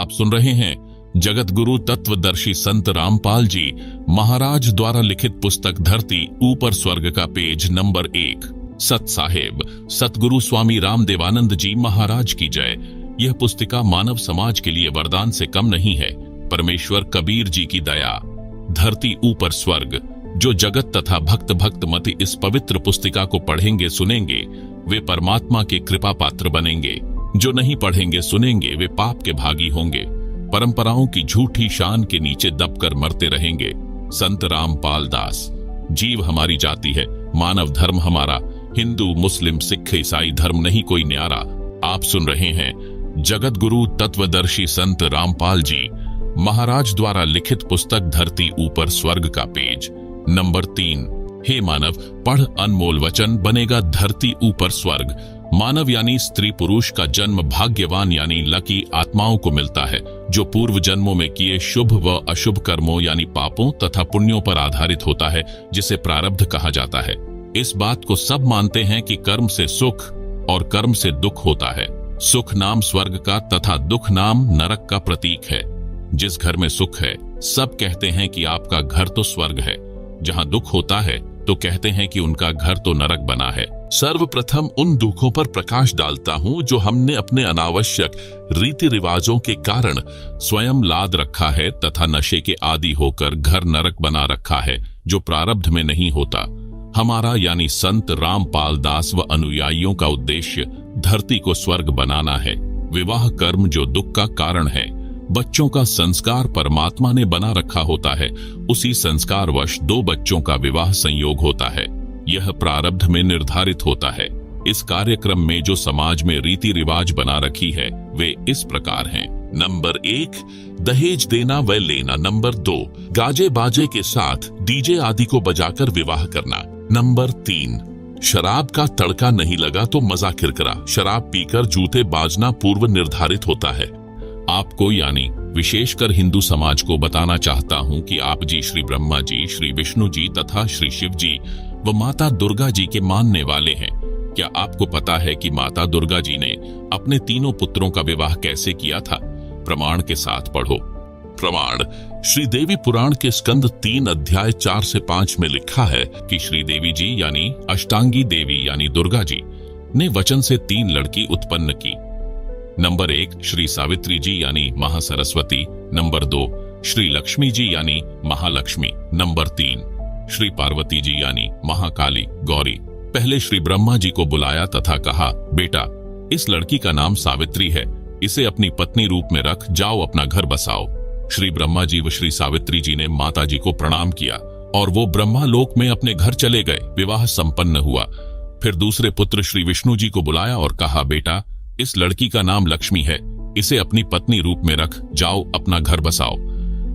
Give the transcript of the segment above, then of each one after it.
आप सुन रहे हैं जगत गुरु तत्वदर्शी संत रामपाल जी महाराज द्वारा लिखित पुस्तक धरती ऊपर स्वर्ग का पेज नंबर 1। सत साहेब सतगुरु स्वामी रामदेवानंद जी महाराज की जय। यह पुस्तिका मानव समाज के लिए वरदान से कम नहीं है। परमेश्वर कबीर जी की दया। धरती ऊपर स्वर्ग। जो जगत तथा भक्त मति इस पवित्र पुस्तिका को पढ़ेंगे सुनेंगे वे परमात्मा के कृपा पात्र बनेंगे। जो नहीं पढ़ेंगे सुनेंगे वे पाप के भागी होंगे। परंपराओं की झूठी शान के नीचे दबकर मरते रहेंगे। संत रामपाल दास। जीव हमारी जाति है, मानव धर्म हमारा, हिंदू मुस्लिम सिख ईसाई धर्म नहीं कोई न्यारा। आप सुन रहे हैं जगत गुरु तत्वदर्शी संत रामपाल जी महाराज द्वारा लिखित पुस्तक धरती ऊपर स्वर्ग का पेज नंबर 3। हे मानव, पढ़ अनमोल वचन, बनेगा धरती ऊपर स्वर्ग। मानव यानी स्त्री पुरुष का जन्म भाग्यवान यानी लकी आत्माओं को मिलता है, जो पूर्व जन्मों में किए शुभ व अशुभ कर्मों यानी पापों तथा पुण्यों पर आधारित होता है, जिसे प्रारब्ध कहा जाता है। इस बात को सब मानते हैं कि कर्म से सुख और कर्म से दुख होता है। सुख नाम स्वर्ग का तथा दुख नाम नरक का प्रतीक है। जिस घर में सुख है सब कहते हैं कि आपका घर तो स्वर्ग है, जहां दुख होता है तो कहते हैं कि उनका घर तो नरक बना है। सर्वप्रथम उन दुखों पर प्रकाश डालता हूं जो हमने अपने अनावश्यक रीति रिवाजों के कारण स्वयं लाद रखा है तथा नशे के आदी होकर घर नरक बना रखा है, जो प्रारब्ध में नहीं होता। हमारा यानी संत रामपाल दास व अनुयायियों का उद्देश्य धरती को स्वर्ग बनाना है। विवाह कर्म जो दुख का कारण है, बच्चों का संस्कार परमात्मा ने बना रखा होता है, उसी संस्कारवश 2 बच्चों का विवाह संयोग होता है। यह प्रारब्ध में निर्धारित होता है। इस कार्यक्रम में जो समाज में रीति रिवाज बना रखी है वे इस प्रकार हैं। नंबर 1 दहेज देना व लेना। नंबर 2 गाजे बाजे के साथ डीजे आदि को बजाकर विवाह करना। नंबर 3 शराब का तड़का नहीं लगा तो मजा किरकिरा। शराब पीकर जूते बाजना पूर्व निर्धारित होता है। आपको यानी विशेषकर हिंदू समाज को बताना चाहता हूं कि आप जी श्री ब्रह्मा जी, श्री विष्णु जी तथा श्री शिव जी व माता दुर्गा जी के मानने वाले हैं। क्या आपको पता है कि माता दुर्गा जी ने अपने 3 पुत्रों का विवाह कैसे किया था? प्रमाण के साथ पढ़ो। प्रमाण श्री देवी पुराण के स्कंद 3 अध्याय 4 से 5 में लिखा है कि श्री देवी जी यानी अष्टांगी देवी यानी दुर्गा जी ने वचन से 3 लड़की उत्पन्न की। नंबर 1 श्री सावित्री जी यानी महासरस्वती। नंबर 2 श्री लक्ष्मी जी यानी महालक्ष्मी। नंबर 3 श्री पार्वती जी यानी महाकाली गौरी। पहले श्री ब्रह्मा जी को बुलाया तथा कहा, बेटा इस लड़की का नाम सावित्री है, इसे अपनी पत्नी रूप में रख, जाओ अपना घर बसाओ। श्री ब्रह्मा जी व श्री सावित्री जी ने माता जी को प्रणाम किया और वो ब्रह्मा लोक में अपने घर चले गए। विवाह संपन्न हुआ। फिर दूसरे पुत्र श्री विष्णु जी को बुलाया और कहा, बेटा इस लड़की का नाम लक्ष्मी है, इसे अपनी पत्नी रूप में रख, जाओ अपना घर बसाओ।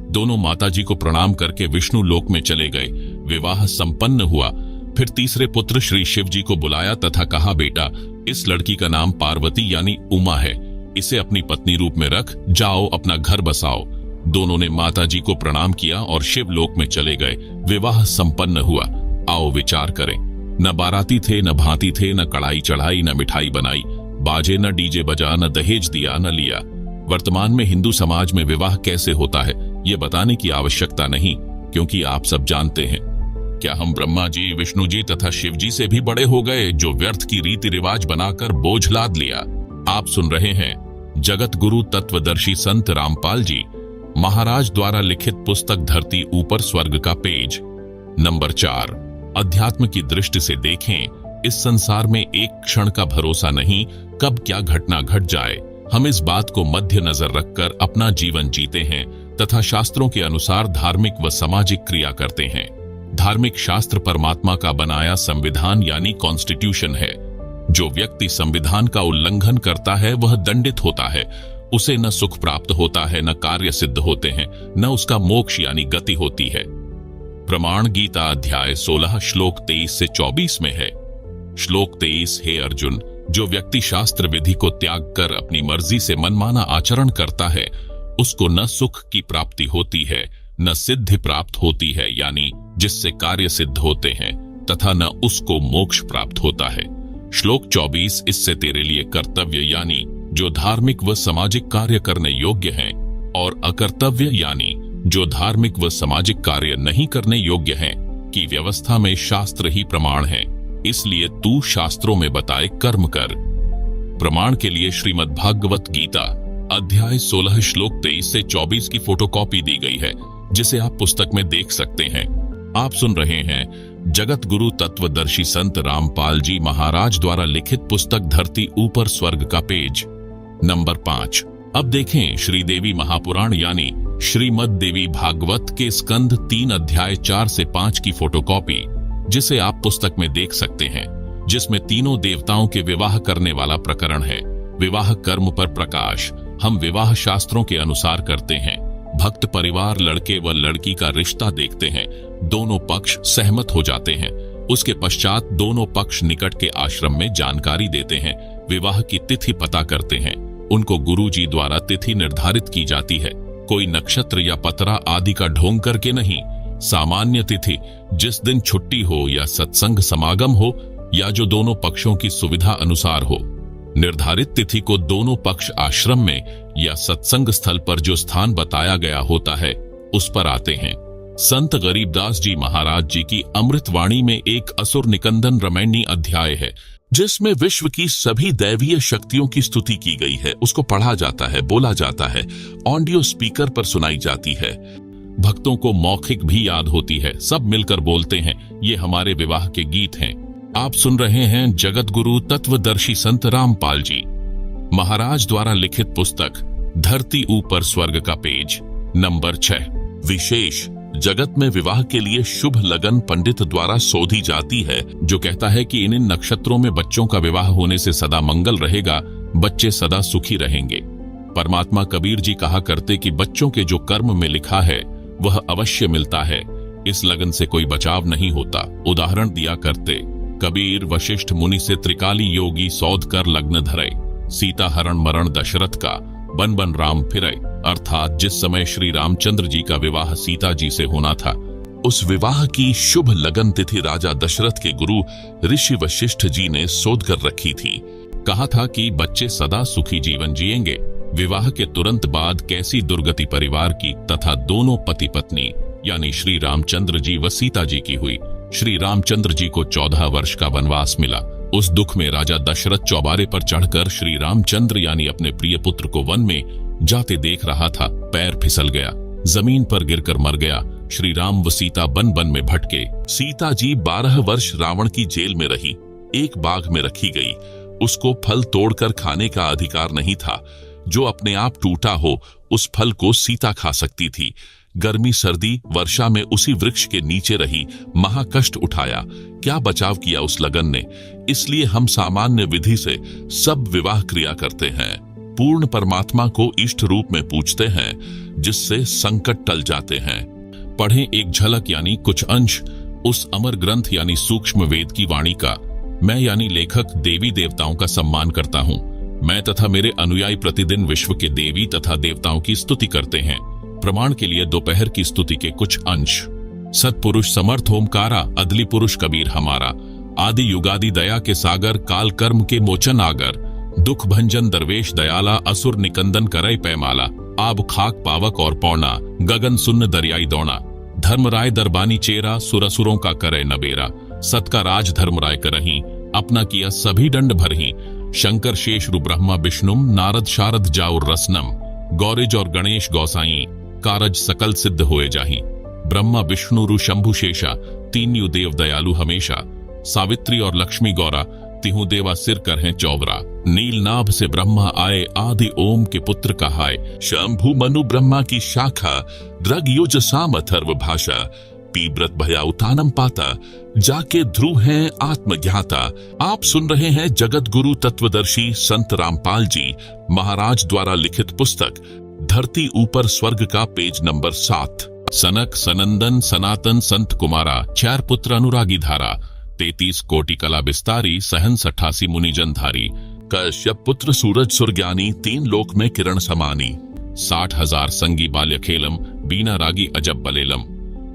दोनों माता जी को प्रणाम करके विष्णु लोक में चले गए। विवाह संपन्न हुआ। फिर तीसरे पुत्र श्री शिव जी को बुलाया तथा कहा, बेटा इस लड़की का नाम पार्वती यानी उमा है, इसे अपनी पत्नी रूप में रख, जाओ अपना घर बसाओ। दोनों ने माता जी को प्रणाम किया और शिव लोक में चले गए। विवाह संपन्न हुआ। आओ विचार करें। न बाराती थे, न भांति थे, न कड़ाई चढ़ाई, न मिठाई बनाई, बाजे न डीजे बजा, न दहेज दिया न लिया। वर्तमान में हिंदू समाज में विवाह कैसे होता है ये बताने की आवश्यकता नहीं, क्योंकि आप सब जानते हैं। क्या हम ब्रह्मा जी, विष्णु जी तथा शिव जी से भी बड़े हो गए जो व्यर्थ की रीति रिवाज बनाकर बोझ लाद लिया? आप सुन रहे हैं जगत गुरु तत्वदर्शी संत रामपाल जी महाराज द्वारा लिखित पुस्तक धरती ऊपर स्वर्ग का पेज नंबर 4। अध्यात्म की दृष्टि से देखें, इस संसार में एक क्षण का भरोसा नहीं, कब क्या घटना घट जाए। हम इस बात को मध्य नजर रखकर अपना जीवन जीते हैं तथा शास्त्रों के अनुसार धार्मिक व सामाजिक क्रिया करते हैं। धार्मिक शास्त्र परमात्मा का बनाया संविधान यानी कॉन्स्टिट्यूशन है। जो व्यक्ति संविधान का उल्लंघन करता है वह दंडित होता है। उसे न सुख प्राप्त होता है, न कार्य सिद्ध होते हैं, न उसका मोक्ष यानी गति होती है। प्रमाण गीता अध्याय 16 श्लोक 23 से 24 में है। श्लोक 23, हे अर्जुन, जो व्यक्ति शास्त्र विधि को त्याग कर अपनी मर्जी से मनमाना आचरण करता है उसको न सुख की प्राप्ति होती है, न सिद्धि प्राप्त होती है यानी जिससे कार्य सिद्ध होते हैं, तथा न उसको मोक्ष प्राप्त होता है। श्लोक 24, इससे तेरे लिए कर्तव्य यानी जो धार्मिक व सामाजिक कार्य करने योग्य हैं, और अकर्तव्य यानी जो धार्मिक व सामाजिक कार्य नहीं करने योग्य हैं, की व्यवस्था में शास्त्र ही प्रमाण है। इसलिए तू शास्त्रों में बताए कर्म कर। प्रमाण के लिए श्रीमद् भागवत गीता अध्याय 16 श्लोक 23 से 24 की फोटोकॉपी दी गई है, जिसे आप पुस्तक में देख सकते हैं। आप सुन रहे हैं जगत गुरु तत्वदर्शी संत रामपाल जी महाराज द्वारा लिखित पुस्तक धरती ऊपर स्वर्ग का पेज नंबर 5। अब देखें श्रीदेवी महापुराण यानी श्रीमद् देवी भागवत के स्कंध 3 अध्याय 4 से 5 की फोटोकॉपी, जिसे आप पुस्तक में देख सकते हैं, जिसमें तीनों देवताओं के विवाह करने वाला प्रकरण है। विवाह कर्म पर प्रकाश। हम विवाह शास्त्रों के अनुसार करते हैं। भक्त परिवार लड़के व लड़की का रिश्ता देखते हैं, दोनों पक्ष सहमत हो जाते हैं। उसके पश्चात दोनों पक्ष निकट के आश्रम में जानकारी देते हैं, विवाह की तिथि पता करते हैं। उनको गुरुजी द्वारा तिथि निर्धारित की जाती है, कोई नक्षत्र या पतरा आदि का ढोंग करके नहीं। सामान्य तिथि जिस दिन छुट्टी हो या सत्संग समागम हो या जो दोनों पक्षों की सुविधा अनुसार हो। निर्धारित तिथि को दोनों पक्ष आश्रम में या सत्संग स्थल पर जो स्थान बताया गया होता है उस पर आते हैं। संत गरीबदास जी महाराज जी की अमृतवाणी में एक असुर निकंदन रमैनी अध्याय है, जिसमें विश्व की सभी दैवीय शक्तियों की स्तुति की गई है। उसको पढ़ा जाता है, बोला जाता है, ऑडियो स्पीकर पर सुनाई जाती है। भक्तों को मौखिक भी याद होती है, सब मिलकर बोलते हैं। ये हमारे विवाह के गीत हैं। आप सुन रहे हैं जगत गुरु तत्वदर्शी संत रामपाल जी महाराज द्वारा लिखित पुस्तक धरती ऊपर स्वर्ग का पेज नंबर 6। विशेष जगत में विवाह के लिए शुभ लगन पंडित द्वारा शोधी जाती है, जो कहता है कि इन नक्षत्रों में बच्चों का विवाह होने से सदा मंगल रहेगा, बच्चे सदा सुखी रहेंगे। परमात्मा कबीर जी कहा करते कि बच्चों के जो कर्म में लिखा है वह अवश्य मिलता है, इस लगन से कोई बचाव नहीं होता। उदाहरण दिया करते, कबीर वशिष्ठ मुनि से त्रिकाली योगी सौध कर लग्न धरे, सीता हरण मरण दशरथ का, बन बन राम फिरे। अर्थात जिस समय श्री रामचंद्र जी का विवाह सीता जी से होना था, उस विवाह की शुभ लगन तिथि राजा दशरथ के गुरु ऋषि वशिष्ठ जी ने शोध कर रखी थी। कहा था कि बच्चे सदा सुखी जीवन जिएंगे। विवाह के तुरंत बाद कैसी दुर्गति परिवार की तथा दोनों पति पत्नी यानी श्री रामचंद्र जी व सीता जी की हुई। श्री रामचंद्र जी को 14 वर्ष का वनवास मिला। उस दुख में राजा दशरथ चौबारे पर चढ़कर श्री रामचंद्र यानी अपने प्रिय पुत्र को वन में जाते देख रहा था। पैर फिसल गया, जमीन पर गिरकर मर गया। श्री राम व सीता बन बन में भटके। सीता जी 12 वर्ष रावण की जेल में रही, एक बाग में रखी गई। उसको फल तोड़कर खाने का अधिकार नहीं था। जो अपने आप टूटा हो उस फल को सीता खा सकती थी। गर्मी सर्दी वर्षा में उसी वृक्ष के नीचे रही, महाकष्ट उठाया। क्या बचाव किया उस लगन ने। इसलिए हम सामान्य विधि से सब विवाह क्रिया करते हैं। पूर्ण परमात्मा को इष्ट रूप में पूजते हैं, जिससे संकट टल जाते हैं। पढ़ें एक झलक यानी कुछ अंश उस अमर ग्रंथ यानी सूक्ष्म वेद की वाणी का। मैं यानी लेखक देवी देवताओं का सम्मान करता हूँ। मैं तथा मेरे अनुयायी प्रतिदिन विश्व के देवी तथा देवताओं की स्तुति करते हैं। प्रमाण के लिए दोपहर की स्तुति के कुछ अंश। सत्पुरुष समर्थ ओमकारा, अदली पुरुष कबीर हमारा। आदि युगादि दया के सागर, काल कर्म के मोचन आगर। दुख भंजन दरवेश दयाला, असुर निकंदन करय पैमाला। आब खाक पावक और पौना, गगन सुन्न दरियाई दौना। धर्मराय दरबानी चेरा, सुरसुरों का करे नबेरा। सत का राज धर्मराय करही, अपना किया सभी दंड भरही। शंकर शेष रु ब्रह्मा विष्णुम, नारद शारद जाउर रसनम। गौरिज और गणेश गौसाई, कारज सकल सिद्ध होए जाही। ब्रह्मा विष्णु रु शंभु शेषा, तीन यु देव दयालु हमेशा। सावित्री और लक्ष्मी गौरा, तिहु देवा सिर कर हैं चौबरा। नील नाभ से ब्रह्मा आए, आदि ओम के पुत्र कहाय। शंभु मनु ब्रह्मा की शाखा, द्रग युज साम अथर्व भाषा। पीब्रत भया उतानम पाता, जाके ध्रुव हैं आत्मज्ञाता। आप सुन रहे हैं जगत गुरु तत्वदर्शी संत रामपाल जी महाराज द्वारा लिखित पुस्तक धरती ऊपर स्वर्ग का पेज नंबर 7। सनक सनंदन सनातन संत कुमारा, 4 पुत्र अनुरागी धारा। 33 कोटि कला विस्तारी, सहंस 88 मुनिजन धारी। कश्यप पुत्र सूरज सुरज्ञानी, 3 लोक में किरण समानी। 60,000 संगी बाल्य खेलम, बीना रागी अजब बलेलम।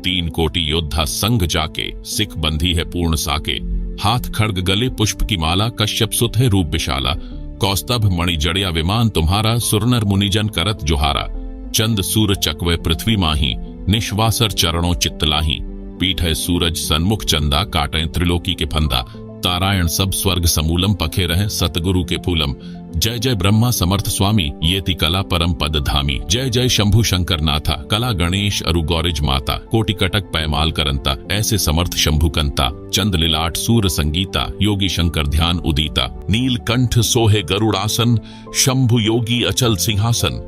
3 कोटि योद्धा संग जाके, सिख बंधी है पूर्ण साके। हाथ खड्ग गले पुष्प की माला, कश्यप सुत है रूप विशाला। कौस्तभ मणि जड़िया विमान तुम्हारा, सुरनर मुनिजन करत जोहारा। चंद सूर चकवे पृथ्वी माही, निश्वासर चरणों चित्तलाही। पीठ है सूरज सन्मुख चंदा, काटें त्रिलोकी के फंदा। तारायण सब स्वर्ग समूलम, पखे रहे सतगुरु के फूलम। जय जय ब्रह्मा समर्थ स्वामी, ये ति कला परम पद धामी। जय जय शंभु शंकर नाथा, कला गणेश अरु गौरिज माता। कोटि कटक पैमाल करंता, ऐसे समर्थ शंभु कंता। चंद लिलाट सूर संगीता, योगी शंकर ध्यान उदीता। नील कंठ सोहे गरुड़ासन, शंभु योगी अचल सिंहासन।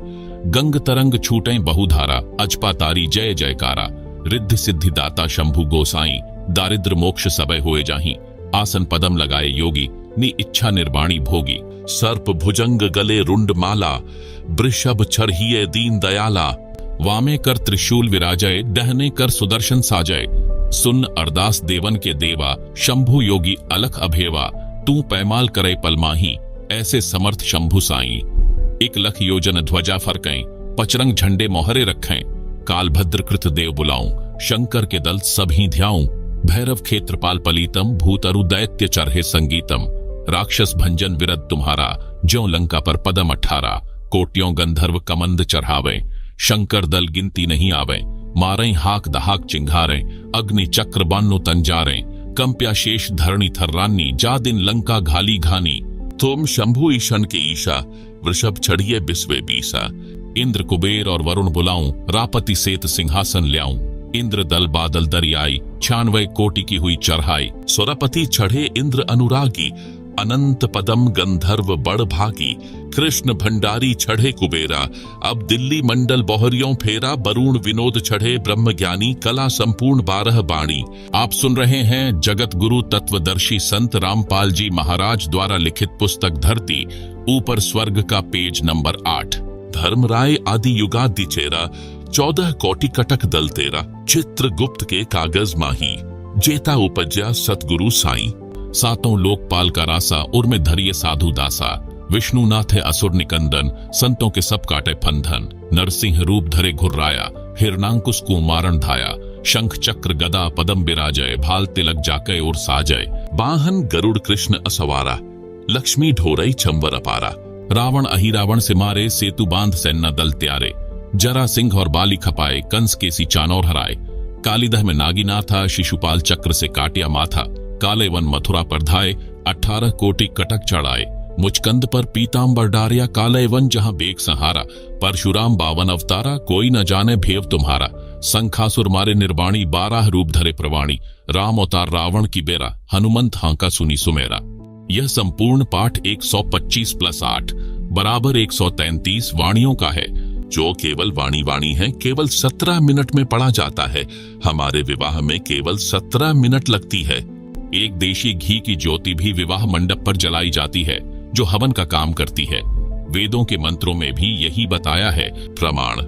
गंग तरंग छूटें बहुधारा, अजपा तारी जय जयकारा। रिद्धि सिद्धि दाता शंभु गोसाई, दारिद्र मोक्ष सबय होए जाही। आसन पदम लगाए योगी, नि इच्छा निर्वाणी भोगी। सर्प भुजंग गले रुंड माला, वृषभ छरहिए दीन दयाला। वामे कर त्रिशूल विराजय, दहने कर सुदर्शन साजय। सुन अरदास देवन के देवा, शंभु योगी अलख अभेवा। तू पैमाल करे पलमाही, ऐसे समर्थ शंभु साई। एक लख योजन ध्वजा फरकें, पचरंग झंडे मोहरे रखें। काल भद्र कृत देव बुलाऊं, शंकर के दल सभी ध्याऊं। भैरव क्षेत्रपाल पलीतम, भूतरु दैत्य चरहे संगीतम। राक्षस भंजन विरद तुम्हारा, ज्यों लंका पर पदम 18। कोटियों गंधर्व कमंद चढ़ावे, शंकर दल गिनती नहीं आवे। मारें हाक दहाक चिंघारें, अग्नि चक्र बान्नो तंजारें। कंप्या शेष धरणी थर्रानी, जा दिन लंका घाली घानी। तुम शंभु ईशन के ईशा, वृषभ चढ़िए बिस्वे बीसा। इंद्र कुबेर और वरुण बुलाऊं, रापति सेत सिंहासन ल्याऊं। इंद्र दल बादल दरियाई, 96 कोटि की हुई चढ़ाई। सुरपति चढ़े इंद्र अनुरागी, अनंत पदम गंधर्व बड़ भागी। कृष्ण भंडारी चढ़े कुबेरा, अब दिल्ली मंडल बोहरियों फेरा। वरुण विनोद चढ़े ब्रह्म ज्ञानी, कला संपूर्ण 12 बाणी। आप सुन रहे हैं जगत गुरु तत्वदर्शी संत रामपाल जी महाराज द्वारा लिखित पुस्तक धरती ऊपर स्वर्ग का पेज नंबर 8। धर्मराय आदि युगादि चेरा, 14 कोटि कटक दल तेरा। चित्रगुप्त के कागज माही, जेता उपज्या सतगुरु साई। सातों लोकपाल का रासा, उर में धरिए साधु दासा। विष्णुनाथ है असुर निकंदन, संतों के सब काटे फंधन। नरसिंह रूप धरे घुर्राया, हिरणांकुश को मारण धाया। शंख चक्र गदा पदम बिराजय, भाल तिलक जाके और साजय। वाहन गरुड़ कृष्ण असवारा, लक्ष्मी ढोरई चंवर अपारा। रावण अहिरावण से मारे, सेतु बांध सैन्य दल त्यारे। जरा सिंह और बाली खपाए, कंस केसी चानौर हराए। कालीदह में नागिना था, शिशुपाल चक्र से काटिया माथा। काले वन मथुरा पर धाए, 18 कोटि कटक चढ़ाए। मुचकंद पर पीतांबर डारिया, काले वन जहां बेग सहारा। परशुराम 52 अवतारा, कोई न जाने भेव तुम्हारा। संखासुर मारे निर्वाणी, 12 रूप धरे प्रवाणी। राम अवतार रावण की बेरा, हनुमंत हांका सुनी सुमेरा। यह संपूर्ण पाठ 125 + 8 बराबर 133 वाणियों का है, जो केवल वाणी है। केवल 17 मिनट में पढ़ा जाता है। हमारे विवाह में केवल 17 मिनट लगती है। एक देशी घी की ज्योति भी विवाह मंडप पर जलाई जाती है, जो हवन का काम करती है। वेदों के मंत्रों में भी यही बताया है। प्रमाण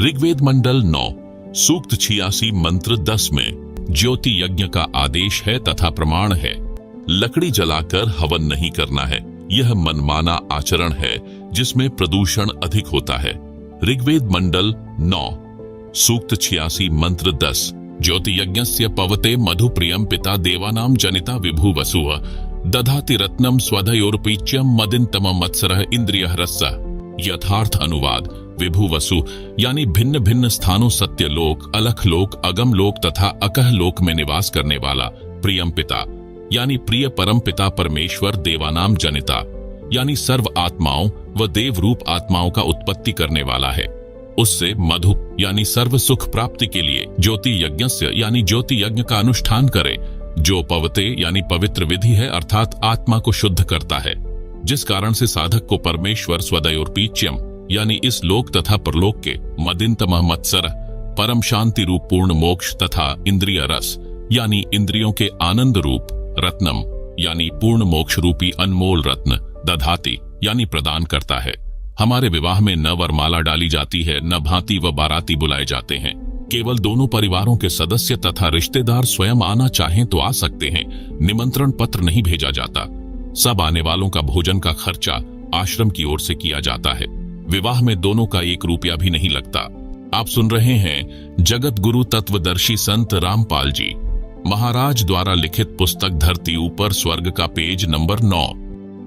ऋग्वेद मंडल 9 सूक्त 86 मंत्र 10 में ज्योति यज्ञ का आदेश है तथा प्रमाण है। लकड़ी जलाकर हवन नहीं करना है, यह मनमाना आचरण है जिसमें प्रदूषण अधिक होता है। ऋग्वेद मंडल 9 सूक्त 86 मंत्र 10। ज्योति यज्ञस्य पवते मधु प्रियम पिता देवानाम जनिता विभु वसुव दधाति रत्नम स्वधयोर्पीच्यम मदिन्तम मत्सरः इंद्रियः रसः। यथार्थ अनुवाद विभु वसु यानी भिन्न भिन्न स्थानों सत्यलोक, अलख लोक, अगम लोक तथा अकह लोक में निवास करने वाला। प्रियम पिता यानी प्रिय परम पिता परमेश्वर। देवानाम जनिता यानी सर्व आत्माओं व देव रूप आत्माओं का उत्पत्ति करने वाला है। उससे मधु यानी सर्व सुख प्राप्ति के लिए ज्योति यज्ञस्य यानी ज्योति यज्ञ का अनुष्ठान करे, जो पवते यानी पवित्र विधि है, अर्थात आत्मा को शुद्ध करता है, जिस कारण से साधक को परमेश्वर स्वदयोर्पीच्यम यानी इस लोक तथा परलोक के मदिन्तम मत्सर परम शांति रूप पूर्ण मोक्ष तथा इंद्रिय रस यानी इंद्रियों के आनंद रूप रत्नम यानी पूर्ण मोक्ष रूपी अनमोल रत्न दधाति यानी प्रदान करता है। हमारे विवाह में न वरमाला डाली जाती है, न भांति व बाराती बुलाए जाते हैं। केवल दोनों परिवारों के सदस्य तथा रिश्तेदार स्वयं आना चाहें तो आ सकते हैं। निमंत्रण पत्र नहीं भेजा जाता। सब आने वालों का भोजन का खर्चा आश्रम की ओर से किया जाता है। विवाह में दोनों का 1 रुपया भी नहीं लगता। आप सुन रहे हैं जगत गुरु तत्वदर्शी संत रामपाल जी महाराज द्वारा लिखित पुस्तक धरती ऊपर स्वर्ग का पेज नंबर 9।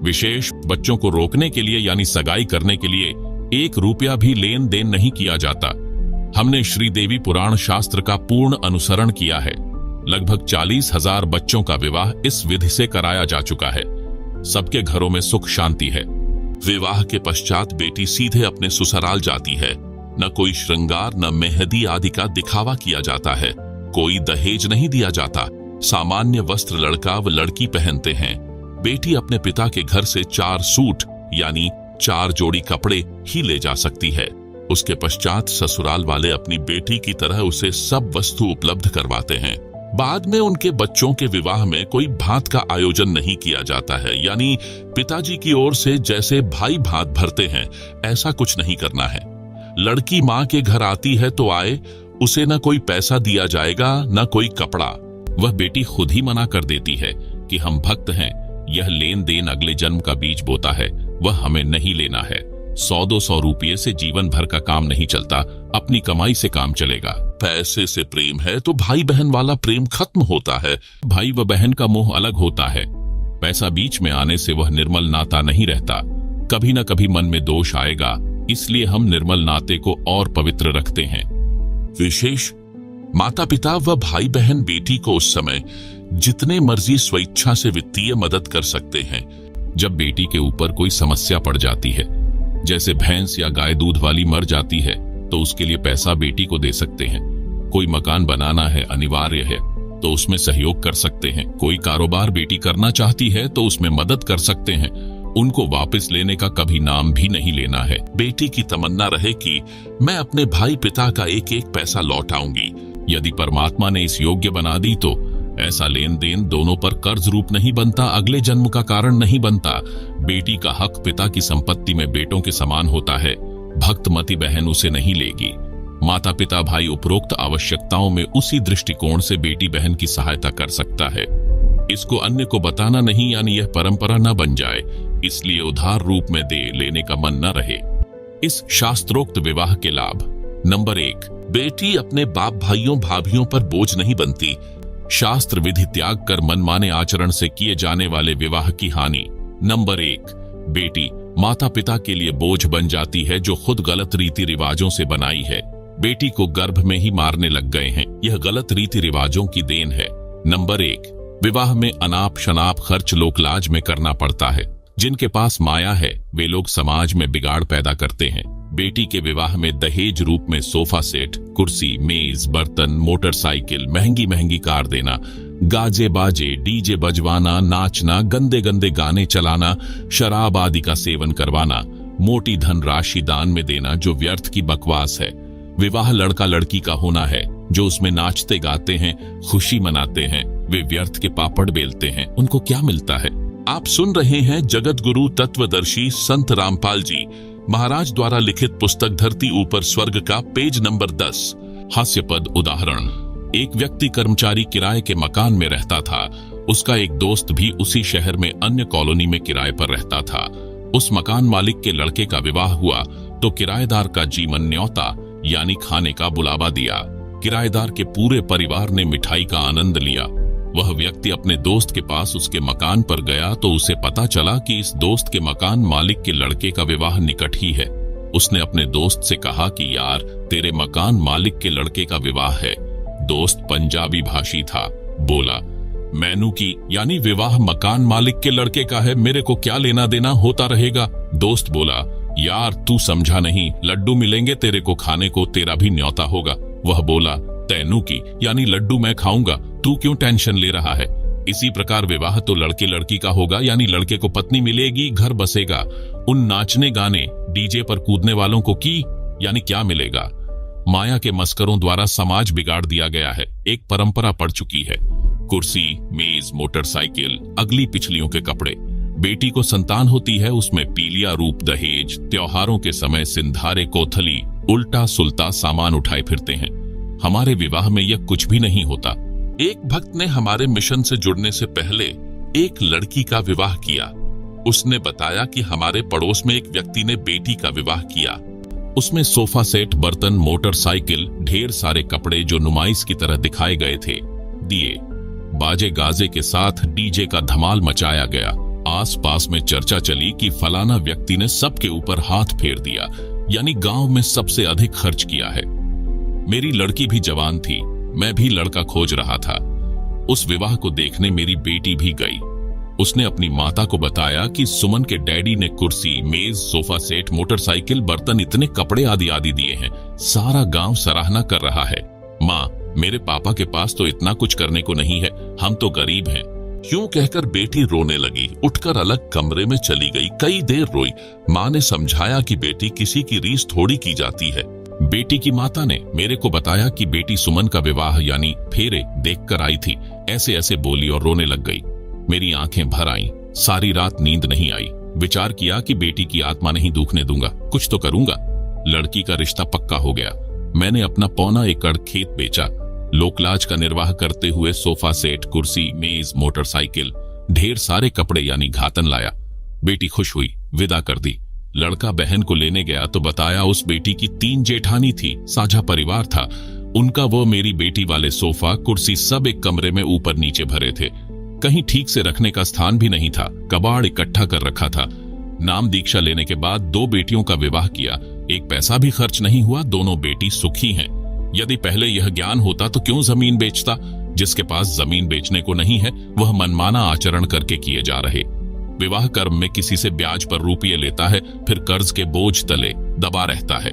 विशेष बच्चों को रोकने के लिए यानी सगाई करने के लिए 1 रुपया भी लेन देन नहीं किया जाता। हमने श्रीदेवी पुराण शास्त्र का पूर्ण अनुसरण किया है। लगभग 40,000 बच्चों का विवाह इस विधि से कराया जा चुका है। सबके घरों में सुख शांति है। विवाह के पश्चात बेटी सीधे अपने ससुराल जाती है। न कोई श्रृंगार न मेहंदी आदि का दिखावा किया जाता है। कोई दहेज नहीं दिया जाता। सामान्य वस्त्र लड़का व लड़की पहनते हैं। बेटी अपने पिता के घर से 4 सूट यानी 4 जोड़ी कपड़े ही ले जा सकती है। उसके पश्चात ससुराल वाले अपनी बेटी की तरह उसे सब वस्तु उपलब्ध करवाते हैं। बाद में उनके बच्चों के विवाह में कोई भात का आयोजन नहीं किया जाता है, यानी पिताजी की ओर से जैसे भाई भात भरते हैं ऐसा कुछ नहीं करना है। लड़की माँ के घर आती है तो आए, उसे न कोई पैसा दिया जाएगा न कोई कपड़ा। वह बेटी खुद ही मना कर देती है कि हम भक्त हैं, यह लेन देन अगले जन्म का बीज बोता है, वह हमें नहीं लेना है। 100-200 रुपये से जीवन भर का काम नहीं चलता, अपनी कमाई से काम चलेगा। पैसे से प्रेम है तो भाई बहन वाला प्रेम खत्म होता है। भाई व बहन का मोह अलग होता है। पैसा बीच में आने से वह निर्मल नाता नहीं रहता। कभी न कभी मन में दोष आएगा, इसलिए हम निर्मल नाते को और पवित्र रखते हैं। विशेष माता पिता व भाई बहन बेटी को उस समय जितने मर्जी स्वेच्छा से वित्तीय मदद कर सकते हैं। जब बेटी के ऊपर कोई समस्या पड़ जाती है, जैसे भैंस या गाय दूध वाली मर जाती है, तो उसके लिए पैसा बेटी को दे सकते हैं। कोई मकान बनाना है अनिवार्य है तो उसमें सहयोग कर सकते हैं। कोई कारोबार बेटी करना चाहती है तो उसमें मदद कर सकते हैं। उनको वापस लेने का कभी नाम भी नहीं लेना है। बेटी की तमन्ना रहे कि मैं अपने भाई पिता का एक एक पैसा लौटाऊंगी। यदि परमात्मा ने इस योग्य बना दी तो ऐसा लेन देन दोनों पर कर्ज रूप नहीं बनता, अगले जन्म का कारण नहीं बनता। बेटी का हक पिता की संपत्ति में बेटों के समान होता है। भक्तमती बहन उसे नहीं लेगी। माता पिता भाई उपरोक्त आवश्यकताओं में उसी दृष्टिकोण से बेटी बहन की सहायता कर सकता है। इसको अन्य को बताना नहीं, यानी यह परंपरा न बन जाए, इसलिए उधार रूप में दे लेने का मन न रहे। इस शास्त्रोक्त विवाह के लाभ। नंबर 1, बेटी अपने बाप भाइयों भाभियों पर बोझ नहीं बनती। शास्त्र विधि त्याग कर मनमाने आचरण से किए जाने वाले विवाह की हानि। नंबर 1, बेटी माता पिता के लिए बोझ बन जाती है जो खुद गलत रीति रिवाजों से बनाई है। बेटी को गर्भ में ही मारने लग गए हैं, यह गलत रीति रिवाजों की देन है। नंबर 1, विवाह में अनाप शनाप खर्च लोकलाज में करना पड़ता है। जिनके पास माया है वे लोग समाज में बिगाड़ पैदा करते हैं। बेटी के विवाह में दहेज रूप में सोफा सेट, कुर्सी, मेज, बर्तन, मोटरसाइकिल, महंगी महंगी कार देना, गाजे बाजे, डीजे बजवाना, नाचना, गंदे गंदे गाने चलाना, शराब आदि का सेवन करवाना, मोटी धन राशि दान में देना जो व्यर्थ की बकवास है। विवाह लड़का लड़की का होना है। जो उसमें नाचते गाते हैं, खुशी मनाते हैं, वे व्यर्थ के पापड़ बेलते हैं। उनको क्या मिलता है? आप सुन रहे हैं जगत गुरु तत्वदर्शी संत रामपाल जी महाराज द्वारा लिखित पुस्तक धरती ऊपर स्वर्ग का पेज नंबर 10। हास्यपद उदाहरण। एक व्यक्ति कर्मचारी किराए के मकान में रहता था। उसका एक दोस्त भी उसी शहर में अन्य कॉलोनी में किराए पर रहता था। उस मकान मालिक के लड़के का विवाह हुआ तो किराएदार का जीवन न्योता यानी खाने का बुलावा दिया। किराएदार के पूरे परिवार ने मिठाई का आनंद लिया। वह व्यक्ति अपने दोस्त के पास उसके मकान पर गया तो उसे पता चला कि इस दोस्त के मकान मालिक के लड़के का विवाह निकट ही है। उसने अपने दोस्त से कहा कि यार, तेरे मकान मालिक के लड़के का विवाह है। दोस्त पंजाबी भाषी था, बोला, मैनू की यानी विवाह मकान मालिक के लड़के का है, मेरे को क्या लेना देना, होता रहेगा। दोस्त बोला, यार तू समझा नहीं, लड्डू मिलेंगे तेरे को खाने को, तेरा भी न्योता होगा। वह बोला, तैनू की यानी लड्डू मैं खाऊंगा, तू क्यों टेंशन ले रहा है। इसी प्रकार विवाह तो लड़के लड़की का होगा, यानी लड़के को पत्नी मिलेगी, घर बसेगा। उन नाचने गाने डीजे पर कूदने वालों को की यानी क्या मिलेगा। माया के मस्करों द्वारा समाज बिगाड़ दिया गया है। एक परंपरा पड़ चुकी है। कुर्सी, मेज, मोटरसाइकिल, अगली पिछलियों के कपड़े। बेटी को संतान होती है, उसमें पीलिया रूप दहेज, त्योहारों के समय सिंधारे कोथली, उल्टा सुल्टा सामान उठाए फिरते हैं। हमारे विवाह में यह कुछ भी नहीं होता। एक भक्त ने हमारे मिशन से जुड़ने से पहले एक लड़की का विवाह किया। उसने बताया कि हमारे पड़ोस में एक व्यक्ति ने बेटी का विवाह किया। उसमें सोफा सेट, बर्तन, मोटरसाइकिल, ढेर सारे कपड़े जो नुमाइश की तरह दिखाए गए थे, दिए, बाजे गाजे के साथ डीजे का धमाल मचाया गया। आसपास में चर्चा चली कि फलाना व्यक्ति ने सबके ऊपर हाथ फेर दिया, यानी गांव में सबसे अधिक खर्च किया है। मेरी लड़की भी जवान थी, मैं भी लड़का खोज रहा था। उस विवाह को देखने मेरी बेटी भी गई। उसने अपनी माता को बताया कि सुमन के डैडी ने कुर्सी, मेज, सोफा सेट, मोटरसाइकिल, बर्तन, इतने कपड़े आदि आदि दिए हैं। सारा गांव सराहना कर रहा है। माँ, मेरे पापा के पास तो इतना कुछ करने को नहीं है, हम तो गरीब हैं। यूं कहकर बेटी रोने लगी, उठकर अलग कमरे में चली गई। कई देर रोई। माँ ने समझाया कि बेटी, किसी की रीस थोड़ी की जाती है। बेटी की माता ने मेरे को बताया कि बेटी सुमन का विवाह यानी फेरे देखकर आई थी। ऐसे ऐसे बोली और रोने लग गई। मेरी आंखें भर आईं। सारी रात नींद नहीं आई। विचार किया कि बेटी की आत्मा नहीं दुखने दूंगा, कुछ तो करूंगा। लड़की का रिश्ता पक्का हो गया। मैंने अपना 1.25 एकड़ खेत बेचा। लोकलाज का निर्वाह करते हुए सोफा सेट, कुर्सी, मेज, मोटरसाइकिल, ढेर सारे कपड़े यानी घातन लाया। बेटी खुश हुई, विदा कर दी। लड़का बहन को लेने गया तो बताया उस बेटी की 3 जेठानी थी, साझा परिवार था। उनका वो मेरी बेटी वाले सोफा, कुर्सी सब एक कमरे में ऊपर नीचे भरे थे। कहीं ठीक से रखने का स्थान भी नहीं था। कबाड़ इकट्ठा कर रखा था। नाम दीक्षा लेने के बाद 2 बेटियों का विवाह किया। एक पैसा भी खर्च नहीं हुआ। दोनों बेटी सुखी हैं। यदि पहले यह ज्ञान होता तो क्यों जमीन बेचता? जिसके पास जमीन बेचने को नहीं है वह मनमाना आचरण करके किए जा रहे। विवाह कर्म में किसी से ब्याज पर रुपये लेता है, फिर कर्ज के बोझ तले दबा रहता है।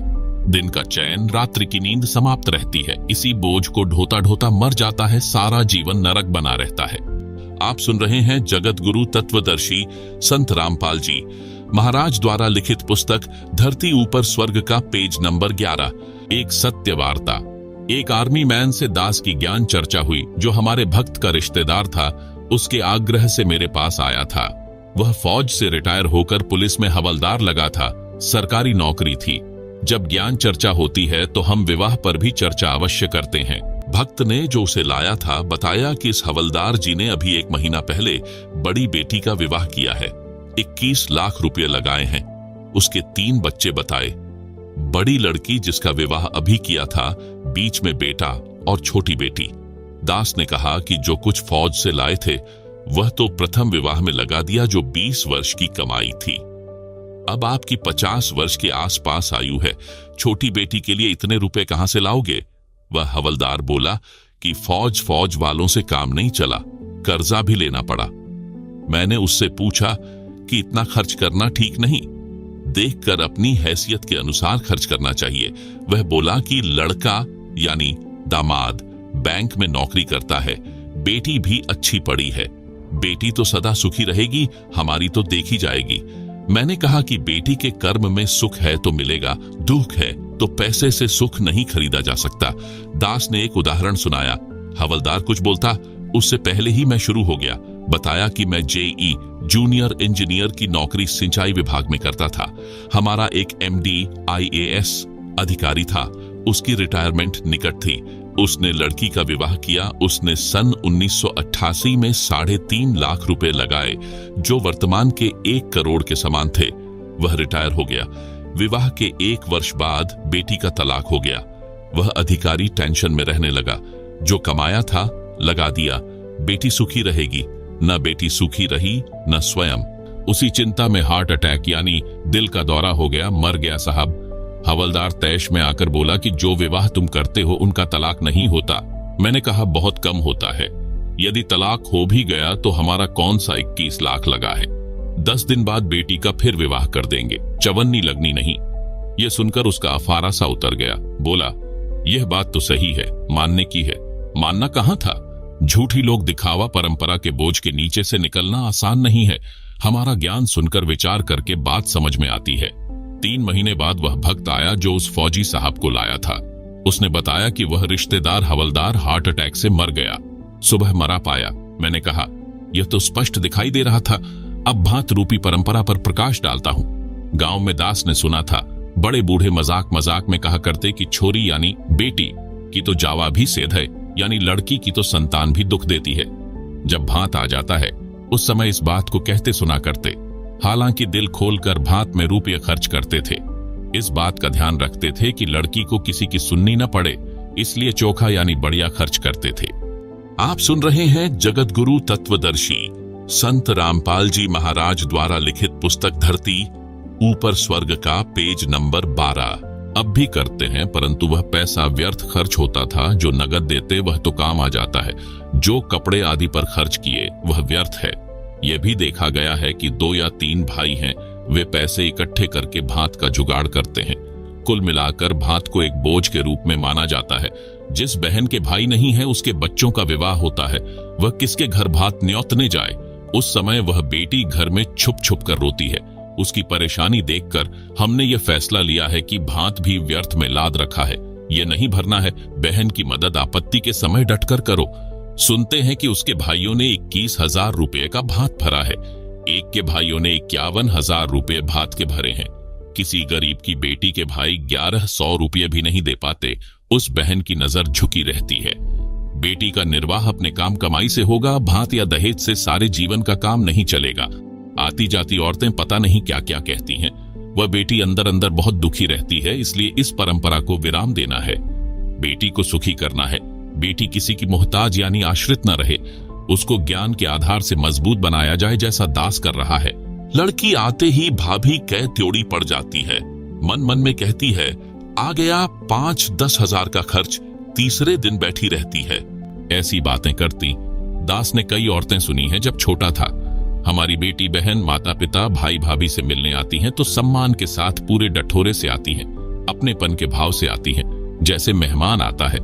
दिन का चैन, रात्रि की नींद समाप्त रहती है। इसी बोझ को ढोता ढोता मर जाता है। सारा जीवन नरक बना रहता है। आप सुन रहे हैं जगत गुरु तत्वदर्शी संत रामपाल जी महाराज द्वारा लिखित पुस्तक धरती ऊपर स्वर्ग का पेज नंबर 11। एक सत्य वार्ता। एक आर्मी मैन से दास की ज्ञान चर्चा हुई, जो हमारे भक्त का रिश्तेदार था। उसके आग्रह से मेरे पास आया था। वह फौज से रिटायर होकर पुलिस में हवलदार लगा था। सरकारी नौकरी थी। जब ज्ञान चर्चा होती है तो हम विवाह पर भी चर्चा अवश्य करते हैं। भक्त ने जो उसे लाया था बताया कि इस हवलदार जी ने अभी 1 महीना पहले बड़ी बेटी का विवाह किया है। 21 लाख रुपए लगाए हैं। उसके 3 बच्चे बताए। बड़ी लड़की जिसका विवाह अभी किया था, बीच में बेटा और छोटी बेटी। दास ने कहा कि जो कुछ फौज से लाए थे वह तो प्रथम विवाह में लगा दिया, जो 20 वर्ष की कमाई थी। अब आपकी 50 वर्ष के आसपास आयु है। छोटी बेटी के लिए इतने रुपए कहां से लाओगे? वह हवलदार बोला कि फौज वालों से काम नहीं चला, कर्जा भी लेना पड़ा। मैंने उससे पूछा कि इतना खर्च करना ठीक नहीं, देखकर अपनी हैसियत के अनुसार खर्च करना चाहिए। वह बोला कि लड़का यानी दामाद बैंक में नौकरी करता है, बेटी भी अच्छी पढ़ी है। बेटी तो सदा सुखी रहेगी, हमारी तो देखी जाएगी। मैंने कहा कि बेटी के कर्म में सुख है तो मिलेगा, दुख है तो पैसे से सुख नहीं खरीदा जा सकता। दास ने एक उदाहरण सुनाया। हवलदार कुछ बोलता, उससे पहले ही मैं शुरू हो गया। बताया कि मैं जेई जूनियर इंजीनियर की नौकरी सिंचाई विभाग में करता था। हमारा एक एमडी IAS अधिकारी था। उसकी रिटायरमेंट निकट थी। उसने लड़की का विवाह किया। उसने सन 1988 में 3.5 लाख रुपए लगाए, जो वर्तमान के 1 करोड़ के समान थे। वह रिटायर हो गया। विवाह के 1 वर्ष बाद बेटी का तलाक हो गया। वह अधिकारी टेंशन में रहने लगा। जो कमाया था लगा दिया। बेटी सुखी रहेगी। न बेटी सुखी रही न स्वयं। उसी चिंता में हार्ट अटैक यानी दिल का दौरा हो गया, मर गया साहब। हवलदार तैश में आकर बोला कि जो विवाह तुम करते हो उनका तलाक नहीं होता। मैंने कहा बहुत कम होता है। यदि तलाक हो भी गया तो हमारा कौन सा 21 लाख लगा है। 10 दिन बाद बेटी का फिर विवाह कर देंगे, चवन्नी लगनी नहीं। यह सुनकर उसका अफारा सा उतर गया। बोला, यह बात तो सही है, मानने की है। मानना कहाँ था। झूठी लोग दिखावा परंपरा के बोझ के नीचे से निकलना आसान नहीं है। हमारा ज्ञान सुनकर विचार करके बात समझ में आती है। 3 महीने बाद वह भक्त आया जो उस फौजी साहब को लाया था। उसने बताया कि वह रिश्तेदार हवलदार हार्ट अटैक से मर गया। सुबह मरा पाया। मैंने कहा, यह तो स्पष्ट दिखाई दे रहा था। अब भात रूपी परंपरा पर प्रकाश डालता हूं। गांव में दास ने सुना था, बड़े बूढ़े मजाक मजाक में कहा करते कि छोरी यानी बेटी की तो जावा भी सेध है, यानी लड़की की तो संतान भी दुख देती है। जब भात आ जाता है उस समय इस बात को कहते सुना करते। हालांकि दिल खोलकर भात में रुपये खर्च करते थे। इस बात का ध्यान रखते थे कि लड़की को किसी की सुननी न पड़े, इसलिए चोखा यानी बढ़िया खर्च करते थे। आप सुन रहे हैं जगत गुरु तत्वदर्शी संत रामपाल जी महाराज द्वारा लिखित पुस्तक धरती ऊपर स्वर्ग का पेज नंबर 12। अब भी करते हैं, परंतु वह पैसा व्यर्थ खर्च होता था। जो नगद देते वह तो काम आ जाता है, जो कपड़े आदि पर खर्च किए वह व्यर्थ है। यह भी देखा गया है कि 2 या 3 भाई हैं, वे पैसे इकट्ठे करके भात का जुगाड़ करते हैं। कुल मिलाकर भात को एक बोझ के रूप में माना जाता है। जिस बहन के भाई नहीं है उसके बच्चों का विवाह होता है, वह किसके घर भात न्योतने जाए। उस समय वह बेटी घर में छुप छुप कर रोती है। उसकी परेशानी देखकर हमने ये फैसला लिया है कि भात भी व्यर्थ में लाद रखा है, ये नहीं भरना है। बहन की मदद आपत्ति के समय डटकर करो। सुनते हैं कि उसके भाइयों ने 21,000 रुपये का भात भरा है। एक के भाइयों ने 51,000 रुपये भात के भरे हैं। किसी गरीब की बेटी के भाई 1100 रुपये भी नहीं दे पाते। उस बहन की नजर झुकी रहती है। बेटी का निर्वाह अपने काम कमाई से होगा, भात या दहेज से सारे जीवन का काम नहीं चलेगा। आती जाती औरतें पता नहीं क्या क्या कहती हैं। वह बेटी अंदर अंदर बहुत दुखी रहती है, इसलिए इस परंपरा को विराम देना है। बेटी को सुखी करना है। बेटी किसी की मोहताज यानी आश्रित न रहे। उसको ज्ञान के आधार से मजबूत बनाया जाए, जैसा दास कर रहा है। लड़की आते ही भाभी कह त्योड़ी पड़ जाती है। मन मन में कहती है, आ गया 5-10 हजार का खर्च। तीसरे दिन बैठी रहती है। ऐसी बातें करती दास ने कई औरतें सुनी हैं जब छोटा था। हमारी बेटी बहन माता पिता भाई भाभी से मिलने आती हैं तो सम्मान के साथ पूरे डठोरे से आती हैं, अपनेपन के भाव से आती हैं, जैसे मेहमान आता है।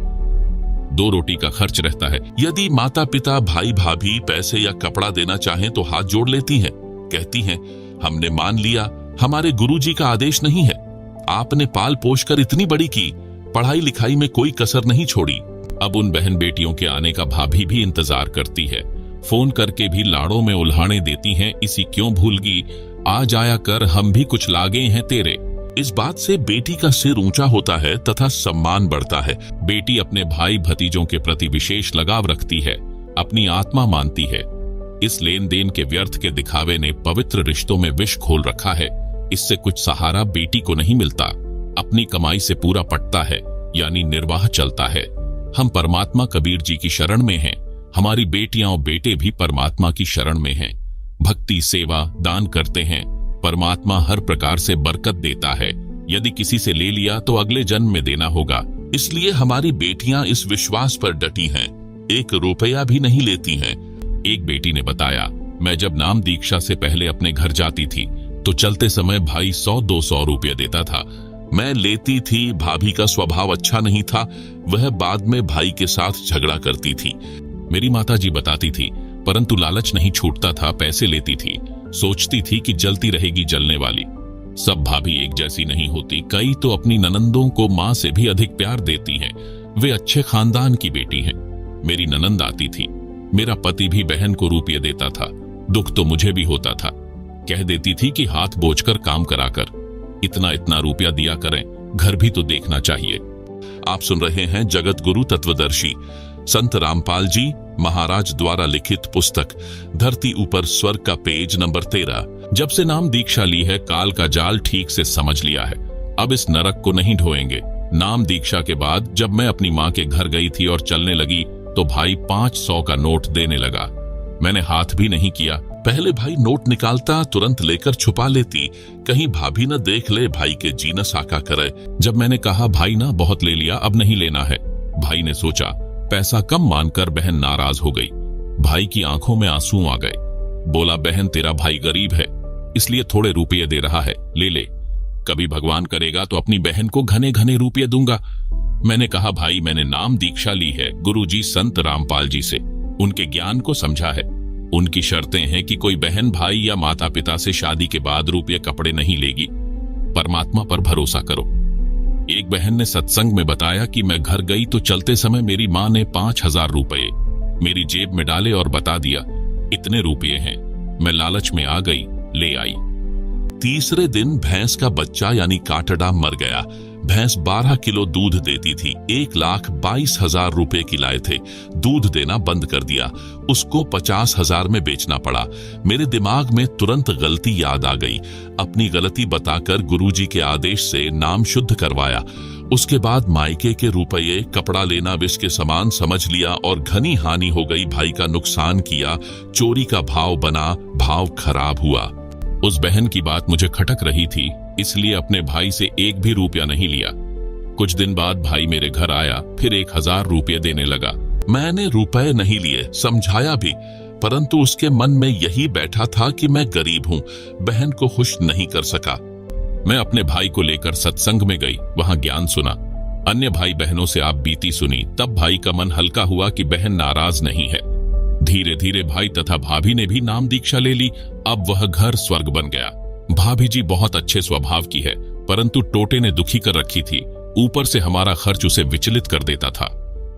2 रोटी का खर्च रहता है। यदि माता पिता भाई भाभी पैसे या कपड़ा देना चाहें तो हाथ जोड़ लेती हैं। कहती हैं, हमने मान लिया, हमारे गुरुजी का आदेश नहीं है। आपने पाल पोष कर इतनी बड़ी की, पढ़ाई लिखाई में कोई कसर नहीं छोड़ी। अब उन बहन बेटियों के आने का भाभी भी इंतजार करती है। फोन करके भी लाड़ों में उल्हाने देती हैं, इसी क्यों भूलगी, आ जाया कर, हम भी कुछ लागे हैं तेरे। इस बात से बेटी का सिर ऊंचा होता है तथा सम्मान बढ़ता है। बेटी अपने भाई भतीजों के प्रति विशेष लगाव रखती है, अपनी आत्मा मानती है। इस लेन देन के व्यर्थ के दिखावे ने पवित्र रिश्तों में विष घोल रखा है। इससे कुछ सहारा बेटी को नहीं मिलता। अपनी कमाई से पूरा पटता है, यानी निर्वाह चलता है। हम परमात्मा कबीर जी की शरण में हैं। हमारी बेटियां और बेटे भी परमात्मा की शरण में हैं। भक्ति सेवा दान करते हैं। परमात्मा हर प्रकार से बरकत देता है। यदि किसी से ले लिया तो अगले जन्म में देना होगा। इसलिए हमारी बेटियां इस विश्वास पर डटी हैं। 1 रुपया भी नहीं लेती हैं। एक बेटी ने बताया, मैं जब नाम दीक्षा से पहले अपने घर जाती थी तो चलते समय भाई 100-200 रुपये देता था। मैं लेती थी। भाभी का स्वभाव अच्छा नहीं था, वह बाद में भाई के साथ झगड़ा करती थी। मेरी माताजी बताती थी, परंतु लालच नहीं छूटता था, पैसे लेती थी। सोचती थी कि जलती रहेगी जलने वाली। सब भाभी एक जैसी नहीं होती। कई तो अपनी ननंदों को मां से भी अधिक प्यार देती हैं। वे अच्छे खानदान की बेटी हैं। मेरी ननंद आती थी। मेरा पति भी बहन को रुपये देता था। दुख तो मुझे भी होता था। कह देती थी कि हाथ बोझकर काम कराकर इतना इतना रुपया दिया करें, घर भी तो देखना चाहिए। आप सुन रहे हैं जगत गुरु तत्वदर्शी संत रामपाल जी महाराज द्वारा लिखित पुस्तक धरती ऊपर स्वर्ग का पेज नंबर 13। जब से नाम दीक्षा ली है, काल का जाल ठीक से समझ लिया है। अब इस नरक को नहीं ढोएंगे। नाम दीक्षा के बाद जब मैं अपनी माँ के घर गई थी और चलने लगी तो भाई 500 का नोट देने लगा। मैंने हाथ भी नहीं किया। पहले भाई नोट निकालता, तुरंत लेकर छुपा लेती, कहीं भाभी न देख ले, भाई के जी न साका करे। जब मैंने कहा, भाई ना बहुत ले लिया, अब नहीं लेना है, भाई ने सोचा पैसा कम मानकर बहन नाराज हो गई। भाई की आंखों में आंसू आ गए। बोला, बहन तेरा भाई गरीब है, इसलिए थोड़े रुपये दे रहा है, ले ले। कभी भगवान करेगा तो अपनी बहन को घने घने रुपये दूंगा। मैंने कहा, भाई मैंने नाम दीक्षा ली है गुरुजी संत रामपाल जी से, उनके ज्ञान को समझा है। उनकी शर्तें हैं कि कोई बहन भाई या माता पिता से शादी के बाद रुपये कपड़े नहीं लेगी। परमात्मा पर भरोसा करो। एक बहन ने सत्संग में बताया कि मैं घर गई तो चलते समय मेरी माँ ने 5,000 रुपये मेरी जेब में डाले और बता दिया, इतने रुपये हैं। मैं लालच में आ गई, ले आई। तीसरे दिन भैंस का बच्चा यानी काटड़ा मर गया। भैंस 12 किलो दूध देती थी। 1,22,000 रुपए की लाए थे। दूध देना बंद कर दिया। उसको 50,000 में बेचना पड़ा। मेरे दिमाग में तुरंत गलती याद आ गई। अपनी गलती बताकर गुरुजी के आदेश से नाम शुद्ध करवाया। उसके बाद मायके के रुपये, कपड़ा लेना विष के समान समझ लिया और घनी हानि हो गई। भाई का नुकसान किया, चोरी का भाव बना, भाव खराब हुआ। उस बहन की बात मुझे खटक रही थी, इसलिए अपने भाई से एक भी रुपया नहीं लिया। कुछ दिन बाद भाई मेरे घर आया, फिर 1000 रुपये देने लगा। मैंने रुपए नहीं लिए, समझाया भी, परंतु उसके मन में यही बैठा था कि मैं गरीब हूं, बहन को खुश नहीं कर सका। मैं अपने भाई को लेकर सत्संग में गई, वहां ज्ञान सुना, अन्य भाई बहनों से आप बीती सुनी। तब भाई का मन हल्का हुआ कि बहन नाराज नहीं है। धीरे धीरे भाई तथा भाभी ने भी नाम दीक्षा ले ली। अब वह घर स्वर्ग बन गया। भाभी जी बहुत अच्छे स्वभाव की है, परंतु टोटे ने दुखी कर रखी थी। ऊपर से हमारा खर्च उसे विचलित कर देता था।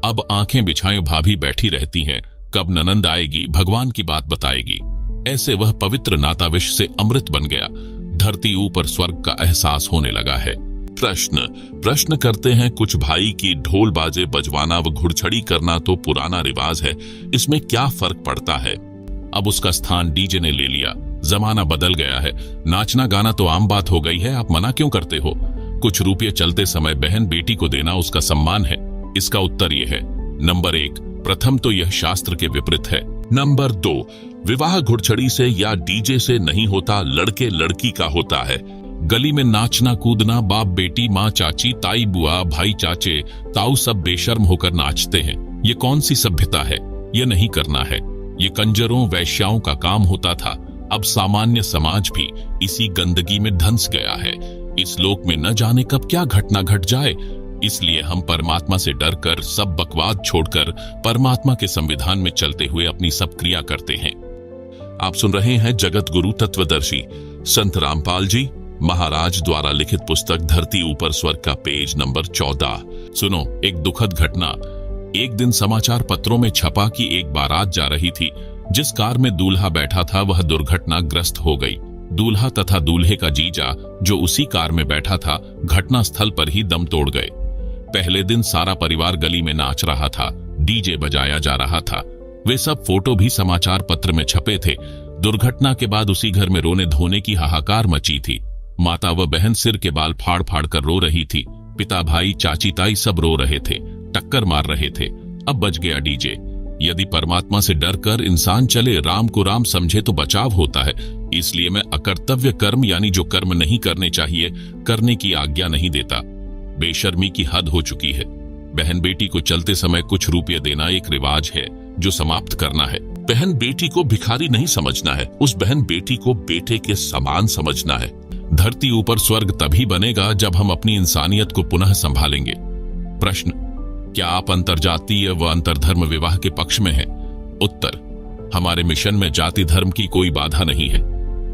अब आंखें बिछाए भाभी बैठी रहती हैं, कब ननंद आएगी, भगवान की बात बताएगी। ऐसे वह पवित्र नाता विष से अमृत बन गया। धरती ऊपर स्वर्ग का एहसास होने लगा है। प्रश्न करते हैं कुछ भाई की ढोल बाजे बजवाना व घुड़छड़ी करना तो पुराना रिवाज है, इसमें क्या फर्क पड़ता है? अब उसका स्थान डीजे ने ले लिया। जमाना बदल गया है, नाचना गाना तो आम बात हो गई है, आप मना क्यों करते हो? कुछ रुपये चलते समय बहन बेटी को देना उसका सम्मान है। इसका उत्तर यह है, नंबर 1, प्रथम तो यह शास्त्र के विपरीत है। नंबर 2, विवाह घुड़छड़ी से या डीजे से नहीं होता, लड़के लड़की का होता है। गली में नाचना कूदना, बाप बेटी, माँ चाची, ताई बुआ, भाई चाचे, ताऊ सब बेशर्म होकर नाचते हैं। ये कौन सी सभ्यता है? ये नहीं करना है। ये कंजरों वैश्याओं का काम होता था। अब सामान्य समाज भी इसी गंदगी में धंस गया है। इस लोक में न जाने कब क्या घटना घट जाए, इसलिए हम परमात्मा से डरकर सब बकवाद छोड़कर परमात्मा के संविधान में चलते हुए अपनी सब क्रिया करते हैं। आप सुन रहे हैं जगत गुरु तत्वदर्शी संत रामपाल जी महाराज द्वारा लिखित पुस्तक धरती ऊपर स्वर्ग का पेज नंबर 14। सुनो एक दुखद घटना। एक दिन समाचार पत्रों में छपा कि एक बारात जा रही थी। जिस कार में दूल्हा बैठा था वह दुर्घटनाग्रस्त हो गई। दूल्हा तथा दूल्हे का जीजा जो उसी कार में बैठा था घटना स्थल पर ही दम तोड़ गए। पहले दिन सारा परिवार गली में नाच रहा था, डीजे बजाया जा रहा था। वे सब फोटो भी समाचार पत्र में छपे थे। दुर्घटना के बाद उसी घर में रोने धोने की हाहाकार मची थी। माता व बहन सिर के बाल फाड़ फाड़ कर रो रही थी। पिता भाई चाची ताई सब रो रहे थे, टक्कर मार रहे थे। अब बच गया डीजे। यदि परमात्मा से डर कर इंसान चले, राम को राम समझे तो बचाव होता है। इसलिए मैं अकर्तव्य कर्म यानी जो कर्म नहीं करने चाहिए करने की आज्ञा नहीं देता। बेशर्मी की हद हो चुकी है। बहन बेटी को चलते समय कुछ रुपये देना एक रिवाज है जो समाप्त करना है। बहन बेटी को भिखारी नहीं समझना है, उस बहन बेटी को बेटे के समान समझना है। धरती ऊपर स्वर्ग तभी बनेगा जब हम अपनी इंसानियत को पुनः संभालेंगे। प्रश्न, क्या आप अंतरजातीय व अंतरधर्म विवाह के पक्ष में हैं? उत्तर, हमारे मिशन में जाति धर्म की कोई बाधा नहीं है।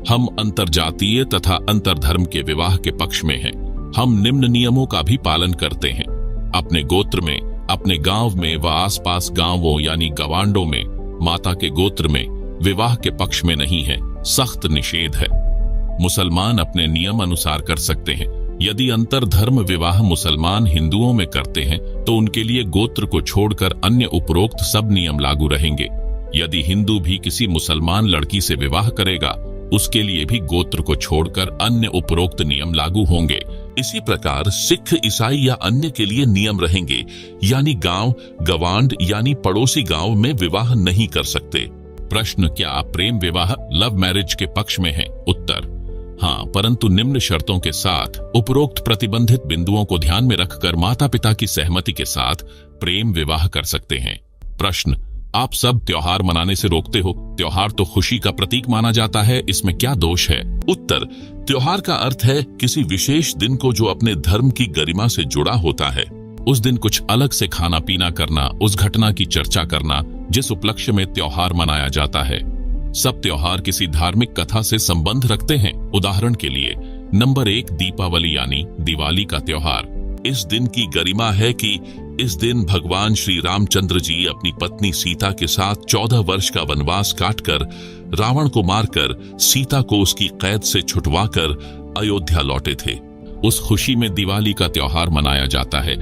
हम अंतरजातीय तथा अंतरधर्म के विवाह के पक्ष में हैं। हम निम्न नियमों का भी पालन करते हैं। अपने गोत्र में, अपने गांव में व आसपास गांवों यानी गवांडों में माता के गोत्र में विवाह के पक्ष में नहीं है। सख्त निषेध है। मुसलमान अपने नियम अनुसार कर सकते हैं। यदि अंतरधर्म विवाह मुसलमान हिंदुओं में करते हैं तो उनके लिए गोत्र को छोड़कर अन्य उपरोक्त सब नियम लागू रहेंगे। यदि हिंदू भी किसी मुसलमान लड़की से विवाह करेगा उसके लिए भी गोत्र को छोड़कर अन्य उपरोक्त नियम लागू होंगे। इसी प्रकार सिख, ईसाई या अन्य के लिए नियम रहेंगे, यानी गांव, गवांड यानी पड़ोसी गांव में विवाह नहीं कर सकते। प्रश्न, क्या आप प्रेम विवाह लव मैरिज के पक्ष में हैं? उत्तर, हाँ, परंतु निम्न शर्तों के साथ। उपरोक्त प्रतिबंधित बिंदुओं को ध्यान में रखकर माता पिता की सहमति के साथ प्रेम विवाह कर सकते हैं। प्रश्न, आप सब त्योहार मनाने से रोकते हो। त्योहार तो खुशी का प्रतीक माना जाता है, इसमें क्या दोष है? उत्तर, त्योहार का अर्थ है किसी विशेष दिन को जो अपने धर्म की गरिमा से जुड़ा होता है। उस दिन कुछ अलग से खाना पीना करना, उस घटना की चर्चा करना जिस उपलक्ष्य में त्योहार मनाया जाता है। सब त्योहार किसी धार्मिक कथा से संबंध रखते हैं। उदाहरण के लिए नंबर 1 दीपावली यानी दिवाली का त्योहार। इस दिन की गरिमा है कि इस दिन भगवान श्री रामचंद्र जी अपनी पत्नी सीता के साथ 14 वर्ष का वनवास काटकर रावण को मारकर सीता को उसकी कैद से छुटवाकर अयोध्या लौटे थे। उस खुशी में दिवाली का त्योहार मनाया जाता है।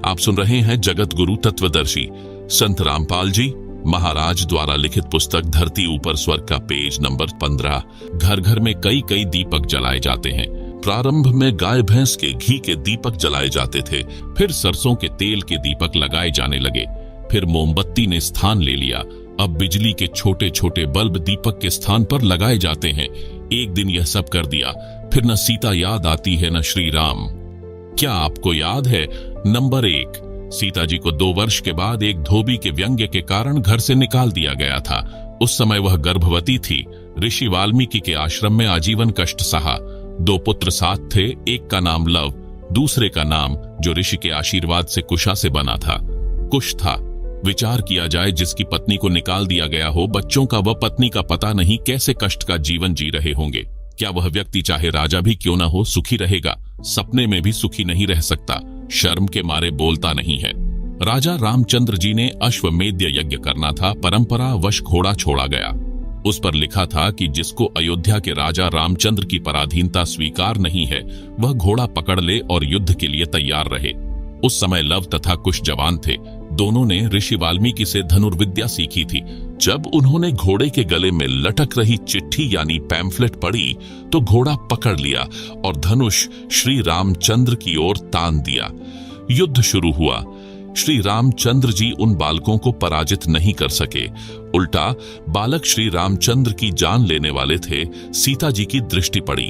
आप सुन रहे हैं जगत गुरु तत्वदर्शी संत रामपाल जी महाराज द्वारा लिखित पुस्तक धरती ऊपर स्वर्ग का पेज नंबर 15। घर घर में कई कई दीपक जलाए जाते हैं। प्रारंभ में गाय भैंस के घी के दीपक जलाए जाते थे, फिर सरसों के तेल के दीपक लगाए जाने लगे, फिर मोमबत्ती ने स्थान ले लिया। अब बिजली के छोटे छोटे बल्ब दीपक के स्थान पर लगाए जाते हैं। एक दिन यह सब कर दिया, फिर न सीता याद आती है न श्री राम। क्या आपको याद है? नंबर 1, सीता जी को 2 वर्ष के बाद एक धोबी के व्यंग्य के कारण घर से निकाल दिया गया था। उस समय वह गर्भवती थी। ऋषि वाल्मीकि के आश्रम में आजीवन कष्ट सहा। 2 पुत्र साथ थे, एक का नाम लव, दूसरे का नाम, जो ऋषि के आशीर्वाद से कुशा से बना था, कुश था। विचार किया जाए, जिसकी पत्नी को निकाल दिया गया हो, बच्चों का व पत्नी का पता नहीं, कैसे कष्ट का जीवन जी रहे होंगे। क्या वह व्यक्ति चाहे राजा भी क्यों न हो सुखी रहेगा? सपने में भी सुखी नहीं रह सकता, शर्म के मारे बोलता नहीं है। राजा रामचंद्र जी ने अश्वमेध यज्ञ करना था, परंपरा वश घोड़ा छोड़ा गया। उस पर लिखा था कि जिसको अयोध्या के राजा रामचंद्र की पराधीनता स्वीकार नहीं है, वह घोड़ा पकड़ ले और युद्ध के लिए तैयार रहे। उस समय लव तथा कुश जवान थे। दोनों ने ऋषि वाल्मीकि से धनुर्विद्या सीखी थी। जब उन्होंने घोड़े के गले में लटक रही चिट्ठी यानी पैम्फलेट पढ़ी, तो घोड़ा पकड़ लिया और धनुष श्री रामचंद्र की ओर तान दिया। युद्ध शुरू हुआ। श्री रामचंद्र जी उन बालकों को पराजित नहीं कर सके, उल्टा बालक श्री रामचंद्र की जान लेने वाले थे। सीता जी की दृष्टि पड़ी,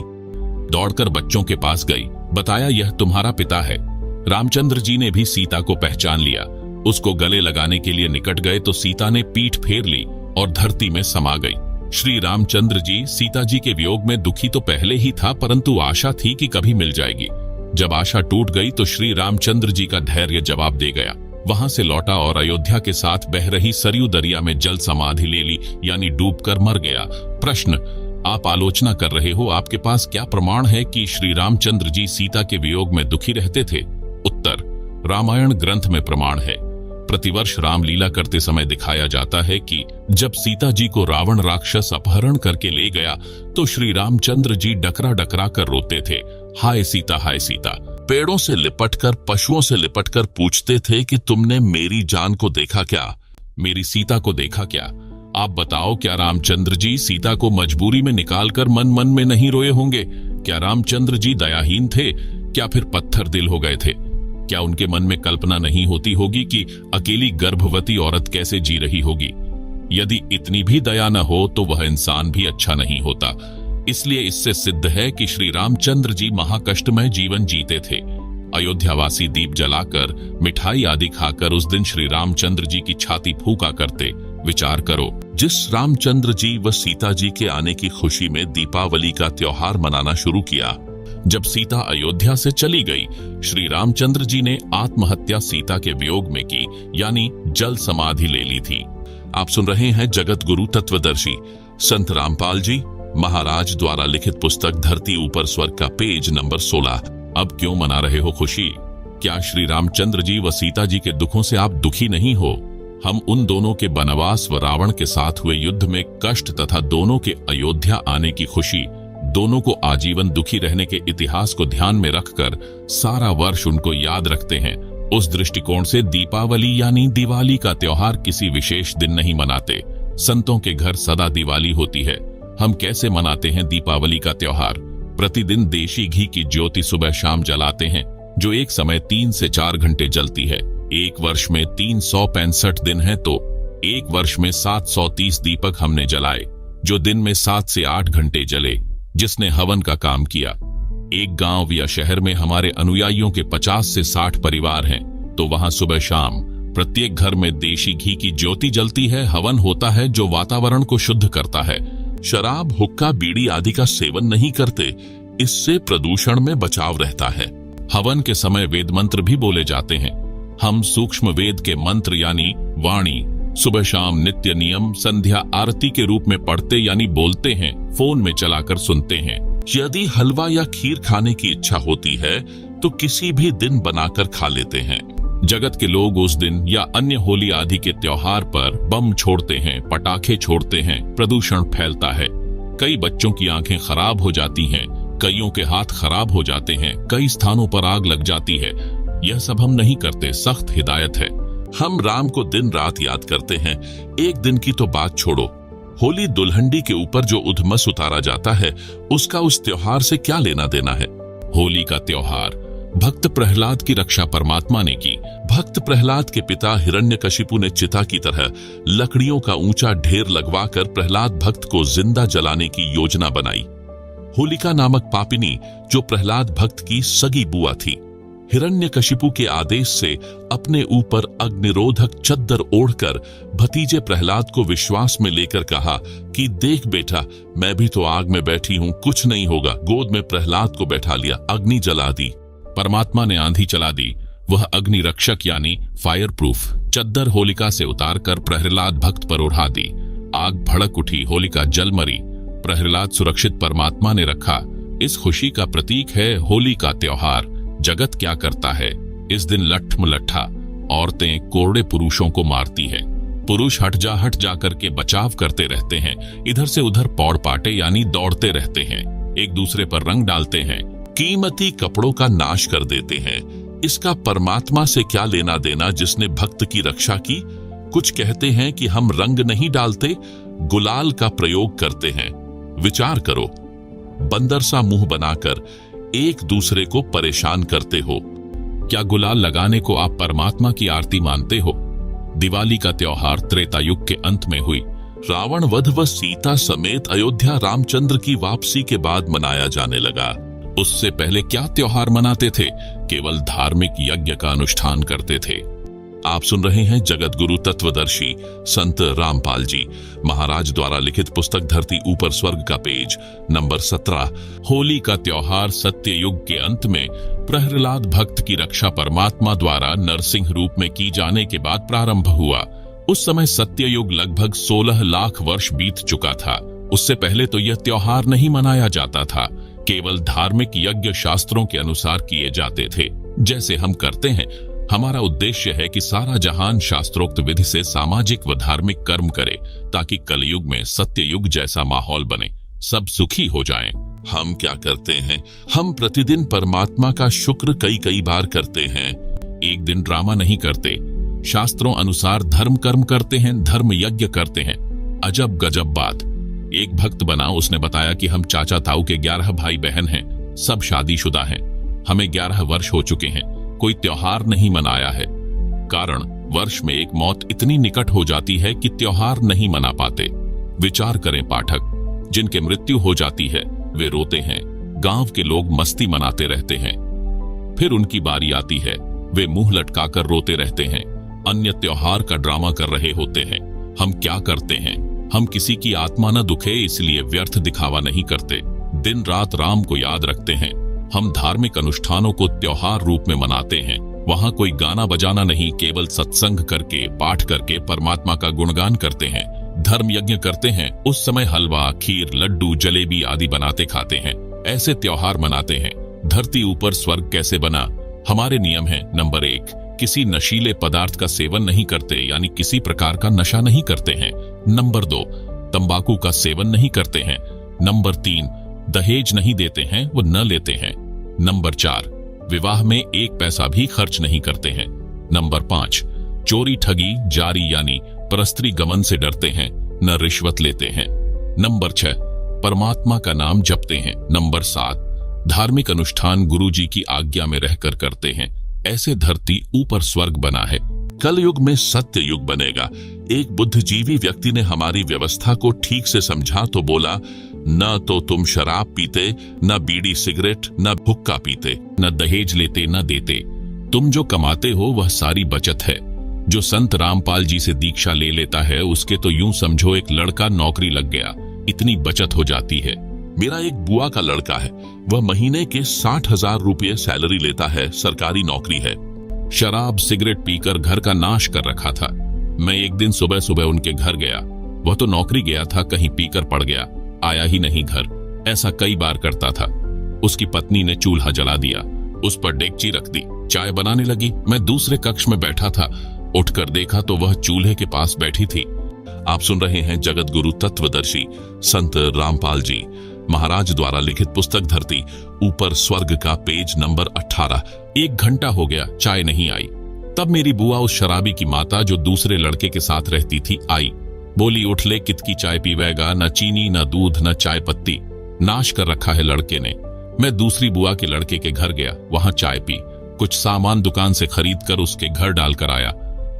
दौड़कर बच्चों के पास गई, बताया यह तुम्हारा पिता है। रामचंद्र जी ने भी सीता को पहचान लिया। उसको गले लगाने के लिए निकट गए तो सीता ने पीठ फेर ली और धरती में समा गई। श्री रामचंद्र जी सीता जी के वियोग में दुखी तो पहले ही था, परंतु आशा थी कि कभी मिल जाएगी। जब आशा टूट गई तो श्री रामचंद्र जी का धैर्य जवाब दे गया। वहां से लौटा और अयोध्या के साथ बह रही सरयू दरिया में जल समाधि ले ली, यानी डूबकर मर गया। प्रश्न, आप आलोचना कर रहे हो, आपके पास क्या प्रमाण है कि श्री रामचंद्र जी सीता के वियोग में दुखी रहते थे? उत्तर, रामायण ग्रंथ में प्रमाण है। प्रतिवर्ष रामलीला करते समय दिखाया जाता है कि जब सीता जी को रावण राक्षस अपहरण करके ले गया तो श्री रामचंद्र जी डकरा डकरा कर रोते थे, हाय सीता हाय सीता। पेड़ों से लिपटकर, पशुओं से लिपटकर पूछते थे कि तुमने मेरी जान को देखा क्या, मेरी सीता को देखा क्या? आप बताओ, क्या रामचंद्र जी सीता को मजबूरी में निकालकर मन मन में नहीं रोए होंगे? क्या रामचंद्र जी दयाहीन थे? क्या फिर पत्थर दिल हो गए थे? क्या उनके मन में कल्पना नहीं होती होगी कि अकेली गर्भवती औरत कैसे जी रही होगी? यदि इतनी भी दया न हो तो वह इंसान भी अच्छा नहीं होता। इसलिए इससे सिद्ध है कि श्री रामचंद्र जी महाकष्टमय जीवन जीते थे। अयोध्यावासी दीप जलाकर, मिठाई आदि खाकर उस दिन श्री रामचंद्र जी की छाती फूका करते। विचार करो, जिस रामचंद्र जी व सीता जी के आने की खुशी में दीपावली का त्योहार मनाना शुरू किया, जब सीता अयोध्या से चली गई, श्री रामचंद्र जी ने आत्महत्या सीता के वियोग में की, यानी जल समाधि ले ली थी। आप सुन रहे हैं जगत गुरु तत्वदर्शी संत रामपाल जी महाराज द्वारा लिखित पुस्तक धरती ऊपर स्वर्ग का पेज नंबर 16। अब क्यों मना रहे हो खुशी? क्या श्री रामचंद्र जी व सीता जी के दुखों से आप दुखी नहीं हो? हम उन दोनों के वनवास व रावण के साथ हुए युद्ध में कष्ट तथा दोनों के अयोध्या आने की खुशी, दोनों को आजीवन दुखी रहने के इतिहास को ध्यान में रखकर सारा वर्ष उनको याद रखते हैं। उस दृष्टिकोण से दीपावली यानी दिवाली का त्योहार किसी विशेष दिन नहीं मनाते। संतों के घर सदा दिवाली होती है। हम कैसे मनाते हैं दीपावली का त्योहार? प्रतिदिन देशी घी की ज्योति सुबह शाम जलाते हैं, जो एक समय 3 से 4 घंटे जलती है। एक वर्ष में 365 दिन है तो एक वर्ष में 730 दीपक हमने जलाए, जो दिन में 7 से 8 घंटे जले, जिसने हवन का काम किया। एक गांव या शहर में हमारे अनुयायियों के 50 से 60 परिवार हैं, तो वहां सुबह शाम प्रत्येक घर में देशी घी की ज्योति जलती है, हवन होता है जो वातावरण को शुद्ध करता है। शराब, हुक्का, बीड़ी आदि का सेवन नहीं करते, इससे प्रदूषण में बचाव रहता है। हवन के समय वेद मंत्र भी बोले जाते हैं। हम सूक्ष्म वेद के मंत्र यानी वाणी सुबह शाम नित्य नियम संध्या आरती के रूप में पढ़ते यानी बोलते हैं, फोन में चलाकर सुनते हैं। यदि हलवा या खीर खाने की इच्छा होती है तो किसी भी दिन बनाकर खा लेते हैं। जगत के लोग उस दिन या अन्य होली आदि के त्योहार पर बम छोड़ते हैं, पटाखे छोड़ते हैं, प्रदूषण फैलता है। कई बच्चों की आंखें खराब हो जाती हैं, कईयों के हाथ खराब हो जाते हैं, कई स्थानों पर आग लग जाती है। यह सब हम नहीं करते, सख्त हिदायत है। हम राम को दिन रात याद करते हैं। एक दिन की तो बात छोड़ो, होली दुल्हंडी के ऊपर जो उधमस उतारा जाता है, उसका उस त्योहार से क्या लेना देना है? होली का त्योहार। भक्त प्रहलाद की रक्षा परमात्मा ने की। भक्त प्रहलाद के पिता हिरण्यकशिपु ने चिता की तरह लकड़ियों का ऊंचा ढेर लगवाकर प्रहलाद भक्त को जिंदा जलाने की योजना बनाई। होलिका नामक पापिनी, जो प्रहलाद भक्त की सगी बुआ थी, हिरण्यकशिपु के आदेश से अपने ऊपर अग्निरोधक चद्दर ओढ़कर भतीजे प्रहलाद को विश्वास में लेकर कहा कि देख बेटा, मैं भी तो आग में बैठी हूं, कुछ नहीं होगा। गोद में प्रहलाद को बैठा लिया, अग्नि जला दी। परमात्मा ने आंधी चला दी। वह अग्नि रक्षक यानी फायर प्रूफ चद्दर होलिका से उतारकर प्रहलाद भक्त पर उड़ा दी। आग भड़क उठी, होलिका जल मरी। प्रहलाद सुरक्षित परमात्मा ने रखा। इस खुशी का प्रतीक है होली का त्योहार। जगत क्या करता है इस दिन? लट्ठमलट्ठा औरतें कोरड़े पुरुषों को मारती हैं। पुरुष हट जा करके बचाव करते रहते हैं। इधर से उधर पौड़ पाटे यानी दौड़ते रहते हैं। एक दूसरे पर रंग डालते हैं, कीमती कपड़ों का नाश कर देते हैं। इसका परमात्मा से क्या लेना देना जिसने भक्त की रक्षा की? कुछ कहते हैं कि हम रंग नहीं डालते, गुलाल का प्रयोग करते हैं। विचार करो, बंदर सा मुंह बनाकर एक दूसरे को परेशान करते हो। क्या गुलाल लगाने को आप परमात्मा की आरती मानते हो? दिवाली का त्योहार त्रेता युग के अंत में हुई। रावण वध व सीता समेत अयोध्या रामचंद्र की वापसी के बाद मनाया जाने लगा। उससे पहले क्या त्योहार मनाते थे? केवल धार्मिक यज्ञ का अनुष्ठान करते थे। आप सुन रहे हैं जगत गुरु तत्वदर्शी संत रामपाल जी महाराज द्वारा लिखित पुस्तक धरती ऊपर स्वर्ग का पेज नंबर 17। होली का त्योहार सत्य युग के अंत में प्रहलाद भक्त की रक्षा परमात्मा द्वारा नरसिंह रूप में की जाने के बाद प्रारंभ हुआ। उस समय सत्य युग लगभग 16 लाख वर्ष बीत चुका था। उससे पहले तो यह त्योहार नहीं मनाया जाता था, केवल धार्मिक यज्ञ शास्त्रों के अनुसार किए जाते थे, जैसे हम करते हैं। हमारा उद्देश्य है कि सारा जहान शास्त्रोक्त विधि से सामाजिक व धार्मिक कर्म करे, ताकि कलयुग में सत्य युग जैसा माहौल बने, सब सुखी हो जाएं। हम क्या करते हैं? हम प्रतिदिन परमात्मा का शुक्र कई बार करते हैं। एक दिन ड्रामा नहीं करते। शास्त्रों अनुसार धर्म कर्म करते हैं, धर्म यज्ञ करते हैं। अजब गजब बात। एक भक्त बना, उसने बताया कि हम चाचा ताऊ के 11 भाई बहन हैं, सब शादीशुदा हैं। हमें 11 वर्ष हो चुके हैं, कोई त्योहार नहीं मनाया है। कारण, वर्ष में एक मौत इतनी निकट हो जाती है कि त्योहार नहीं मना पाते। विचार करें पाठक, जिनके मृत्यु हो जाती है वे रोते हैं, गांव के लोग मस्ती मनाते रहते हैं। फिर उनकी बारी आती है, वे मुंह लटकाकर रोते रहते हैं, अन्य त्योहार का ड्रामा कर रहे होते हैं। हम क्या करते हैं? हम किसी की आत्मा न दुखे इसलिए व्यर्थ दिखावा नहीं करते, दिन रात राम को याद रखते हैं। हम धार्मिक अनुष्ठानों को त्योहार रूप में मनाते हैं। वहां कोई गाना बजाना नहीं, केवल सत्संग करके, पाठ करके परमात्मा का गुणगान करते हैं। धर्म यज्ञ करते हैं। उस समय हलवा, खीर, लड्डू, जलेबी आदि बनाते खाते हैं। ऐसे त्योहार मनाते हैं। धरती ऊपर स्वर्ग कैसे बना? हमारे नियम है, नंबर 1, किसी नशीले पदार्थ का सेवन नहीं करते, यानी किसी प्रकार का नशा नहीं करते हैं। नंबर 2, तंबाकू का सेवन नहीं करते हैं। नंबर 3, दहेज नहीं देते हैं, वो न लेते हैं। नंबर 4, विवाह में 1 पैसा भी खर्च नहीं करते हैं। नंबर 5, चोरी ठगी जारी यानी परस्त्री गमन से डरते हैं, न रिश्वत लेते हैं। नंबर 6, परमात्मा का नाम जपते हैं। नंबर 7, धार्मिक अनुष्ठान गुरुजी की आज्ञा में रहकर करते हैं। ऐसे धरती ऊपर स्वर्ग बना है। कल युग में सत्य युग बनेगा। एक बुद्धिजीवी व्यक्ति ने हमारी व्यवस्था को ठीक से समझा तो बोला, न तो तुम शराब पीते, न बीड़ी सिगरेट, न हुक्का पीते, न दहेज लेते न देते। तुम जो कमाते हो वह सारी बचत है। जो संत रामपाल जी से दीक्षा ले लेता है उसके तो यूं समझो एक लड़का नौकरी लग गया, इतनी बचत हो जाती है। मेरा एक बुआ का लड़का है, वह महीने के 60,000 रुपये सैलरी लेता है, सरकारी नौकरी है। शराब सिगरेट पीकर घर का नाश कर रखा था। मैं एक दिन सुबह सुबह उनके घर गया। वह तो नौकरी गया था, कहीं पीकर पड़ गया, आया ही नहीं घर। ऐसा कई बार करता था। उसकी पत्नी ने चूल्हा जला दिया, उस पर डेगची रख दी, चाय बनाने लगी। मैं दूसरे कक्ष में बैठा था, उठकर देखा तो वह चूल्हे के पास बैठी थी। आप सुन रहे हैं जगत गुरु तत्वदर्शी संत रामपाल जी महाराज द्वारा लिखित पुस्तक धरती ऊपर स्वर्ग का पेज नंबर 18। 1 घंटा हो गया, चाय नहीं आई। तब मेरी बुआ, उस शराबी की माता जो दूसरे लड़के के साथ रहती थी, आई। बोली, उठ ले, कितकी चाय पीवेगा, न चीनी न दूध न चाय पत्ती, नाश कर रखा है लड़के ने। मैं दूसरी बुआ के लड़के के घर गया, वहां चाय पी, कुछ सामान दुकान से खरीद कर उसके घर डालकर आया।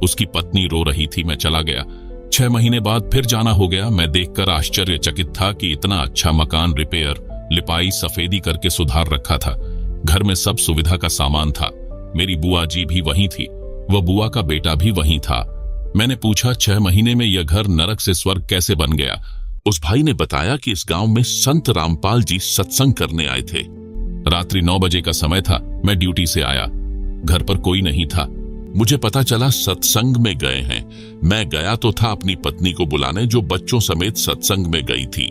उसकी पत्नी रो रही थी, मैं चला गया। 6 महीने बाद फिर जाना हो गया। मैं देखकर आश्चर्यचकित था कि इतना अच्छा मकान रिपेयर, लिपाई, सफेदी करके सुधार रखा था। घर में सब सुविधा का सामान था। मेरी बुआ जी भी वहीं थी, वह बुआ का बेटा भी वहीं था। मैंने पूछा, 6 महीने में यह घर नरक से स्वर्ग कैसे बन गया? उस भाई ने बताया कि इस गांव में संत रामपाल जी सत्संग करने आए थे। रात्रि 9 बजे का समय था। मैं ड्यूटी से आया, घर पर कोई नहीं था। मुझे पता चला सत्संग में गए हैं। मैं गया तो था अपनी पत्नी को बुलाने, जो बच्चों समेत सत्संग में गई थी।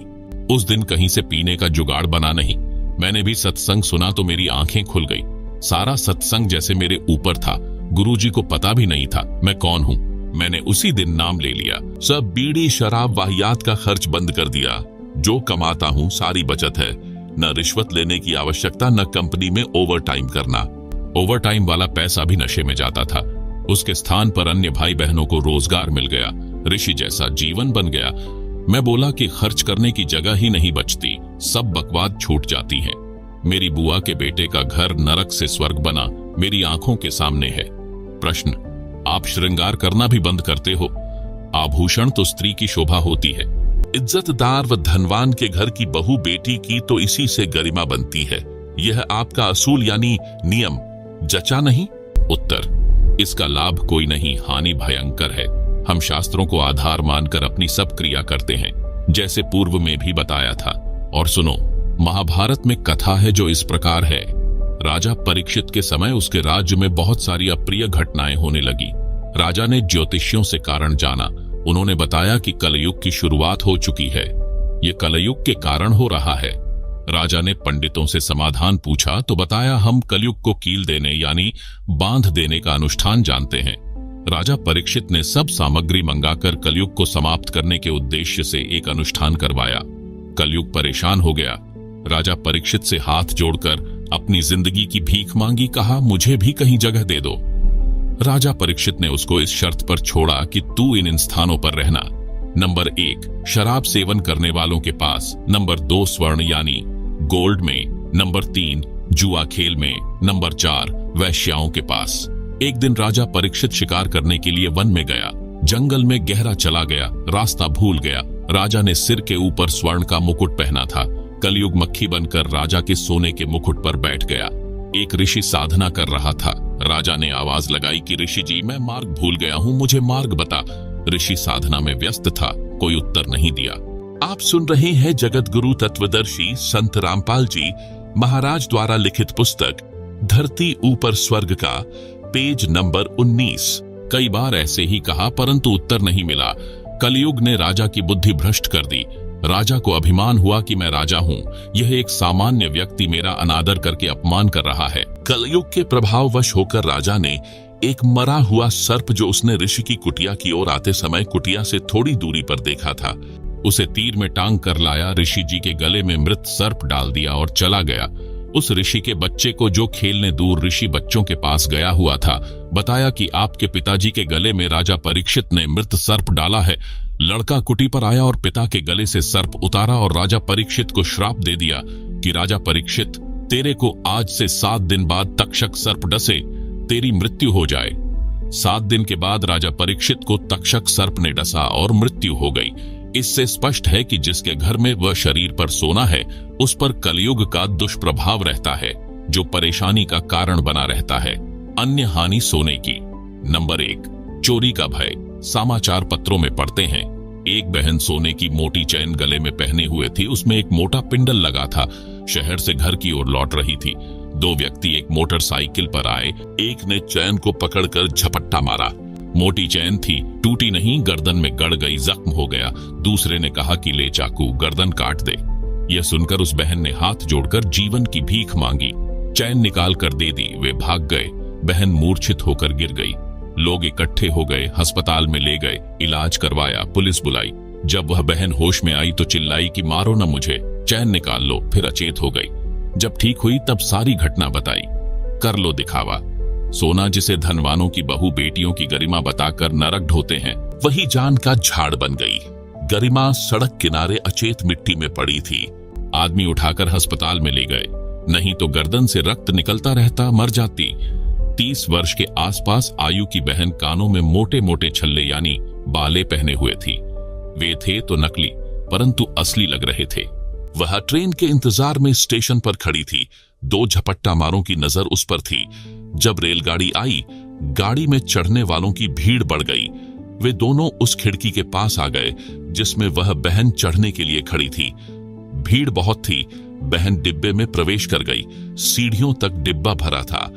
उस दिन कहीं से पीने का जुगाड़ बना नहीं। मैंने भी सत्संग सुना तो मेरी आंखें खुल गई। सारा सत्संग जैसे मेरे ऊपर था। गुरुजी को पता भी नहीं था मैं कौन हूं। मैंने उसी दिन नाम ले लिया। सब बीड़ी शराब वाहियात का खर्च बंद कर दिया। जो कमाता हूं सारी बचत है। न रिश्वत लेने की आवश्यकता, न कंपनी में ओवर टाइम करना। ओवर टाइम वाला पैसा भी नशे में जाता था। उसके स्थान पर अन्य भाई बहनों को रोजगार मिल गया। ऋषि जैसा जीवन बन गया। मैं बोला कि खर्च करने की जगह ही नहीं बचती, सब बकवाद छूट जाती है। मेरी बुआ के बेटे का घर नरक से स्वर्ग बना, मेरी आंखों के सामने है। प्रश्न, आप श्रृंगार करना भी बंद करते हो? आभूषण तो स्त्री की शोभा होती है। इज्जतदार व धनवान के घर की बहू बेटी की तो इसी से गरिमा बनती है। यह आपका असूल यानी नियम जचा नहीं? उत्तर, इसका लाभ कोई नहीं, हानि भयंकर है। हम शास्त्रों को आधार मानकर अपनी सब क्रिया करते हैं, जैसे पूर्व में भी बताया था। और सुनो, महाभारत में कथा है जो इस प्रकार है। राजा परीक्षित के समय उसके राज्य में बहुत सारी अप्रिय घटनाएं होने लगी। राजा ने ज्योतिषियों से कारण जाना। उन्होंने बताया कि कलयुग की शुरुआत हो चुकी है। ये कलयुग के कारण हो रहा है। राजा ने पंडितों से समाधान पूछा तो बताया, हम कलयुग को कील देने यानी बांध देने का अनुष्ठान जानते हैं। राजा परीक्षित ने सब सामग्री मंगाकर कलयुग को समाप्त करने के उद्देश्य से एक अनुष्ठान करवाया। कलयुग परेशान हो गया। राजा परीक्षित से हाथ जोड़कर अपनी जिंदगी की भीख मांगी, कहा, मुझे भी कहीं जगह दे दो। राजा परीक्षित ने उसको इस शर्त पर छोड़ा कि तू इन स्थानों पर रहना। नंबर 1, शराब सेवन करने वालों के पास। नंबर 2, स्वर्ण यानी गोल्ड में। नंबर 3, जुआ खेल में। नंबर 4, वैश्याओं के पास। एक दिन राजा परीक्षित शिकार करने के लिए वन में गया। जंगल में गहरा चला गया, रास्ता भूल गया। राजा ने सिर के ऊपर स्वर्ण का मुकुट पहना था। कलयुग मक्खी बनकर राजा के सोने के मुकुट पर बैठ गया। एक ऋषि साधना कर रहा था। राजा ने आवाज लगाई कि ऋषि जी, मैं मार्ग भूल गया हूँ, मुझे मार्ग बता। ऋषि साधना में व्यस्त था, कोई उत्तर नहीं दिया। आप सुन रहे हैं जगत गुरु तत्वदर्शी संत रामपाल जी महाराज द्वारा लिखित पुस्तक धरती ऊपर स्वर्ग का, पेज नंबर 19। कई बार ऐसे ही कहा परंतु उत्तर नहीं मिला। कलयुग ने राजा की बुद्धि भ्रष्ट कर दी। राजा को अभिमान हुआ कि मैं राजा हूँ, यह एक सामान्य व्यक्ति मेरा अनादर करके अपमान कर रहा है। कलयुग के प्रभाववश होकर राजा ने एक मरा हुआ सर्प जो उसने ऋषि की कुटिया की ओर आते समय कुटिया से थोड़ी दूरी पर देखा था, उसे तीर में टांग कर लाया, ऋषि जी के गले में मृत सर्प डाल दिया और चला गया। उस ऋषि के बच्चे को, जो खेलने दूर ऋषि बच्चों के पास गया हुआ था, बताया कि आपके पिताजी के गले में राजा परीक्षित ने मृत सर्प डाला है। लड़का कुटी पर आया और पिता के गले से सर्प उतारा और राजा परीक्षित को श्राप दे दिया कि राजा परीक्षित, तेरे को आज से 7 दिन बाद तक्षक सर्प डसे, तेरी मृत्यु हो जाए। 7 दिन के बाद राजा परीक्षित को तक्षक सर्प ने डसा और मृत्यु हो गई। इससे स्पष्ट है कि जिसके घर में वह शरीर पर सोना है, उस पर कलयुग का दुष्प्रभाव रहता है, जो परेशानी का कारण बना रहता है। अन्य हानि सोने की। नंबर 1, चोरी का भय। समाचार पत्रों में पढ़ते हैं, एक बहन सोने की मोटी चैन गले में पहने हुए थी, उसमें एक मोटा पिंडल लगा था। शहर से घर की ओर लौट रही थी। 2 व्यक्ति एक मोटरसाइकिल पर आए। एक ने चैन को पकड़कर झपट्टा मारा। मोटी चैन थी, टूटी नहीं, गर्दन में गड़ गई, जख्म हो गया। दूसरे ने कहा कि ले चाकू, गर्दन काट दे। यह सुनकर उस बहन ने हाथ जोड़कर जीवन की भीख मांगी। चैन निकाल कर दे दी। वे भाग गए। बहन मूर्छित होकर गिर गई। लोग इकट्ठे हो गए, अस्पताल में ले गए, इलाज करवाया, पुलिस बुलाई। जब वह बहन होश में आई तो चिल्लाई कि मारो न मुझे, चैन निकाल लो। फिर अचेत हो गई। जब ठीक हुई तब सारी घटना बताई। कर लो दिखावा। सोना जिसे धनवानों की बहू बेटियों की गरिमा बताकर नरक ढोते हैं, वही जान का झाड़ बन गई। गरिमा सड़क किनारे अचेत मिट्टी में पड़ी थी। आदमी उठाकर अस्पताल में ले गए। नहीं तो गर्दन से रक्त निकलता रहता, मर जाती। 30 वर्ष के आसपास आयु की बहन कानों में मोटे मोटे छल्ले यानी बाले पहने हुए थी। वे थे तो नकली परंतु असली लग रहे थे। वह ट्रेन के इंतजार में स्टेशन पर खड़ी थी। 2 झपट्टा मारों की नजर उस पर थी। जब रेलगाड़ी आई, गाड़ी में चढ़ने वालों की भीड़ बढ़ गई। वे दोनों उस खिड़की के पास आ गए जिसमें वह बहन चढ़ने के लिए खड़ी थी। भीड़ बहुत थी। बहन डिब्बे में प्रवेश कर गई। सीढ़ियों तक डिब्बा भरा था।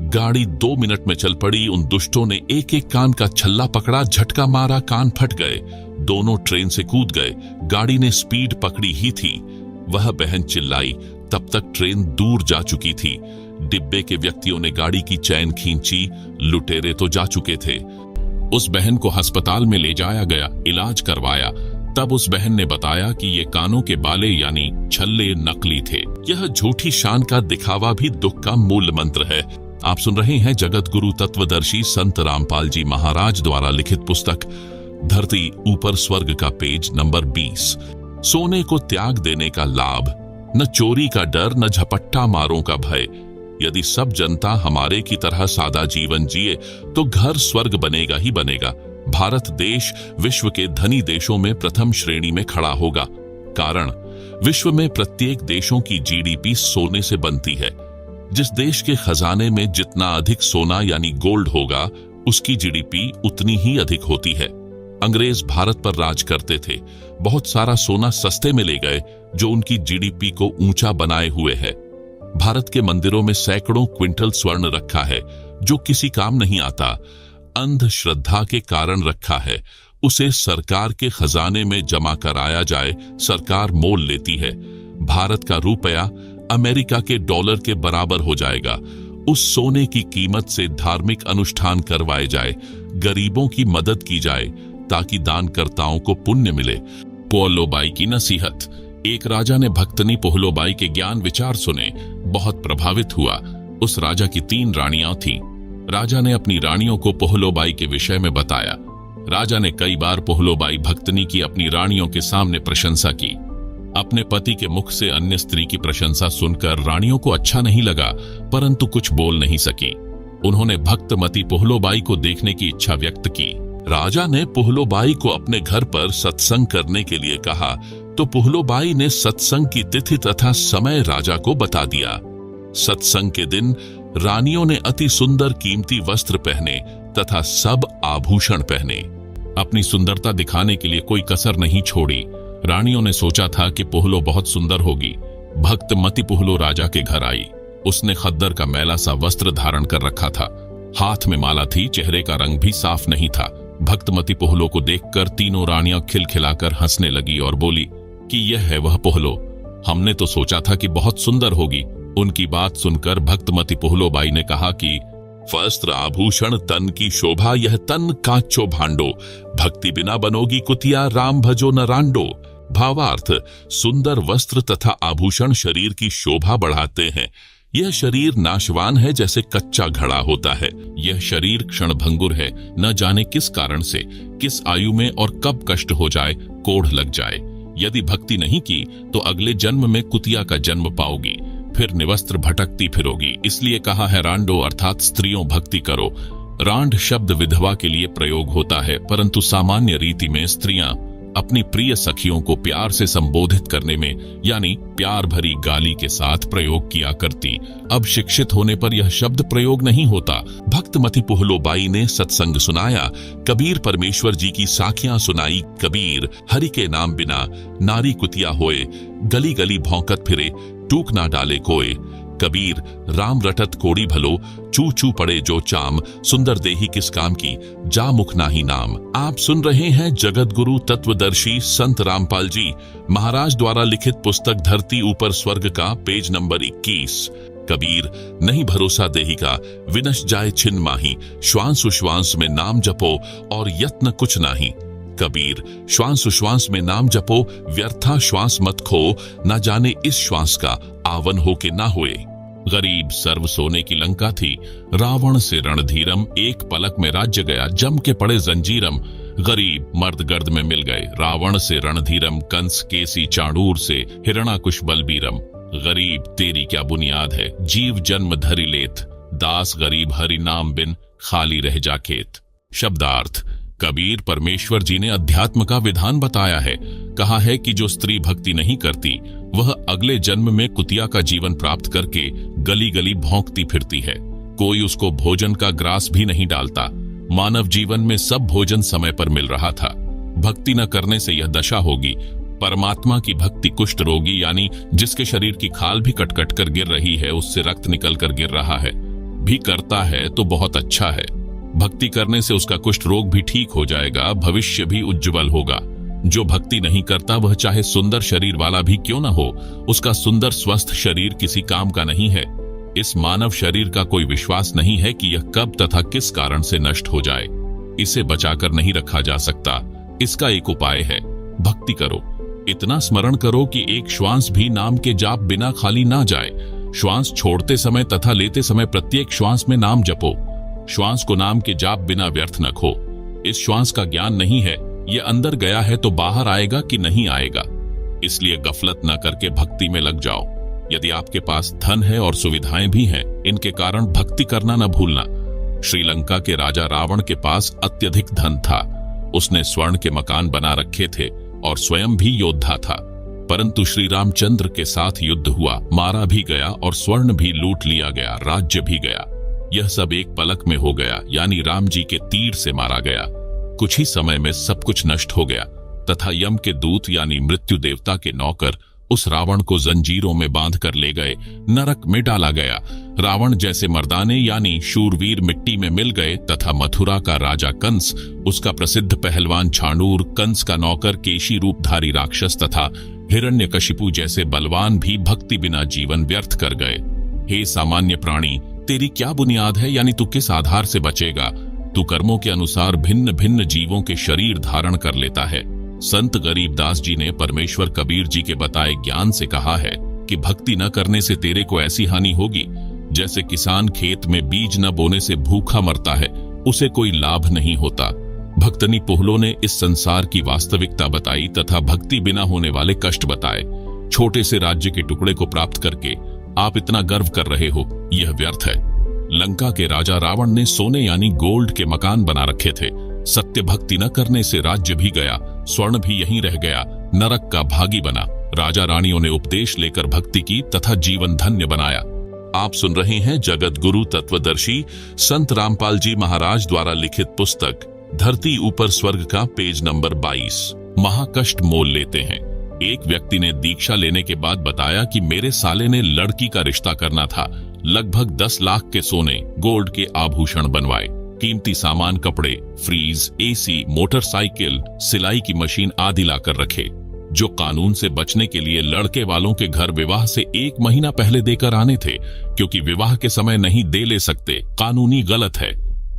गाड़ी 2 मिनट में चल पड़ी। उन दुष्टों ने एक एक कान का छल्ला पकड़ा, झटका मारा, कान फट गए। दोनों ट्रेन से कूद गए। गाड़ी ने स्पीड पकड़ी ही थी। वह बहन चिल्लाई। तब तक ट्रेन दूर जा चुकी थी। डिब्बे के व्यक्तियों ने गाड़ी की चैन खींची। लुटेरे तो जा चुके थे। उस बहन को अस्पताल में ले जाया गया, इलाज करवाया। तब उस बहन ने बताया कि ये कानों के बाले यानी छल्ले नकली थे। यह झूठी शान का दिखावा भी दुख का मूल मंत्र है। आप सुन रहे हैं जगत गुरु तत्वदर्शी संत रामपाल जी महाराज द्वारा लिखित पुस्तक धरती ऊपर स्वर्ग का पेज नंबर 20। सोने को त्याग देने का लाभ, न चोरी का डर, न झपट्टा मारों का भय। यदि सब जनता हमारे की तरह सादा जीवन जिए तो घर स्वर्ग बनेगा ही बनेगा। भारत देश विश्व के धनी देशों में प्रथम श्रेणी में खड़ा होगा। कारण, विश्व में प्रत्येक देशों की जीडीपी सोने से बनती है। जिस देश के खजाने में जितना अधिक सोना यानी गोल्ड होगा, उसकी जीडीपी उतनी ही अधिक होती है। अंग्रेज भारत पर राज करते थे। बहुत सारा सोना सस्ते में ले गए जो उनकी जीडीपी को ऊंचा बनाए हुए है। भारत के मंदिरों में सैकड़ों क्विंटल स्वर्ण रखा है जो किसी काम नहीं आता। अंधश्रद्धा के कारण रखा है। उसे सरकार के खजाने में जमा कराया जाए, सरकार मोल लेती है। भारत का रुपया अमेरिका के डॉलर के बराबर हो जाएगा। उस सोने की कीमत से धार्मिक अनुष्ठान करवाए जाए, गरीबों की मदद की जाए ताकि दानकर्ताओं को पुण्य मिले। पोहलोबाई की नसीहत। एक राजा ने भक्तनी पोहलोबाई के ज्ञान विचार सुने, बहुत प्रभावित हुआ। उस राजा की 3 रानियां थीं। राजा ने अपनी रानियों को पोहलोबाई के विषय में बताया। राजा ने कई बार पोहलोबाई भक्तनी की अपनी रानियों के सामने प्रशंसा की। अपने पति के मुख से अन्य स्त्री की प्रशंसा सुनकर रानियों को अच्छा नहीं लगा, परंतु कुछ बोल नहीं सकी। उन्होंने भक्तमती पोहलोबाई को देखने की इच्छा व्यक्त की। राजा ने पोहलोबाई को अपने घर पर सत्संग करने के लिए कहा तो पोहलोबाई ने सत्संग की तिथि तथा समय राजा को बता दिया। सत्संग के दिन रानियों ने अति सुंदर कीमती वस्त्र पहने तथा सब आभूषण पहने। अपनी सुंदरता दिखाने के लिए कोई कसर नहीं छोड़ी। रानियों ने सोचा था कि पोहलो बहुत सुंदर होगी। भक्तमती पोहलो राजा के घर आई। उसने खद्दर का मैला सा वस्त्र धारण कर रखा था। हाथ में माला थी, चेहरे का रंग भी साफ नहीं था। भक्तमती पोहलो को देखकर तीनों रानियां खिलखिलाकर हंसने लगी और बोली कि यह है वह पोहलो। हमने तो सोचा था कि बहुत सुंदर होगी। उनकी बात सुनकर भक्तमती पोहलोबाई ने कहा कि वस्त्र आभूषण तन की शोभा, यह तन कांचो भांडो। भक्ति बिना बनोगी कुतिया, राम भजो न रांडो। भावार्थ, सुंदर वस्त्र तथा आभूषण शरीर की शोभा बढ़ाते हैं। यह शरीर नाशवान है जैसे कच्चा घड़ा होता है। यह शरीर क्षणभंगुर है, न जाने किस कारण से, किस आयु में और कब कष्ट हो जाए, कोढ़ लग जाए। यदि भक्ति नहीं की तो अगले जन्म में कुतिया का जन्म पाओगी, फिर निवस्त्र भटकती फिरोगी। इसलिए कहा है रांडो अर्थात स्त्रियों भक्ति करो। रांड शब्द विधवा के लिए प्रयोग होता है, परंतु सामान्य रीति में स्त्रियां अपनी प्रिय सखियों को प्यार से संबोधित करने में यानी प्यार भरी गाली के साथ प्रयोग किया करती। अब शिक्षित होने पर यह शब्द प्रयोग नहीं होता। भक्तमती पोहलोबाई ने सत्संग सुनाया। कबीर परमेश्वर जी की साखियां सुनाई। कबीर, हरि के नाम बिना नारी कुतिया होए, गली गली भौंकत फिरे, टूक ना डाले कोय। कबीर, राम रटत कोड़ी भलो, चू चू पड़े जो चाम, सुंदर देही किस काम की, जा मुख नाही नाम। आप सुन रहे हैं जगत गुरु तत्वदर्शी संत रामपाल जी महाराज द्वारा लिखित पुस्तक धरती ऊपर स्वर्ग का पेज नंबर 21। कबीर, नहीं भरोसा देही का, विनश जाए छिन माही, श्वास उश्वास में नाम जपो और यत्न कुछ नाही। कबीर, श्वास उश्वास में नाम जपो, व्यर्था श्वास मत खो, न जाने इस श्वास का आवन हो के ना हुए। गरीब सर्व सोने की लंका थी, रावण से रणधीरम, एक पलक में राज्य गया, जम के पड़े जंजीरम। गरीब मर्द गर्द में मिल गए, रावण से रणधीरम, कंस केसी चाणूर से हिरणाकुश बलबीरम। गरीब तेरी क्या बुनियाद है, जीव जन्म धरि लेत, दास गरीब हरि नाम बिन खाली रह जा खेत। शब्दार्थ। कबीर परमेश्वर जी ने अध्यात्म का विधान बताया है। कहा है कि जो स्त्री भक्ति नहीं करती वह अगले जन्म में कुतिया का जीवन प्राप्त करके गली गली भौंकती फिरती है। कोई उसको भोजन का ग्रास भी नहीं डालता। मानव जीवन में सब भोजन समय पर मिल रहा था। भक्ति न करने से यह दशा होगी। परमात्मा की भक्ति कुष्ठ रोगी यानी जिसके शरीर की खाल भी कट कट कर गिर रही है, उससे रक्त निकल कर गिर रहा है, भी करता है तो बहुत अच्छा है। भक्ति करने से उसका कुष्ठ रोग भी ठीक हो जाएगा, भविष्य भी उज्जवल होगा। जो भक्ति नहीं करता वह चाहे सुंदर शरीर वाला भी क्यों न हो, उसका सुंदर स्वस्थ शरीर किसी काम का नहीं है। इस मानव शरीर का कोई विश्वास नहीं है कि यह कब तथा किस कारण से नष्ट हो जाए। इसे बचाकर नहीं रखा जा सकता। इसका एक उपाय है, भक्ति करो। इतना स्मरण करो कि एक श्वास भी नाम के जाप बिना खाली ना जाए। श्वास छोड़ते समय तथा लेते समय प्रत्येक श्वास में नाम जपो। श्वास को नाम के जाप बिना व्यर्थ न खो। इस श्वास का ज्ञान नहीं है, यह अंदर गया है तो बाहर आएगा कि नहीं आएगा। इसलिए गफलत न करके भक्ति में लग जाओ। यदि आपके पास धन है और सुविधाएं भी हैं, इनके कारण भक्ति करना न भूलना। श्रीलंका के राजा रावण के पास अत्यधिक धन था। उसने स्वर्ण के मकान बना रखे थे और स्वयं भी योद्धा था। परंतु श्री रामचंद्र के साथ युद्ध हुआ, मारा भी गया और स्वर्ण भी लूट लिया गया, राज्य भी गया। यह सब एक पलक में हो गया, यानी राम जी के तीर से मारा गया। कुछ ही समय में सब कुछ नष्ट हो गया तथा यम के दूत यानी मृत्यु देवता के नौकर उस रावण को जंजीरों में बांध कर ले गए, नरक में डाला गया। रावण जैसे मर्दाने यानी शूरवीर मिट्टी में मिल गए तथा मथुरा का राजा कंस, उसका प्रसिद्ध पहलवान छाणूर, कंस का नौकर केशी रूपधारी राक्षस तथा हिरण्यकशिपु जैसे बलवान भी भक्ति बिना जीवन व्यर्थ कर गए। हे सामान्य प्राणी, तेरी क्या बुनियाद है, यानी तू किस आधार से बचेगा? तू कर्मों के अनुसार भिन्न भिन्न जीवों के शरीर धारण कर लेता है। संत गरीबदास जी ने परमेश्वर कबीर जी के बताए ज्ञान से कहा है कि भक्ति न करने से तेरे को ऐसी हानि होगी जैसे किसान खेत में बीज न बोने से भूखा मरता है, उसे कोई लाभ नहीं होता। भक्तनी पोहलो ने इस संसार की वास्तविकता बताई तथा भक्ति बिना होने वाले कष्ट बताए। छोटे से राज्य के टुकड़े को प्राप्त करके आप इतना गर्व कर रहे हो, यह व्यर्थ है। लंका के राजा रावण ने सोने यानी गोल्ड के मकान बना रखे थे। सत्य भक्ति न करने से राज्य भी गया, स्वर्ण भी यहीं रह गया, नरक का भागी बना। राजा रानियों ने उपदेश लेकर भक्ति की तथा जीवन धन्य बनाया। आप सुन रहे हैं जगत गुरु तत्वदर्शी संत रामपाल जी महाराज द्वारा लिखित पुस्तक धरती ऊपर स्वर्ग का पेज नंबर 22। महाकष्ट मोल लेते हैं। एक व्यक्ति ने दीक्षा लेने के बाद बताया कि मेरे साले ने लड़की का रिश्ता करना था। लगभग 10 लाख के सोने गोल्ड के आभूषण बनवाए, कीमती सामान, कपड़े, फ्रीज, एसी, मोटरसाइकिल, सिलाई की मशीन आदि लाकर रखे, जो कानून से बचने के लिए लड़के वालों के घर विवाह से 1 महीना पहले देकर आने थे, क्योंकि विवाह के समय नहीं दे ले सकते, कानूनी गलत है।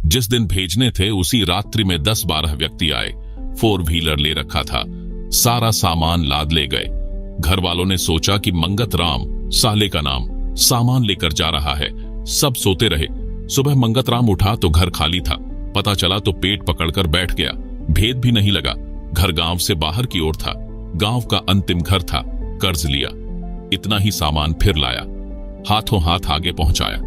जिस दिन भेजने थे उसी रात्रि में 10-12 व्यक्ति आए। 4 व्हीलर ले रखा था, सारा सामान लाद ले गए। घर वालों ने सोचा कि मंगत राम, साले का नाम, सामान लेकर जा रहा है। सब सोते रहे। सुबह मंगत राम उठा तो घर खाली था। पता चला तो पेट पकड़कर बैठ गया। भेद भी नहीं लगा। घर गांव से बाहर की ओर था, गांव का अंतिम घर था। कर्ज लिया, इतना ही सामान फिर लाया, हाथों हाथ आगे पहुंचाया।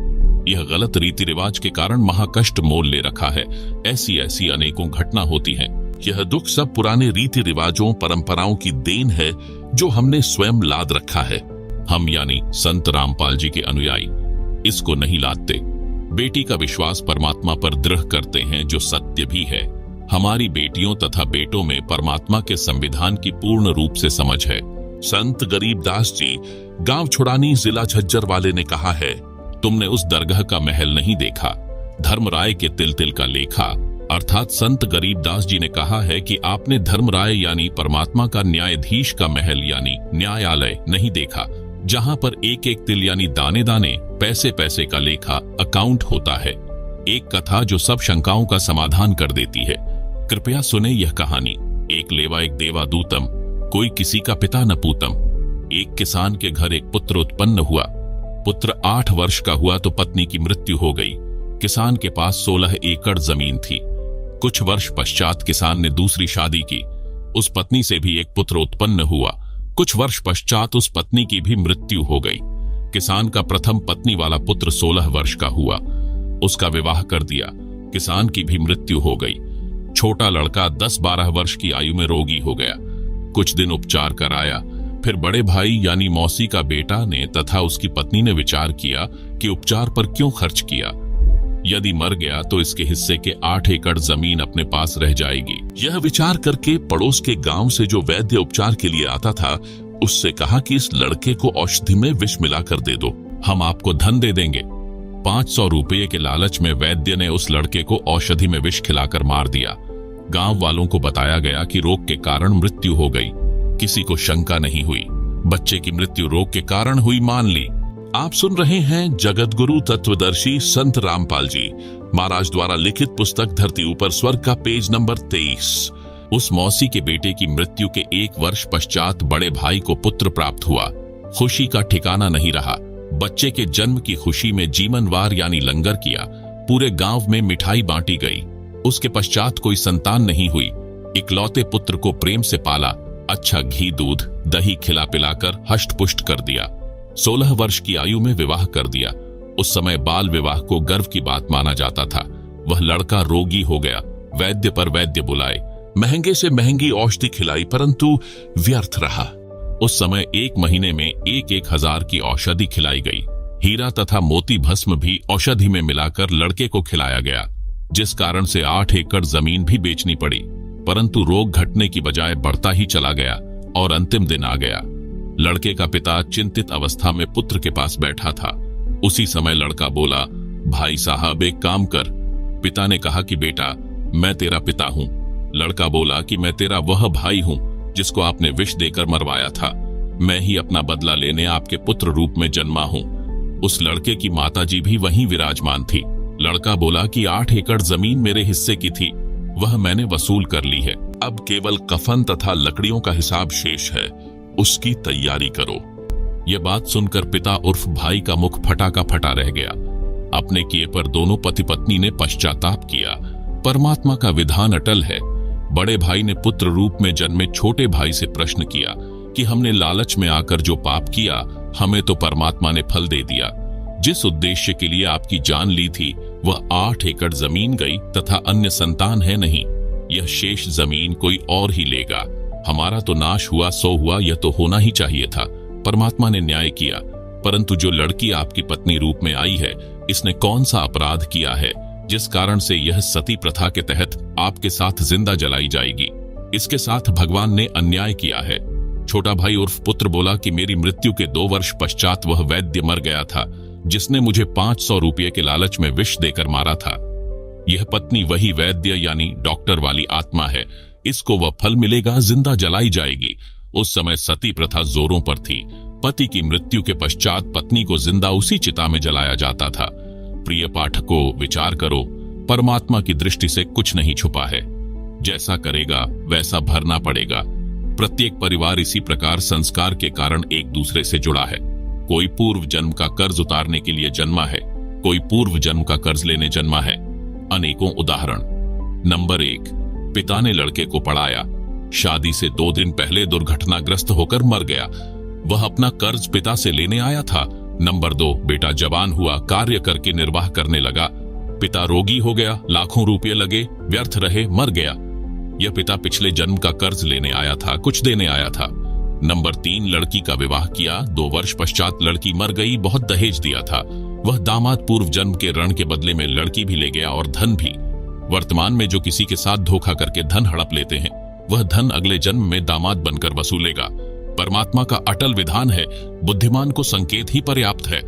यह गलत रीति रिवाज के कारण महाकष्ट मोल ले रखा है। ऐसी ऐसी अनेकों घटना होती हैं। यह दुख सब पुराने रीति रिवाजों, परंपराओं की देन है जो हमने स्वयं लाद रखा है। हम यानी संत रामपाल जी के अनुयायी इसको नहीं लादते। बेटी का विश्वास परमात्मा पर दृढ़ करते हैं, जो सत्य भी है। हमारी बेटियों तथा बेटों में परमात्मा के संविधान की पूर्ण रूप से समझ है। संत गरीबदास जी गांव छुड़ानी जिला झज्जर वाले ने कहा है, तुमने उस दरगाह का महल नहीं देखा, धर्मराय के तिल तिल का लेखा। अर्थात संत गरीबदास जी ने कहा है कि आपने धर्मराय यानी परमात्मा का न्यायाधीश का महल यानी न्यायालय नहीं देखा, जहां पर एक एक तिल यानी दाने दाने, पैसे पैसे का लेखा अकाउंट होता है। एक कथा जो सब शंकाओं का समाधान कर देती है। कृपया सुने यह कहानी। एक लेवा एक देवा दूतम, कोई किसी का पिता न पूतम। एक किसान के घर एक पुत्र उत्पन्न हुआ। पुत्र 8 वर्ष का हुआ तो पत्नी की मृत्यु हो गई। किसान के पास 16 एकड़ जमीन थी। कुछ वर्ष पश्चात किसान ने दूसरी शादी की। उस पत्नी से भी एक पुत्र उत्पन्न हुआ। कुछ वर्ष पश्चात उस पत्नी की भी मृत्यु हो गई। किसान का प्रथम पत्नी वाला पुत्र 16 वर्ष का हुआ, उसका विवाह कर दिया। किसान की भी मृत्यु हो गई। छोटा लड़का 10-12 वर्ष की आयु में रोगी हो गया। कुछ दिन उपचार कराया, फिर बड़े भाई यानी मौसी का बेटा ने तथा उसकी पत्नी ने विचार किया कि उपचार पर क्यों खर्च किया, यदि मर गया तो इसके हिस्से के 8 एकड़ जमीन अपने पास रह जाएगी। यह विचार करके पड़ोस के गांव से जो वैद्य उपचार के लिए आता था उससे कहा कि इस लड़के को औषधि में विष मिलाकर दे दो, हम आपको धन दे देंगे। 500 रुपये के लालच में वैद्य ने उस लड़के को औषधि में विष खिलाकर मार दिया। गांव वालों को बताया गया कि रोग के कारण मृत्यु हो गई। किसी को शंका नहीं हुई, बच्चे की मृत्यु रोग के कारण हुई मान ली। आप सुन रहे हैं जगतगुरु तत्वदर्शी संत रामपाल जी महाराज द्वारा लिखित पुस्तक धरती ऊपर स्वर्ग का पेज नंबर 23। उस मौसी के बेटे की मृत्यु के 1 वर्ष पश्चात बड़े भाई को पुत्र प्राप्त हुआ। खुशी का ठिकाना नहीं रहा। बच्चे के जन्म की खुशी में जीवनवार यानी लंगर किया। पूरे गांव में मिठाई बांटी गई। उसके पश्चात कोई संतान नहीं हुई। इकलौते पुत्र को प्रेम से पाला, अच्छा घी दूध दही खिला पिलाकर हष्ट पुष्ट कर दिया। 16 वर्ष की आयु में विवाह कर दिया। उस समय बाल विवाह को गर्व की बात माना जाता था। वह लड़का रोगी हो गया। वैद्य पर वैद्य बुलाए, महंगे से महंगी औषधि खिलाई, परंतु व्यर्थ रहा। उस समय 1 महीने में 1-1 हजार की औषधि खिलाई गई। हीरा तथा मोती भस्म भी औषधि में मिलाकर लड़के को खिलाया गया, जिस कारण से 8 एकड़ जमीन भी बेचनी पड़ी। परंतु रोग घटने की बजाय बढ़ता ही चला गया और अंतिम दिन आ गया। लड़के का पिता चिंतित अवस्था में पुत्र के पास बैठा था। उसी समय लड़का बोला, भाई साहब एक काम कर। पिता ने कहा कि बेटा मैं तेरा पिता हूं। लड़का बोला कि मैं तेरा वह भाई हूं जिसको आपने विष देकर मरवाया था। मैं ही अपना बदला लेने आपके पुत्र रूप में जन्मा हूं। उस लड़के की माताजी भी वहीं विराजमान थी। लड़का बोला कि 8 एकड़ जमीन मेरे हिस्से की थी, वह मैंने वसूल कर ली है। अब केवल कफन तथा लकड़ियों का हिसाब शेष है, उसकी तैयारी करो। यह बात सुनकर पिता उर्फ भाई का मुख फटा का फटा रह गया। अपने किए पर दोनों पति पत्नी ने पश्चाताप किया। परमात्मा का विधान अटल है। बड़े भाई ने पुत्र रूप में जन्मे छोटे भाई से प्रश्न किया कि हमने लालच में आकर जो पाप किया, हमें तो परमात्मा ने फल दे दिया। जिस उद्देश्य के लिए आपकी जान ली थी वह 8 एकड़ जमीन गई तथा अन्य संतान है नहीं। यह शेष जमीन कोई और ही लेगा। हमारा तो नाश हुआ सो हुआ, यह तो होना ही चाहिए था। परमात्मा ने न्याय किया। परंतु जो लड़की आपकी पत्नी रूप में आई है, इसने कौन सा अपराध किया है जिस कारण से यह सती प्रथा के तहत आपके साथ जिंदा जलाई जाएगी? इसके साथ भगवान ने अन्याय किया है। छोटा भाई उर्फ पुत्र बोला कि मेरी मृत्यु के 2 वर्ष पश्चात वह वैद्य मर गया था जिसने मुझे 500 रुपये के लालच में विष देकर मारा था। यह पत्नी वही वैद्य यानी डॉक्टर वाली आत्मा है। इसको वह फल मिलेगा, जिंदा जलाई जाएगी। उस समय सती प्रथा जोरों पर थी। पति की मृत्यु के पश्चात पत्नी को जिंदा उसी चिता में जलाया जाता था। प्रिय पाठकों, विचार करो, परमात्मा की दृष्टि से कुछ नहीं छुपा है। जैसा करेगा वैसा भरना पड़ेगा। प्रत्येक परिवार इसी प्रकार संस्कार के कारण एक दूसरे से जुड़ा है। कोई पूर्व जन्म का कर्ज उतारने के लिए जन्मा है, कोई पूर्व जन्म का कर्ज लेने जन्मा है। अनेकों उदाहरण। नंबर 1, पिता ने लड़के को पढ़ाया, शादी से 2 दिन पहले दुर्घटनाग्रस्त होकर मर गया। वह अपना कर्ज पिता से लेने आया था। नंबर 2, बेटा जवान हुआ, कार्य करके निर्वाह करने लगा। पिता रोगी हो गया, लाखों रुपये लगे, व्यर्थ रहे, मर गया। यह पिता पिछले जन्म का कर्ज लेने आया था, कुछ देने आया था। नंबर 3, लड़की का विवाह किया, 2 वर्ष पश्चात लड़की मर गई, बहुत दहेज दिया था। वह दामाद पूर्व जन्म के ऋण के बदले में लड़की भी ले गया और धन भी। वर्तमान में जो किसी के साथ धोखा करके धन हड़प लेते हैं, वह धन अगले जन्म में दामाद बनकर वसूलेगा। परमात्मा का अटल विधान है, बुद्धिमान को संकेत ही पर्याप्त है।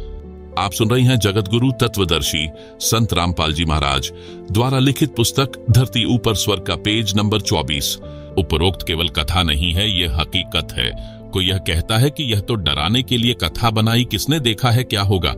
आप सुन रही हैं जगतगुरु तत्वदर्शी संत रामपाल जी महाराज द्वारा लिखित पुस्तक धरती ऊपर स्वर्ग का पेज नंबर 24। उपरोक्त केवल कथा नहीं है, यह हकीकत है। कोई यह कहता है कि यह तो डराने के लिए कथा बनाई, किसने देखा है क्या होगा।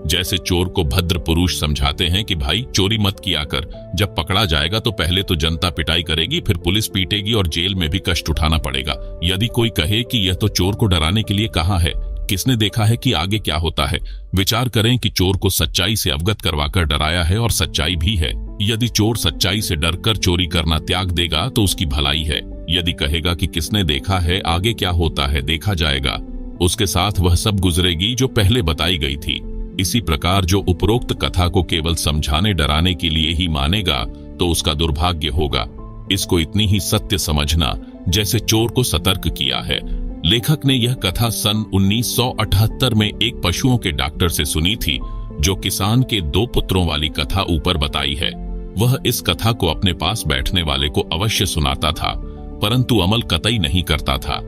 जैसे चोर को भद्र पुरुष समझाते हैं कि भाई चोरी मत किया कर, जब पकड़ा जाएगा तो पहले तो जनता पिटाई करेगी, फिर पुलिस पीटेगी और जेल में भी कष्ट उठाना पड़ेगा। यदि कोई कहे कि यह तो चोर को डराने के लिए कहा है, किसने देखा है कि आगे क्या होता है। विचार करें कि चोर को सच्चाई से अवगत करवाकर डराया है और सच्चाई भी है। यदि चोर सच्चाई से डरकर चोरी करना त्याग देगा तो उसकी भलाई है। यदि कहेगा कि किसने देखा है, आगे क्या होता है देखा जाएगा, उसके साथ वह सब गुजरेगी जो पहले बताई गई थी। इसी प्रकार जो उपरोक्त कथा को केवल समझाने डराने के लिए ही मानेगा तो उसका दुर्भाग्य होगा। इसको इतनी ही सत्य समझना जैसे चोर को सतर्क किया है। लेखक ने यह कथा सन 1978 में एक पशुओं के डॉक्टर से सुनी थी, जो किसान के 2 पुत्रों वाली कथा ऊपर बताई है। वह इस कथा को अपने पास बैठने वाले को अवश्य सुनाता था, परंतु अमल कतई नहीं करता था।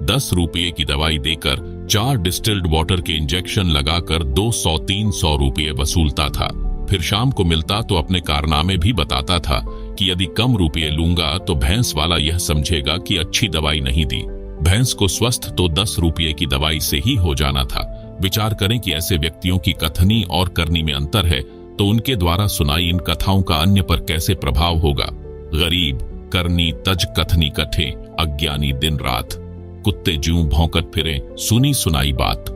10 रुपये की दवाई देकर 4 डिस्टिल्ड वाटर के इंजेक्शन लगाकर 200-300 रुपये वसूलता था। फिर शाम को मिलता तो अपने कारनामे भी बताता था कि यदि कम रुपये लूंगा तो भैंस वाला यह समझेगा कि अच्छी दवाई नहीं दी। भैंस को स्वस्थ तो 10 रुपये की दवाई से ही हो जाना था। विचार करें कि ऐसे व्यक्तियों की कथनी और करनी में अंतर है, तो उनके द्वारा सुनाई इन कथाओं का अन्य पर कैसे प्रभाव होगा। गरीब करनी तज कथनी कठे, अज्ञानी दिन रात, कुत्ते ज्यों भौंकत फिरे, सुनी सुनाई बात।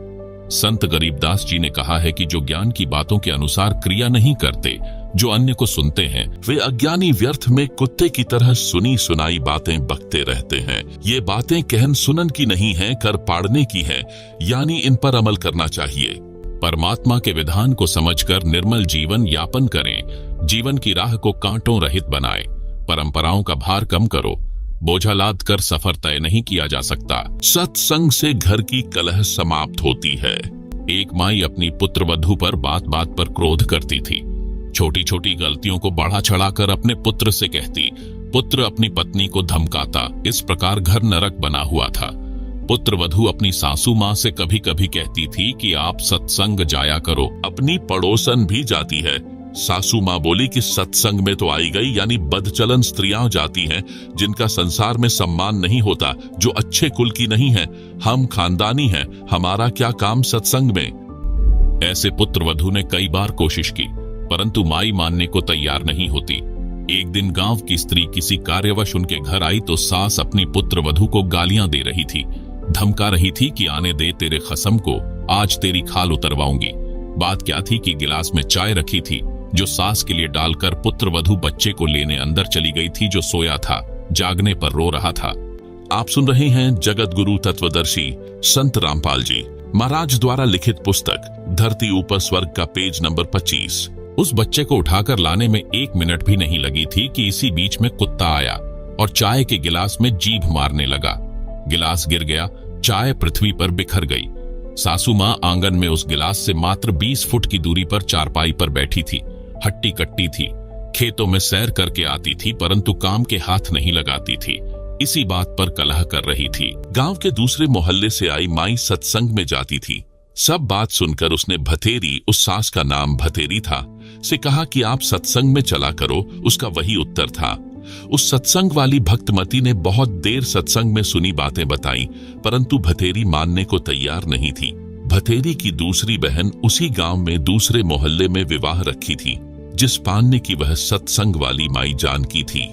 संत गरीबदास जी ने कहा है कि जो ज्ञान की बातों के अनुसार क्रिया नहीं करते, जो अन्य को सुनते हैं, वे अज्ञानी व्यर्थ में कुत्ते की तरह सुनी सुनाई बातें बकते रहते हैं। ये बातें कहन सुनन की नहीं है, कर पाड़ने की है, यानी इन पर अमल करना चाहिए। परमात्मा के विधान को समझकर निर्मल जीवन यापन करें। जीवन की राह को कांटों रहित बनाएं। परंपराओं का भार कम करो। बोझा लाद कर सफर तय नहीं किया जा सकता। सत्संग से घर की कलह समाप्त होती है। एक माई अपनी पुत्र वधू पर बात बात पर क्रोध करती थी। छोटी छोटी गलतियों को बढ़ा चढ़ाकर अपने पुत्र से कहती। पुत्र अपनी पत्नी को धमकाता। इस प्रकार घर नरक बना हुआ था। पुत्र वधू अपनी सासू माँ से कभी कभी कहती थी कि आप सत्संग जाया करो। अपनी पड़ोसन भी जाती है। सासू माँ बोली कि सत्संग में तो आई गई, यानी बदचलन स्त्रियां जाती हैं जिनका संसार में सम्मान नहीं होता, जो अच्छे कुल की नहीं है। हम खानदानी हैं, हमारा क्या काम सत्संग में। ऐसे पुत्र वधू ने कई बार कोशिश की, परंतु माई मानने को तैयार नहीं होती। एक दिन गांव की स्त्री किसी कार्यवश उनके घर आई तो सास अपनी पुत्र वधू को गालियां दे रही थी, धमका रही थी कि आने दे तेरे खसम को, आज तेरी खाल उतरवाऊंगी। बात क्या थी कि गिलास में चाय रखी थी, जो सास के लिए डालकर पुत्र वधू बच्चे को लेने अंदर चली गई थी, जो सोया था, जागने पर रो रहा था। आप सुन रहे हैं जगत गुरु तत्वदर्शी संत रामपाल जी महाराज द्वारा लिखित पुस्तक धरती ऊपर स्वर्ग का पेज नंबर 25। उस बच्चे को उठाकर लाने में 1 मिनट भी नहीं लगी थी कि इसी बीच में कुत्ता आया और चाय के गिलास में जीभ मारने लगा। गिलास गिर गया, चाय पृथ्वी पर बिखर गई। सासू माँ आंगन में उस गिलास से मात्र 20 फुट की दूरी पर चारपाई पर बैठी थी। हट्टी कट्टी थी, खेतों में सैर करके आती थी, परंतु काम के हाथ नहीं लगाती थी। इसी बात पर कलह कर रही थी। गांव के दूसरे मोहल्ले से आई माई सत्संग में जाती थी। सब बात सुनकर उसने भतेरी, उस सास का नाम भतेरी था, से कहा कि आप सत्संग में चला करो। उसका वही उत्तर था। उस सत्संग वाली भक्तमती ने बहुत देर सत्संग में सुनी बातें बताई, परंतु भतेरी मानने को तैयार नहीं थी। भतेरी की दूसरी बहन उसी गांव में दूसरे मोहल्ले में विवाह रखी थी, जिस पानने की वह सत्संग वाली माई जानकी थी।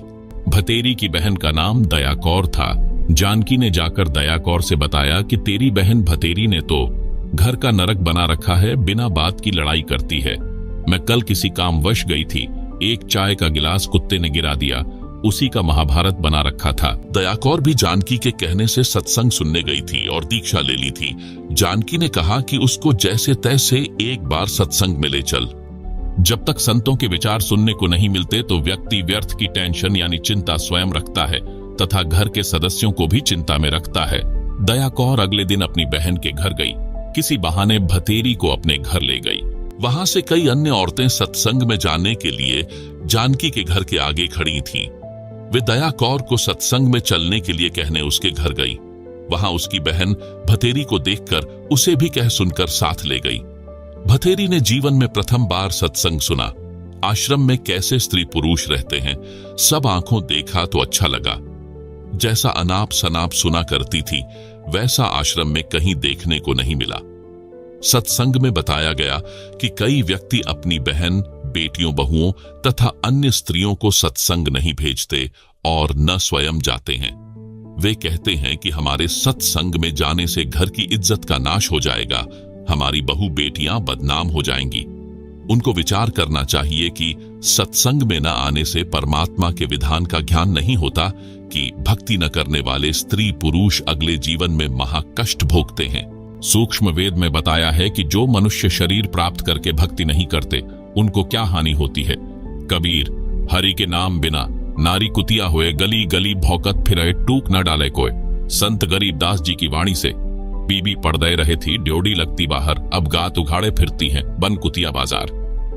भतेरी की बहन का नाम दया कौर था। जानकी ने जाकर दया कौर से बताया कि तेरी बहन भतेरी ने तो घर का नरक बना रखा है, बिना बात की लड़ाई करती है। मैं कल किसी कामवश गई थी, एक चाय का गिलास कुत्ते ने गिरा दिया, उसी का महाभारत बना रखा था। दया कौर भी जानकी के कहने से सत्संग सुनने गई थी और दीक्षा ले ली थी। जानकी ने कहा कि उसको जैसे तैसे एक बार सत्संग में ले चल। जब तक संतों के विचार सुनने को नहीं मिलते तो व्यक्ति व्यर्थ की टेंशन यानी चिंता स्वयं रखता है तथा घर के सदस्यों को भी चिंता में रखता है। दया कौर अगले दिन अपनी बहन के घर गई। किसी बहाने भतेरी को अपने घर ले गई। वहां से कई अन्य औरतें सत्संग में जाने के लिए जानकी के घर के आगे खड़ी थीं। वे दया कौर को सत्संग में चलने के लिए कहने उसके घर गई। वहां उसकी बहन भतेरी को देखकर उसे भी कह सुनकर साथ ले गई। भतेरी ने जीवन में प्रथम बार सत्संग सुना। आश्रम में कैसे स्त्री पुरुष रहते हैं, सब आंखों देखा तो अच्छा लगा। जैसा अनाप शनाप सुना करती थी, वैसा आश्रम में कहीं देखने को नहीं मिला। सत्संग में बताया गया कि कई व्यक्ति अपनी बहन, बेटियों, बहुओं तथा अन्य स्त्रियों को सत्संग नहीं भेजते और न स्वयं जाते हैं। वे कहते हैं कि हमारे सत्संग में जाने से घर की इज्जत का नाश हो जाएगा, हमारी बहू बेटियां बदनाम हो जाएंगी। उनको विचार करना चाहिए कि सत्संग में न आने से परमात्मा के विधान का ज्ञान नहीं होता कि भक्ति न करने वाले स्त्री पुरुष अगले जीवन में महाकष्ट भोगते हैं। सूक्ष्म वेद में बताया है कि जो मनुष्य शरीर प्राप्त करके भक्ति नहीं करते उनको क्या हानि होती है। कबीर, हरि के नाम बिना नारी कुतिया हुए, गली गली भौकत फिरे, टूक न डाले कोय। संत गरीबदास जी की वाणी से बीबी पर्दे रहे थी, ड्योड़ी लगती बाहर, अब गात उघाड़े फिरती हैं बन कुतिया बाजार।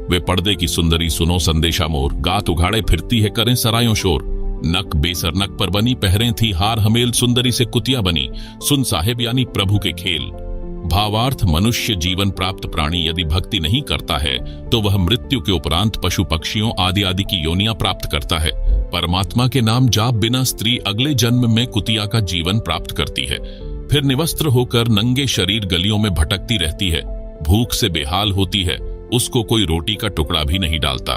वे पर्दे की सुंदरी सुनो संदेशा मोर, गात उघाड़े फिरती है करें सरायों शोर। नक बेसर नक पर बनी, पहरे थी हार हमेल, सुंदरी से कुतिया बनी, सुन साहेब यानी प्रभु के खेल। भावार्थ, मनुष्य जीवन प्राप्त प्राणी यदि भक्ति नहीं करता है तो वह मृत्यु के उपरांत पशु पक्षियों आदि आदि की योनियां प्राप्त करता है। परमात्मा के नाम जाप बिना स्त्री अगले जन्म में कुतिया का जीवन प्राप्त करती है, फिर निवस्त्र होकर नंगे शरीर गलियों में भटकती रहती है, भूख से बेहाल होती है, उसको कोई रोटी का टुकड़ा भी नहीं डालता।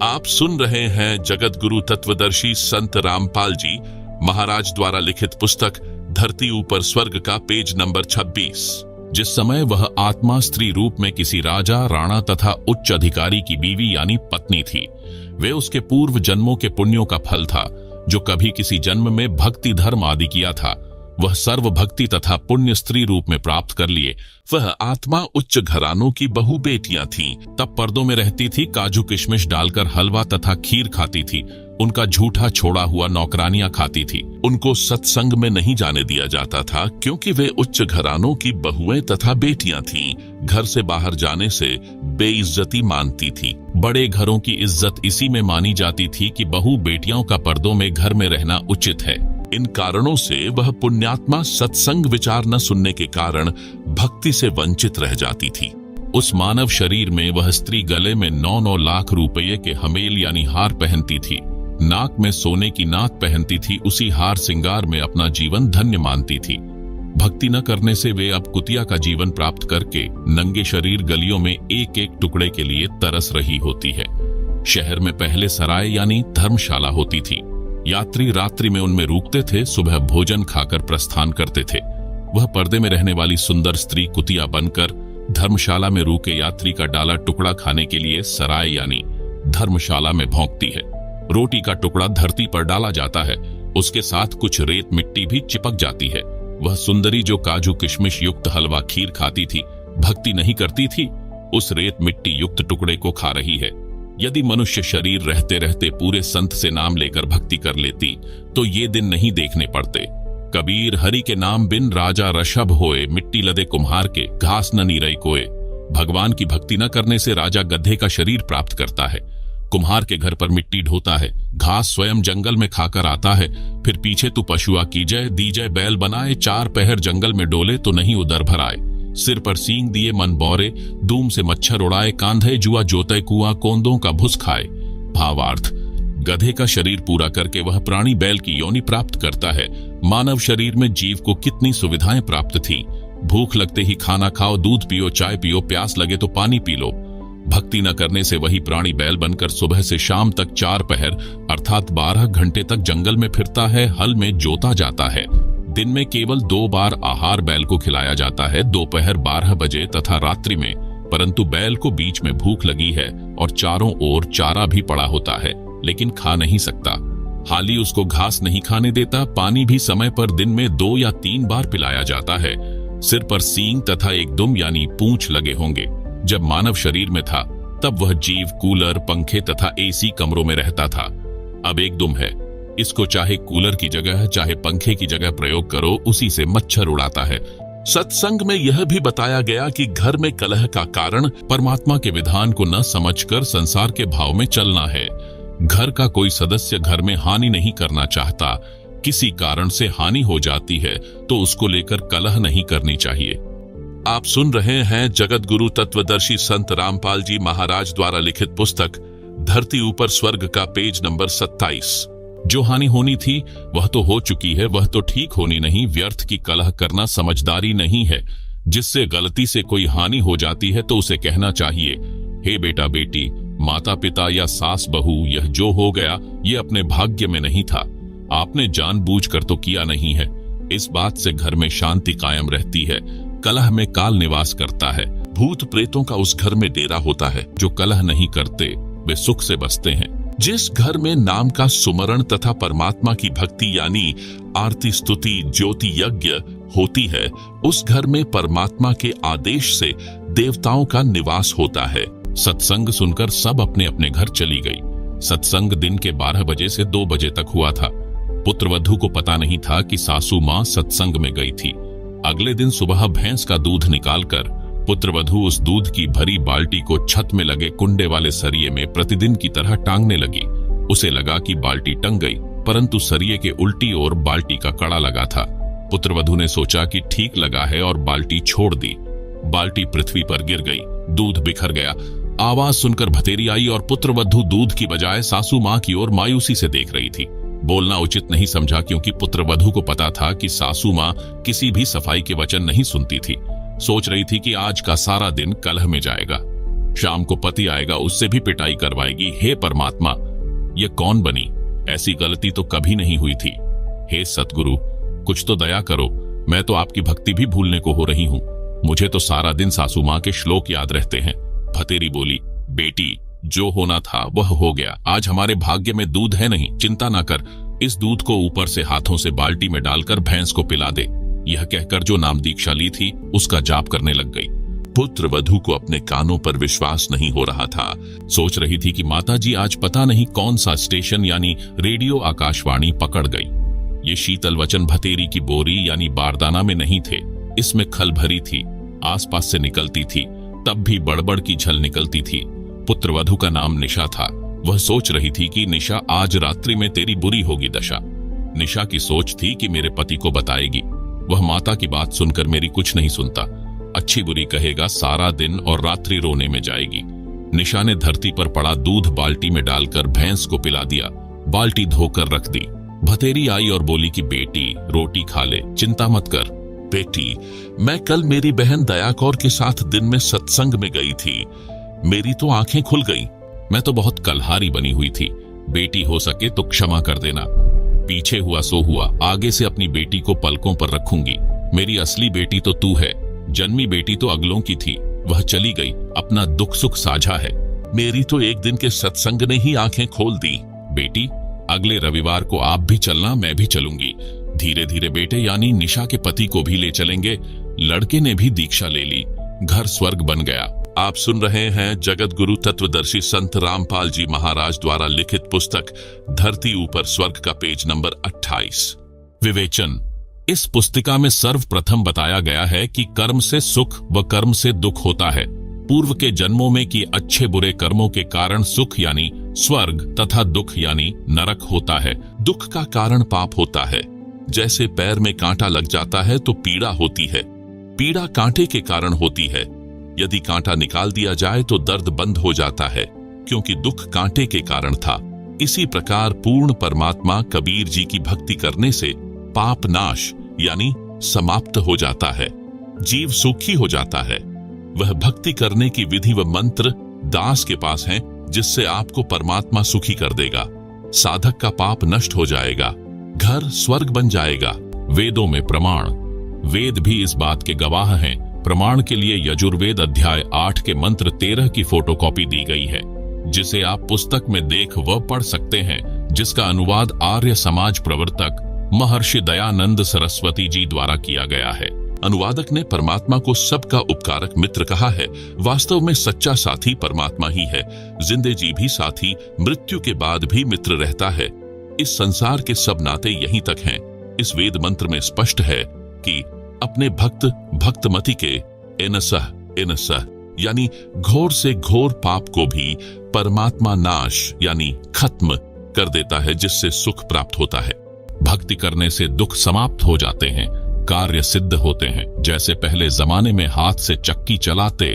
आप सुन रहे हैं जगत गुरु तत्वदर्शी संत रामपाल जी महाराज द्वारा लिखित पुस्तक धरती ऊपर स्वर्ग का पेज नंबर 26। जिस समय वह आत्मा स्त्री रूप में किसी राजा, राणा तथा उच्च अधिकारी की बीवी यानी पत्नी थी, वे उसके पूर्व जन्मों के पुण्यों का फल था जो कभी किसी जन्म में भक्ति धर्म आदि किया था। वह सर्व भक्ति तथा पुण्य स्त्री रूप में प्राप्त कर लिए। वह आत्मा उच्च घरानों की बहु बेटियां थीं। तब पर्दों में रहती थी, काजू किशमिश डालकर हलवा तथा खीर खाती थी, उनका झूठा छोड़ा हुआ नौकरानियां खाती थी। उनको सत्संग में नहीं जाने दिया जाता था क्योंकि वे उच्च घरानों की बहुएं तथा बेटियां थीं। घर से बाहर जाने से बेइज्जती मानती थी। बड़े घरों की इज्जत इसी में मानी जाती थी कि बहु बेटियों का पर्दों में घर में रहना उचित है। इन कारणों से वह पुण्यात्मा सत्संग विचार न सुनने के कारण भक्ति से वंचित रह जाती थी। उस मानव शरीर में वह स्त्री गले में 9-9 लाख रुपये के हमेल यानी हार पहनती थी, नाक में सोने की नाक पहनती थी, उसी हार सिंगार में अपना जीवन धन्य मानती थी। भक्ति न करने से वे अब कुतिया का जीवन प्राप्त करके नंगे शरीर गलियों में एक एक टुकड़े के लिए तरस रही होती है। शहर में पहले सराय यानी धर्मशाला होती थी। यात्री रात्रि में उनमें रुकते थे, सुबह भोजन खाकर प्रस्थान करते थे। वह पर्दे में रहने वाली सुंदर स्त्री कुतिया बनकर धर्मशाला में रुके यात्री का डाला टुकड़ा खाने के लिए सराय यानी धर्मशाला में भौंकती है। रोटी का टुकड़ा धरती पर डाला जाता है, उसके साथ कुछ रेत मिट्टी भी चिपक जाती है। वह सुंदरी जो काजू किशमिश युक्त हलवा खीर खाती थी, भक्ति नहीं करती थी, उस रेत मिट्टी युक्त टुकड़े को खा रही है। यदि मनुष्य शरीर रहते रहते पूरे संत से नाम लेकर भक्ति कर लेती तो ये दिन नहीं देखने पड़ते। कबीर, हरि के नाम बिन राजा ऋषभ होए, मिट्टी लदे कुम्हार के घास न नीरई कोए। भगवान की भक्ति न करने से राजा गधे का शरीर प्राप्त करता है, कुम्हार के घर पर मिट्टी ढोता है, घास स्वयं जंगल में खाकर आता है, फिर पीछे तू पशुआ कीजय दीजय बैल बनाए, 4 पहर जंगल में डोले तो नहीं उधर भर आए। सिर पर सींग दिए मन बौरे, दूम से मच्छर उड़ाए, कांधे जुआ जोते कुआं, कोंदों का भुस खाए। भावार्थ, गधे का शरीर पूरा करके वह प्राणी बैल की योनि प्राप्त करता है। मानव शरीर में जीव को कितनी सुविधाएं प्राप्त थी। भूख लगते ही खाना खाओ, दूध पियो, चाय पियो, प्यास लगे तो पानी पी लो। भक्ति न करने से वही प्राणी बैल बनकर सुबह से शाम तक 4 पहर अर्थात 12 घंटे तक जंगल में फिरता है, हल में जोता जाता है। दिन में केवल 2 बार आहार बैल को खिलाया जाता है, दोपहर 12 बजे तथा रात्रि में, परंतु बैल को बीच में भूख लगी है और चारों ओर चारा भी पड़ा होता है, लेकिन खा नहीं सकता। हाली उसको घास नहीं खाने देता। पानी भी समय पर दिन में 2 या 3 बार पिलाया जाता है। सिर पर सींग तथा एक दुम यानी पूंछ लगे होंगे। जब मानव शरीर में था तब वह जीव कूलर, पंखे तथा एसी कमरों में रहता था। अब एक दुम है, इसको चाहे कूलर की जगह चाहे पंखे की जगह प्रयोग करो, उसी से मच्छर उड़ाता है। सत्संग में यह भी बताया गया कि घर में कलह का कारण परमात्मा के विधान को न समझकर संसार के भाव में चलना है। घर का कोई सदस्य घर में हानि नहीं करना चाहता, किसी कारण से हानि हो जाती है तो उसको लेकर कलह नहीं करनी चाहिए। आप सुन रहे हैं जगत गुरु तत्वदर्शी संत रामपाल जी महाराज द्वारा लिखित पुस्तक धरती ऊपर स्वर्ग का पेज नंबर 27। जो हानि होनी थी वह तो हो चुकी है, वह तो ठीक होनी नहीं। व्यर्थ की कलह करना समझदारी नहीं है। जिससे गलती से कोई हानि हो जाती है तो उसे कहना चाहिए, हे बेटा बेटी, माता पिता या सास बहू, यह जो हो गया ये अपने भाग्य में नहीं था, आपने जानबूझकर तो किया नहीं है। इस बात से घर में शांति कायम रहती है, कलह में काल निवास करता है। भूत प्रेतों का उस घर में डेरा होता है। जो कलह नहीं करते वे सुख से बसते हैं। जिस घर में नाम का सुमरण तथा परमात्मा की भक्ति यानी आरती स्तुति ज्योति यज्ञ होती है, उस घर में परमात्मा के आदेश से देवताओं का निवास होता है। सत्संग सुनकर सब अपने अपने घर चली गई। सत्संग दिन के 12 बजे से 2 बजे तक हुआ था। पुत्रवधू को पता नहीं था कि सासू मां सत्संग में गई थी। अगले दिन सुबह भैंस का दूध निकालकर पुत्रवधू उस दूध की भरी बाल्टी को छत में लगे कुंडे वाले सरिये में प्रतिदिन की तरह टांगने लगी। उसे लगा कि बाल्टी टंग गई, परंतु सरिये के उल्टी ओर बाल्टी का कड़ा लगा था। पुत्रवधू ने सोचा कि ठीक लगा है और बाल्टी छोड़ दी। बाल्टी पृथ्वी पर गिर गई, दूध बिखर गया। आवाज सुनकर भतेरी आई और पुत्रवधू दूध की बजाय सासू मां की ओर मायूसी से देख रही थी। बोलना उचित नहीं समझा, क्योंकि पुत्रवधू को पता था कि सासू मां किसी भी सफाई के वचन नहीं सुनती थी। सोच रही थी कि आज का सारा दिन कलह में जाएगा। शाम को पति आएगा, उससे भी पिटाई करवाएगी। हे परमात्मा, ये कौन बनी? ऐसी गलती तो कभी नहीं हुई थी। हे सतगुरु, कुछ तो दया करो। मैं तो आपकी भक्ति भी भूलने को हो रही हूँ। मुझे तो सारा दिन सासू मां के श्लोक याद रहते हैं। भतेरी बोली, बेटी, जो होना था वह हो गया। आज हमारे भाग्य में दूध है नहीं, चिंता ना कर। इस दूध को ऊपर से हाथों से बाल्टी में डालकर भैंस को पिला दे। यह कहकर जो नाम दीक्षा ली थी उसका जाप करने लग गई। पुत्रवधू को अपने कानों पर विश्वास नहीं हो रहा था। सोच रही थी कि माताजी आज पता नहीं कौन सा स्टेशन यानी रेडियो आकाशवाणी पकड़ गई। ये शीतल वचन भतेरी की बोरी यानी बारदाना में नहीं थे, इसमें खल भरी थी। आसपास से निकलती थी, तब भी बड़बड़ की झल निकलती थी। पुत्रवधू का नाम निशा था। वह सोच रही थी कि निशा, आज रात्रि में तेरी बुरी होगी दशा। निशा की सोच थी कि मेरे पति को बताएगी। वह माता की बात सुनकर मेरी कुछ नहीं सुनता, अच्छी बुरी कहेगा, सारा दिन और रात्रि रोने में जाएगी। निशा ने धरती पर पड़ा दूध बाल्टी में डालकर भैंस को पिला दिया। बाल्टी धोकर रख दी। भतेरी आई और बोली कि बेटी, रोटी खा ले, चिंता मत कर। बेटी, मैं कल मेरी बहन दया कौर के साथ दिन में सत्संग में गई थी। मेरी तो आंखें खुल गईं। मैं तो बहुत कलहारी बनी हुई थी। बेटी, हो सके तो क्षमा कर देना। पीछे हुआ सो हुआ, आगे से अपनी बेटी को पलकों पर रखूंगी। मेरी असली बेटी तो तू है, जन्मी बेटी तो अगलों की थी। वह चली गई, अपना दुख सुख साझा है। मेरी तो एक दिन के सत्संग ने ही आंखें खोल दी। बेटी, अगले रविवार को आप भी चलना, मैं भी चलूंगी। धीरे धीरे बेटे यानी निशा के पति को भी ले चलेंगे। लड़के ने भी दीक्षा ले ली। घर स्वर्ग बन गया। आप सुन रहे हैं जगत गुरु तत्वदर्शी संत रामपाल जी महाराज द्वारा लिखित पुस्तक धरती ऊपर स्वर्ग का पेज नंबर 28। विवेचन। इस पुस्तिका में सर्वप्रथम बताया गया है कि कर्म से सुख व कर्म से दुख होता है। पूर्व के जन्मों में किए अच्छे बुरे कर्मों के कारण सुख यानी स्वर्ग तथा दुख यानी नरक होता है। दुख का कारण पाप होता है। जैसे पैर में कांटा लग जाता है तो पीड़ा होती है। पीड़ा कांटे के कारण होती है। यदि कांटा निकाल दिया जाए तो दर्द बंद हो जाता है, क्योंकि दुख कांटे के कारण था। इसी प्रकार पूर्ण परमात्मा कबीर जी की भक्ति करने से पाप नाश यानी समाप्त हो जाता है। जीव सुखी हो जाता है। वह भक्ति करने की विधि व मंत्र दास के पास हैं, जिससे आपको परमात्मा सुखी कर देगा। साधक का पाप नष्ट हो जाएगा, घर स्वर्ग बन जाएगा। वेदों में प्रमाण। वेद भी इस बात के गवाह हैं। प्रमाण के लिए यजुर्वेद अध्याय 8 के मंत्र 13 की फोटोकॉपी दी गई है, जिसे आप पुस्तक में देख व पढ़ सकते हैं, जिसका अनुवाद आर्य समाज प्रवर्तक महर्षि दयानंद सरस्वती जी द्वारा किया गया है। अनुवादक ने परमात्मा को सबका उपकारक मित्र कहा है। वास्तव में सच्चा साथी परमात्मा ही है। जिंदे जी भी साथी, मृत्यु के बाद भी मित्र रहता है। इस संसार के सब नाते यहीं तक हैं। इस वेद मंत्र में स्पष्ट है कि अपने भक्तमति के एनसह यानी घोर से घोर पाप को भी परमात्मा नाश यानी खत्म कर देता है, जिससे सुख प्राप्त होता है। भक्ति करने से दुख समाप्त हो जाते हैं, कार्य सिद्ध होते हैं। जैसे पहले जमाने में हाथ से चक्की चलाते,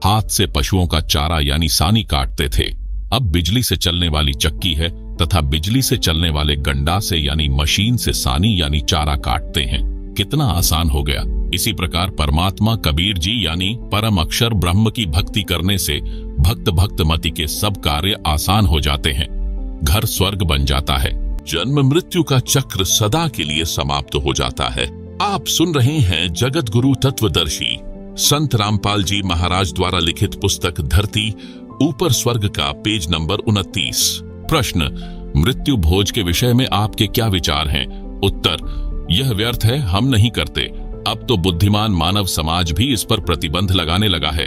हाथ से पशुओं का चारा यानी सानी काटते थे। अब बिजली से चलने वाली चक्की है तथा बिजली से चलने वाले गंडा से यानी मशीन से सानी यानी चारा काटते हैं। कितना आसान हो गया। इसी प्रकार परमात्मा कबीर जी यानी परम अक्षर ब्रह्म की भक्ति करने से भक्तमति के सब कार्य आसान हो जाते हैं। घर स्वर्ग बन जाता है। जन्म मृत्यु का चक्र सदा के लिए समाप्त हो जाता है। आप सुन रहे हैं जगत गुरु तत्वदर्शी संत रामपाल जी महाराज द्वारा लिखित पुस्तक धरती ऊपर स्वर्ग का पेज नंबर 29। प्रश्न, मृत्यु भोज के विषय में आपके क्या विचार हैं? उत्तर, यह व्यर्थ है, हम नहीं करते। अब तो बुद्धिमान मानव समाज भी इस पर प्रतिबंध लगाने लगा है।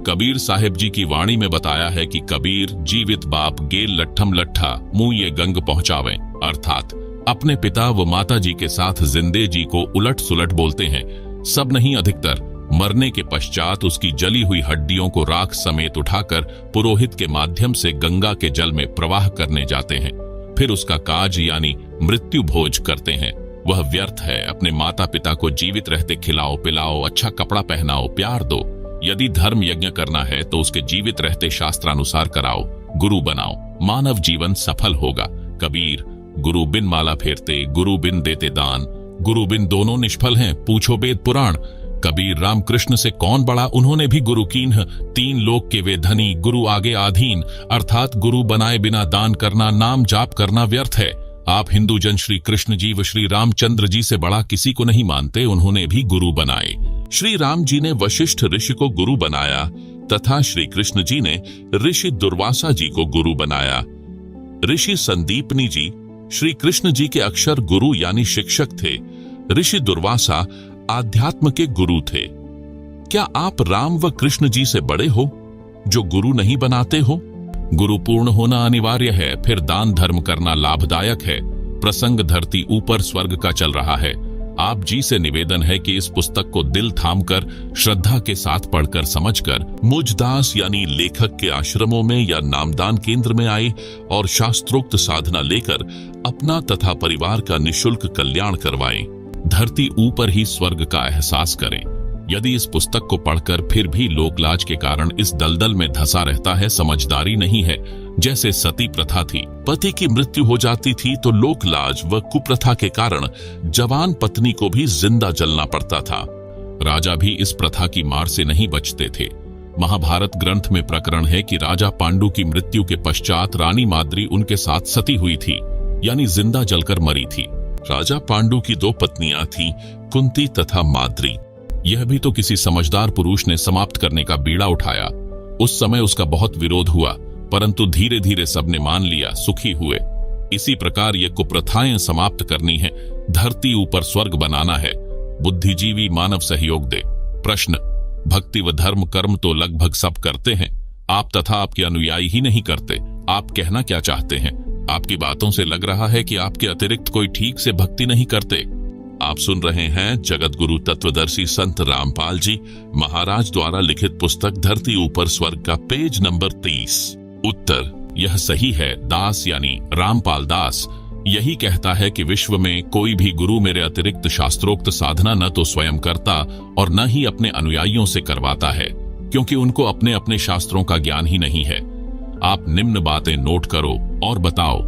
कबीर साहिब जी की वाणी में बताया है कि कबीर जीवित बाप गेल लट्ठम लट्ठा मुंह ये गंग पहुंचावें, अर्थात अपने पिता व माता जी के साथ जिंदे जी को उलट सुलट बोलते हैं। सब नहीं, अधिकतर मरने के पश्चात उसकी जली हुई हड्डियों को राख समेत उठाकर पुरोहित के माध्यम से गंगा के जल में प्रवाह करने जाते हैं। फिर उसका काज यानी मृत्यु भोज करते हैं। वह व्यर्थ है। अपने माता पिता को जीवित रहते खिलाओ पिलाओ, अच्छा कपड़ा पहनाओ, प्यार दो। यदि धर्म यज्ञ करना है तो उसके जीवित रहते शास्त्रानुसार कराओ, गुरु बनाओ, मानव जीवन सफल होगा। कबीर, गुरु बिन माला फेरते, गुरु बिन देते दान, गुरु बिन दोनों निष्फल हैं, पूछो वेद पुराण। कबीर रामकृष्ण से कौन बड़ा, उन्होंने भी गुरु कीन्ह, तीन लोक के वे धनी, गुरु आगे आधीन, अर्थात गुरु बनाए बिना दान करना, नाम जाप करना व्यर्थ है। आप हिंदू जन श्री कृष्ण जी व श्री रामचंद्र जी से बड़ा किसी को नहीं मानते, उन्होंने भी गुरु बनाए। श्री राम जी ने वशिष्ठ ऋषि को गुरु बनाया तथा श्री कृष्ण जी ने ऋषि दुर्वासा जी को गुरु बनाया। ऋषि संदीपनी जी श्री कृष्ण जी के अक्षर गुरु यानी शिक्षक थे। ऋषि दुर्वासा आध्यात्म के गुरु थे। क्या आप राम व कृष्ण जी से बड़े हो जो गुरु नहीं बनाते हो? गुरु पूर्ण होना अनिवार्य है, फिर दान धर्म करना लाभदायक है। प्रसंग धरती ऊपर स्वर्ग का चल रहा है। आप जी से निवेदन है कि इस पुस्तक को दिल थामकर श्रद्धा के साथ पढ़कर समझकर मुझदास यानी लेखक के आश्रमों में या नामदान केंद्र में आए और शास्त्रोक्त साधना लेकर अपना तथा परिवार का निःशुल्क कल्याण करवाएं। धरती ऊपर ही स्वर्ग का एहसास करें। यदि इस पुस्तक को पढ़कर फिर भी लोकलाज के कारण इस दलदल में धंसा रहता है, समझदारी नहीं है। जैसे सती प्रथा थी, पति की मृत्यु हो जाती थी तो लोकलाज व कुप्रथा के कारण जवान पत्नी को भी जिंदा जलना पड़ता था। राजा भी इस प्रथा की मार से नहीं बचते थे। महाभारत ग्रंथ में प्रकरण है कि राजा पांडु की मृत्यु के पश्चात रानी माद्री उनके साथ सती हुई थी, यानी जिंदा जलकर मरी थी। राजा पांडु की दो पत्नियां थीं, कुंती तथा माद्री। यह भी तो किसी समझदार पुरुष ने समाप्त करने का बीड़ा उठाया। उस समय उसका बहुत विरोध हुआ, परंतु धीरे धीरे सबने मान लिया, सुखी हुए। इसी प्रकार ये कुप्रथाएं समाप्त करनी है, धरती ऊपर स्वर्ग बनाना है। बुद्धिजीवी मानव सहयोग दे। प्रश्न, भक्ति व धर्म कर्म तो लगभग सब करते हैं, आप तथा आपके अनुयायी ही नहीं करते। आप कहना क्या चाहते हैं? आपकी बातों से लग रहा है कि आपके अतिरिक्त कोई ठीक से भक्ति नहीं करते। आप सुन रहे हैं जगत गुरु तत्वदर्शी संत रामपाल जी महाराज द्वारा लिखित पुस्तक धरती ऊपर स्वर्ग का पेज नंबर 30। उत्तर, यह सही है। दास यानी रामपाल दास यही कहता है कि विश्व में कोई भी गुरु मेरे अतिरिक्त शास्त्रोक्त साधना न तो स्वयं करता और न ही अपने अनुयायियों से करवाता है, क्योंकि उनको अपने अपने शास्त्रों का ज्ञान ही नहीं है। आप निम्न बातें नोट करो और बताओ।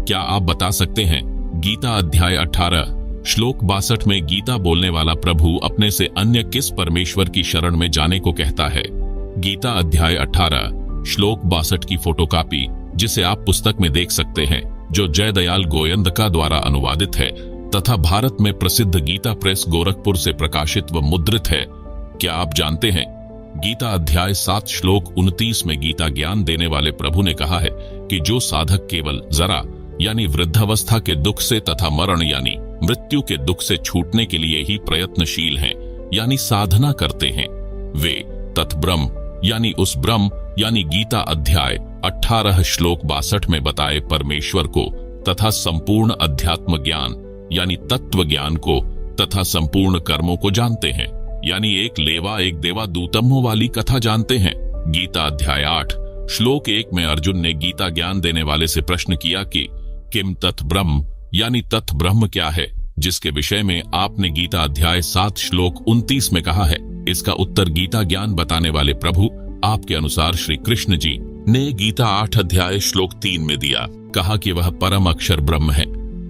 क्या आप बता सकते हैं? गीता अध्याय 18 श्लोक 62 में गीता बोलने वाला प्रभु अपने से अन्य किस परमेश्वर की शरण में जाने को कहता है? गीता अध्याय 18 श्लोक 62 की फोटोकॉपी, जिसे आप पुस्तक में देख सकते हैं, जो जयदयाल गोयंदका द्वारा अनुवादित है तथा भारत में प्रसिद्ध गीता प्रेस गोरखपुर से प्रकाशित व मुद्रित है। क्या आप जानते हैं? गीता अध्याय 7 श्लोक 29 में गीता ज्ञान देने वाले प्रभु ने कहा है कि जो साधक केवल जरा यानी वृद्धावस्था के दुख से तथा मरण यानी मृत्यु के दुख से छूटने के लिए ही प्रयत्नशील हैं, यानी साधना करते हैं, वे तत्ब्रह्म यानी उस ब्रह्म यानी गीता अध्याय 18 श्लोक 62 में बताए परमेश्वर को तथा संपूर्ण अध्यात्म ज्ञान यानी तत्व ज्ञान को तथा संपूर्ण कर्मों को जानते हैं, यानी एक लेवा एक देवा दूतम्मों वाली कथा जानते हैं। गीता अध्याय 8 श्लोक 1 में अर्जुन ने गीता ज्ञान देने वाले से प्रश्न किया कि किम तत् ब्रह्म यानी तत् ब्रह्म क्या है, जिसके विषय में आपने गीता अध्याय 7 श्लोक 29 में कहा है। इसका उत्तर गीता ज्ञान बताने वाले प्रभु आपके अनुसार श्री कृष्ण जी ने गीता 8 अध्याय श्लोक 3 में दिया। कहा कि वह परम अक्षर ब्रह्म है।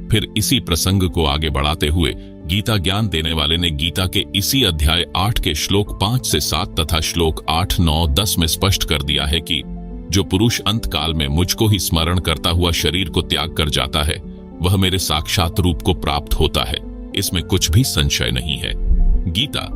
फिर इसी प्रसंग को आगे बढ़ाते हुए गीता ज्ञान देने वाले ने गीता के इसी अध्याय 8 के श्लोक 5 से 7 तथा श्लोक 8, 9, 10 में स्पष्ट कर दिया है कि जो पुरुष अंत काल में मुझको ही स्मरण करता हुआ शरीर को त्याग कर जाता है, वह मेरे साक्षात रूप को प्राप्त होता है। इसमें कुछ भी संशय नहीं है। गीता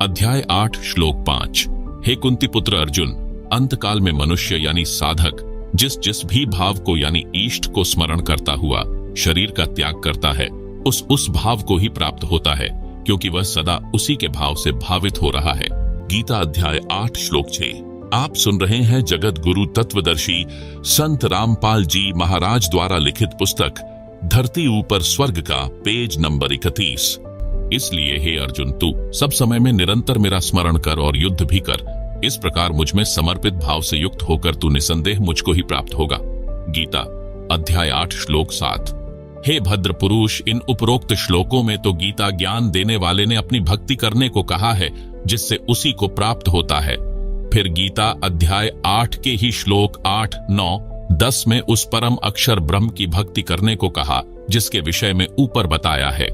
अध्याय 8 श्लोक 5। हे कुंती पुत्र अर्जुन, अंतकाल में मनुष्य यानी साधक जिस भी भाव को यानी इष्ट को स्मरण करता हुआ शरीर का त्याग करता है, उस भाव को ही प्राप्त होता है, क्योंकि वह सदा उसी के भाव से भावित हो रहा है। गीता अध्याय 8 श्लोक 6। आप सुन रहे हैं जगत गुरु तत्वदर्शी संत रामपाल जी महाराज द्वारा लिखित पुस्तक धरती ऊपर स्वर्ग का पेज नंबर 31। इसलिए हे अर्जुन, तू सब समय में निरंतर मेरा स्मरण कर और युद्ध भी कर। इस प्रकार मुझ में समर्पित भाव से युक्त होकर तू निसंदेह मुझको ही प्राप्त होगा। गीता अध्याय 8 श्लोक 7। हे भद्र पुरुष, इन उपरोक्त श्लोकों में तो गीता ज्ञान देने वाले ने अपनी भक्ति करने को कहा है, जिससे उसी को प्राप्त होता है। फिर गीता अध्याय 8 के ही श्लोक 8, 9, 10 में उस परम अक्षर ब्रह्म की भक्ति करने को कहा, जिसके विषय में ऊपर बताया है।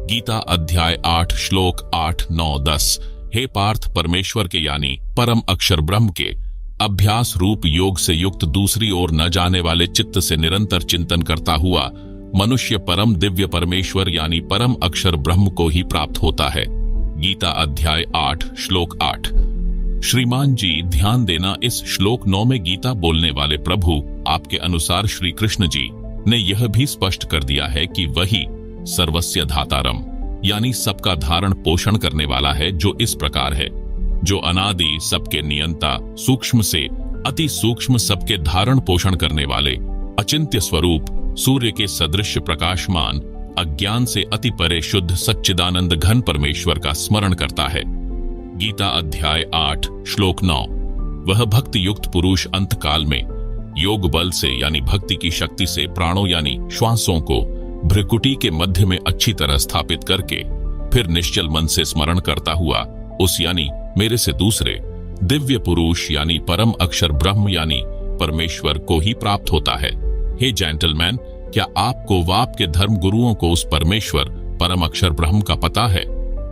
गीता अध्याय 8 श्लोक 8, 9, 10। हे पार्थ, परमेश्वर के यानी परम अक्षर ब्रह्म के अभ्यास रूप योग से युक्त दूसरी ओर न जाने वाले चित्त से निरंतर चिंतन करता हुआ मनुष्य परम दिव्य परमेश्वर यानी परम अक्षर ब्रह्म को ही प्राप्त होता है। गीता अध्याय 8 श्लोक 8। श्रीमान जी, ध्यान देना, इस श्लोक 9 में गीता बोलने वाले प्रभु आपके अनुसार श्री कृष्ण जी ने यह भी स्पष्ट कर दिया है कि वही सर्वस्य धातारम यानी सबका धारण पोषण करने वाला है, जो इस प्रकार है, जो अनादि सबके नियंता, सूक्ष्म से अति सूक्ष्म सबके धारण पोषण करने वाले, अचिंत्य स्वरूप, सूर्य के सदृश प्रकाशमान, अज्ञान से अति परे शुद्ध सच्चिदानंद घन परमेश्वर का स्मरण करता है। गीता अध्याय 8 श्लोक 9। वह भक्ति युक्त पुरुष अंतकाल में योग बल से यानी भक्ति की शक्ति से प्राणों यानी श्वासों को भ्रुकुटी के मध्य में अच्छी तरह स्थापित करके फिर निश्चल मन से स्मरण करता हुआ उस यानी मेरे से दूसरे दिव्य पुरुष यानी परम अक्षर ब्रह्म यानी परमेश्वर को ही प्राप्त होता है। हे जेंटलमैन, क्या आपको व आपके धर्म गुरुओं को उस परमेश्वर परम अक्षर ब्रह्म का पता है?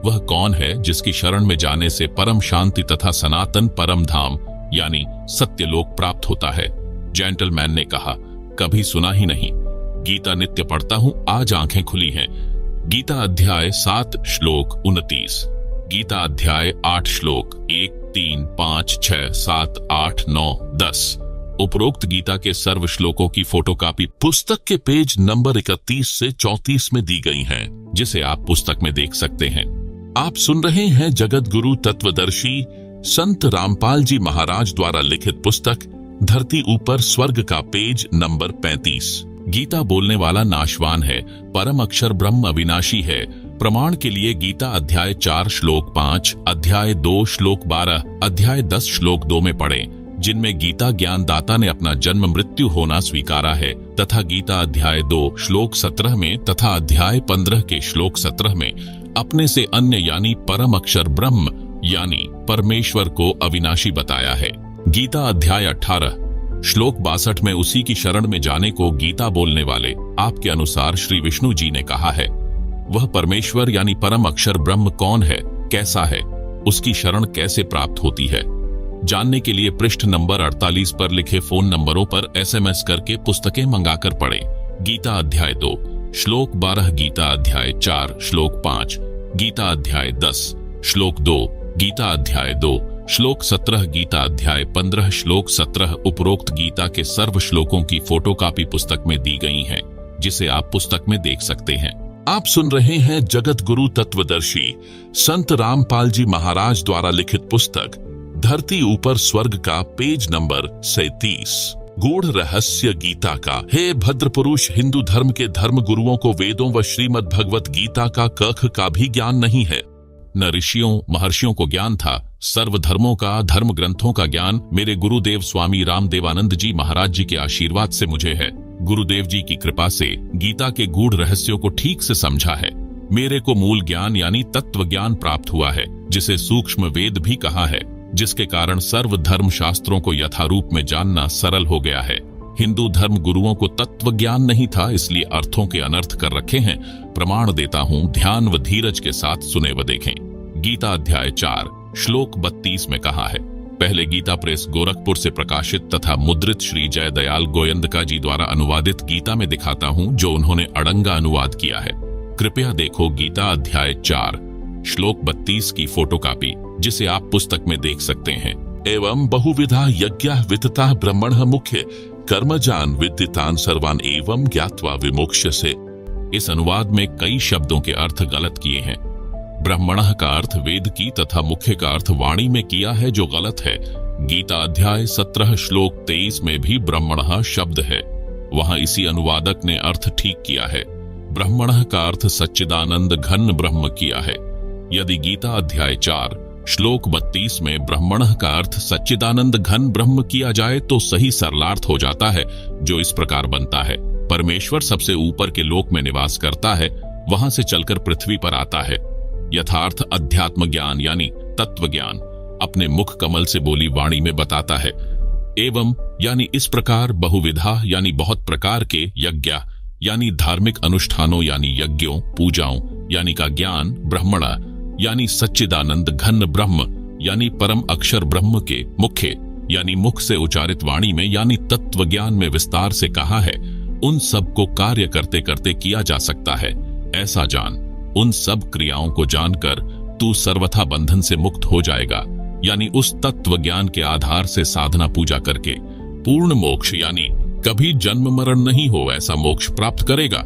वह कौन है जिसकी शरण में जाने से परम शांति तथा सनातन परम धाम यानी सत्यलोक प्राप्त होता है? जेंटलमैन ने कहा, कभी सुना ही नहीं। गीता नित्य पढ़ता हूँ, आज आंखें खुली हैं। गीता अध्याय 7 श्लोक 29। गीता अध्याय 8 श्लोक 1, 3, 5, 6, 7, 8, 9, 10। उपरोक्त गीता के सर्व श्लोकों की फोटोकॉपी पुस्तक के पेज नंबर 31 से 34 में दी गई है, जिसे आप पुस्तक में देख सकते हैं। आप सुन रहे हैं जगत गुरु तत्वदर्शी संत रामपाल जी महाराज द्वारा लिखित पुस्तक धरती ऊपर स्वर्ग का पेज नंबर 35। गीता बोलने वाला नाशवान है, परम अक्षर ब्रह्म अविनाशी है। प्रमाण के लिए गीता अध्याय 4 श्लोक 5, अध्याय 2 श्लोक 12, अध्याय 10 श्लोक 2 में पढ़ें, जिनमें गीता ज्ञानदाता ने अपना जन्म मृत्यु होना स्वीकारा है, तथा गीता अध्याय 2 श्लोक 17 में तथा अध्याय 15 के श्लोक 17 में अपने से अन्य यानी परम अक्षर ब्रह्म यानी परमेश्वर को अविनाशी बताया है। गीता अध्याय 18 श्लोक 62 में उसी की शरण में जाने को गीता बोलने वाले आपके अनुसार श्री विष्णु जी ने कहा है। वह परमेश्वर यानी परम अक्षर ब्रह्म कौन है, कैसा है, उसकी शरण कैसे प्राप्त होती है? जानने के लिए पृष्ठ नंबर 48 पर लिखे फोन नंबरों पर SMS करके पुस्तकें मंगाकर पढ़ें। गीता अध्याय 2 श्लोक 12, गीता अध्याय 4 श्लोक 5, गीता अध्याय 10 श्लोक 2, गीता अध्याय 2 श्लोक 17, गीता अध्याय 15 श्लोक 17। उपरोक्त गीता के सर्व श्लोकों की फोटोकॉपी पुस्तक में दी गई है, जिसे आप पुस्तक में देख सकते हैं। आप सुन रहे हैं जगत गुरु तत्वदर्शी संत रामपाल जी महाराज द्वारा लिखित पुस्तक धरती ऊपर स्वर्ग का पेज नंबर 37। गूढ़ रहस्य गीता का। हे भद्र पुरुष, हिंदू धर्म के धर्म गुरुओं को वेदों व श्रीमद् भगवत गीता का कख का भी ज्ञान नहीं है। न ऋषियों महर्षियों को ज्ञान था। सर्व धर्मों का, धर्म ग्रंथों का ज्ञान मेरे गुरुदेव स्वामी रामदेवानंद जी महाराज जी के आशीर्वाद से मुझे है। गुरुदेव जी की कृपा से गीता के गूढ़ रहस्यों को ठीक से समझा है। मेरे को मूल ज्ञान यानी तत्व ज्ञान प्राप्त हुआ है, जिसे सूक्ष्म वेद भी कहा है, जिसके कारण सर्व धर्म शास्त्रों को यथारूप में जानना सरल हो गया है। हिंदू धर्म गुरुओं को तत्व ज्ञान नहीं था, इसलिए अर्थों के अनर्थ कर रखे हैं। प्रमाण देता हूँ, ध्यान व धीरज के साथ सुने व देखें। गीता अध्याय 4 श्लोक 32 में कहा है, पहले गीता प्रेस गोरखपुर से प्रकाशित तथा मुद्रित श्री जय दयाल गोयंदका जी द्वारा अनुवादित गीता में दिखाता हूँ, जो उन्होंने अड़ंगा अनुवाद किया है। कृपया देखो गीता अध्याय 4 श्लोक 32 की फोटोकॉपी, जिसे आप पुस्तक में देख सकते हैं। एवं बहुविधा यज्ञः वितता ब्रह्मणः मुख्य कर्मजान विदितान सर्वान एवं ज्ञात्वा विमोक्ष्यसे। इस अनुवाद में कई शब्दों के अर्थ गलत किए हैं। ब्रह्मणः का अर्थ वेद की तथा मुख्य का अर्थ वाणी में किया है, जो गलत है। गीता अध्याय 17 श्लोक 23 में भी ब्रह्मणः शब्द है, वहां इसी अनुवादक ने अर्थ ठीक किया है। ब्रह्मणः का अर्थ सच्चिदानंद घन ब्रह्म किया है। यदि गीता अध्याय 4 श्लोक 32 में ब्रह्मणः का अर्थ सच्चिदानंद घन ब्रह्म किया जाए तो सही सरलार्थ हो जाता है, जो इस प्रकार बनता है। परमेश्वर सबसे ऊपर के लोक में निवास करता है, वहां से चलकर पृथ्वी पर आता है। यथार्थ अध्यात्म ज्ञान यानी तत्व ज्ञान अपने मुख कमल से बोली वाणी में बताता है। एवं यानी इस प्रकार, बहुविधा यानी बहुत प्रकार के, यज्ञ यानी धार्मिक अनुष्ठानों यानी यज्ञों पूजाओं यानी का ज्ञान, ब्रह्मणा यानी सच्चिदानंद घन ब्रह्म यानी परम अक्षर ब्रह्म के मुख्य यानी मुख से उच्चारित वाणी में यानी तत्व ज्ञान में विस्तार से कहा है। उन सब को कार्य करते करते किया जा सकता है, ऐसा जान। उन सब क्रियाओं को जानकर तू सर्वथा बंधन से मुक्त हो जाएगा, यानी उस तत्व ज्ञान के आधार से साधना पूजा करके पूर्ण मोक्ष यानी कभी जन्म मरण नहीं हो ऐसा मोक्ष प्राप्त करेगा।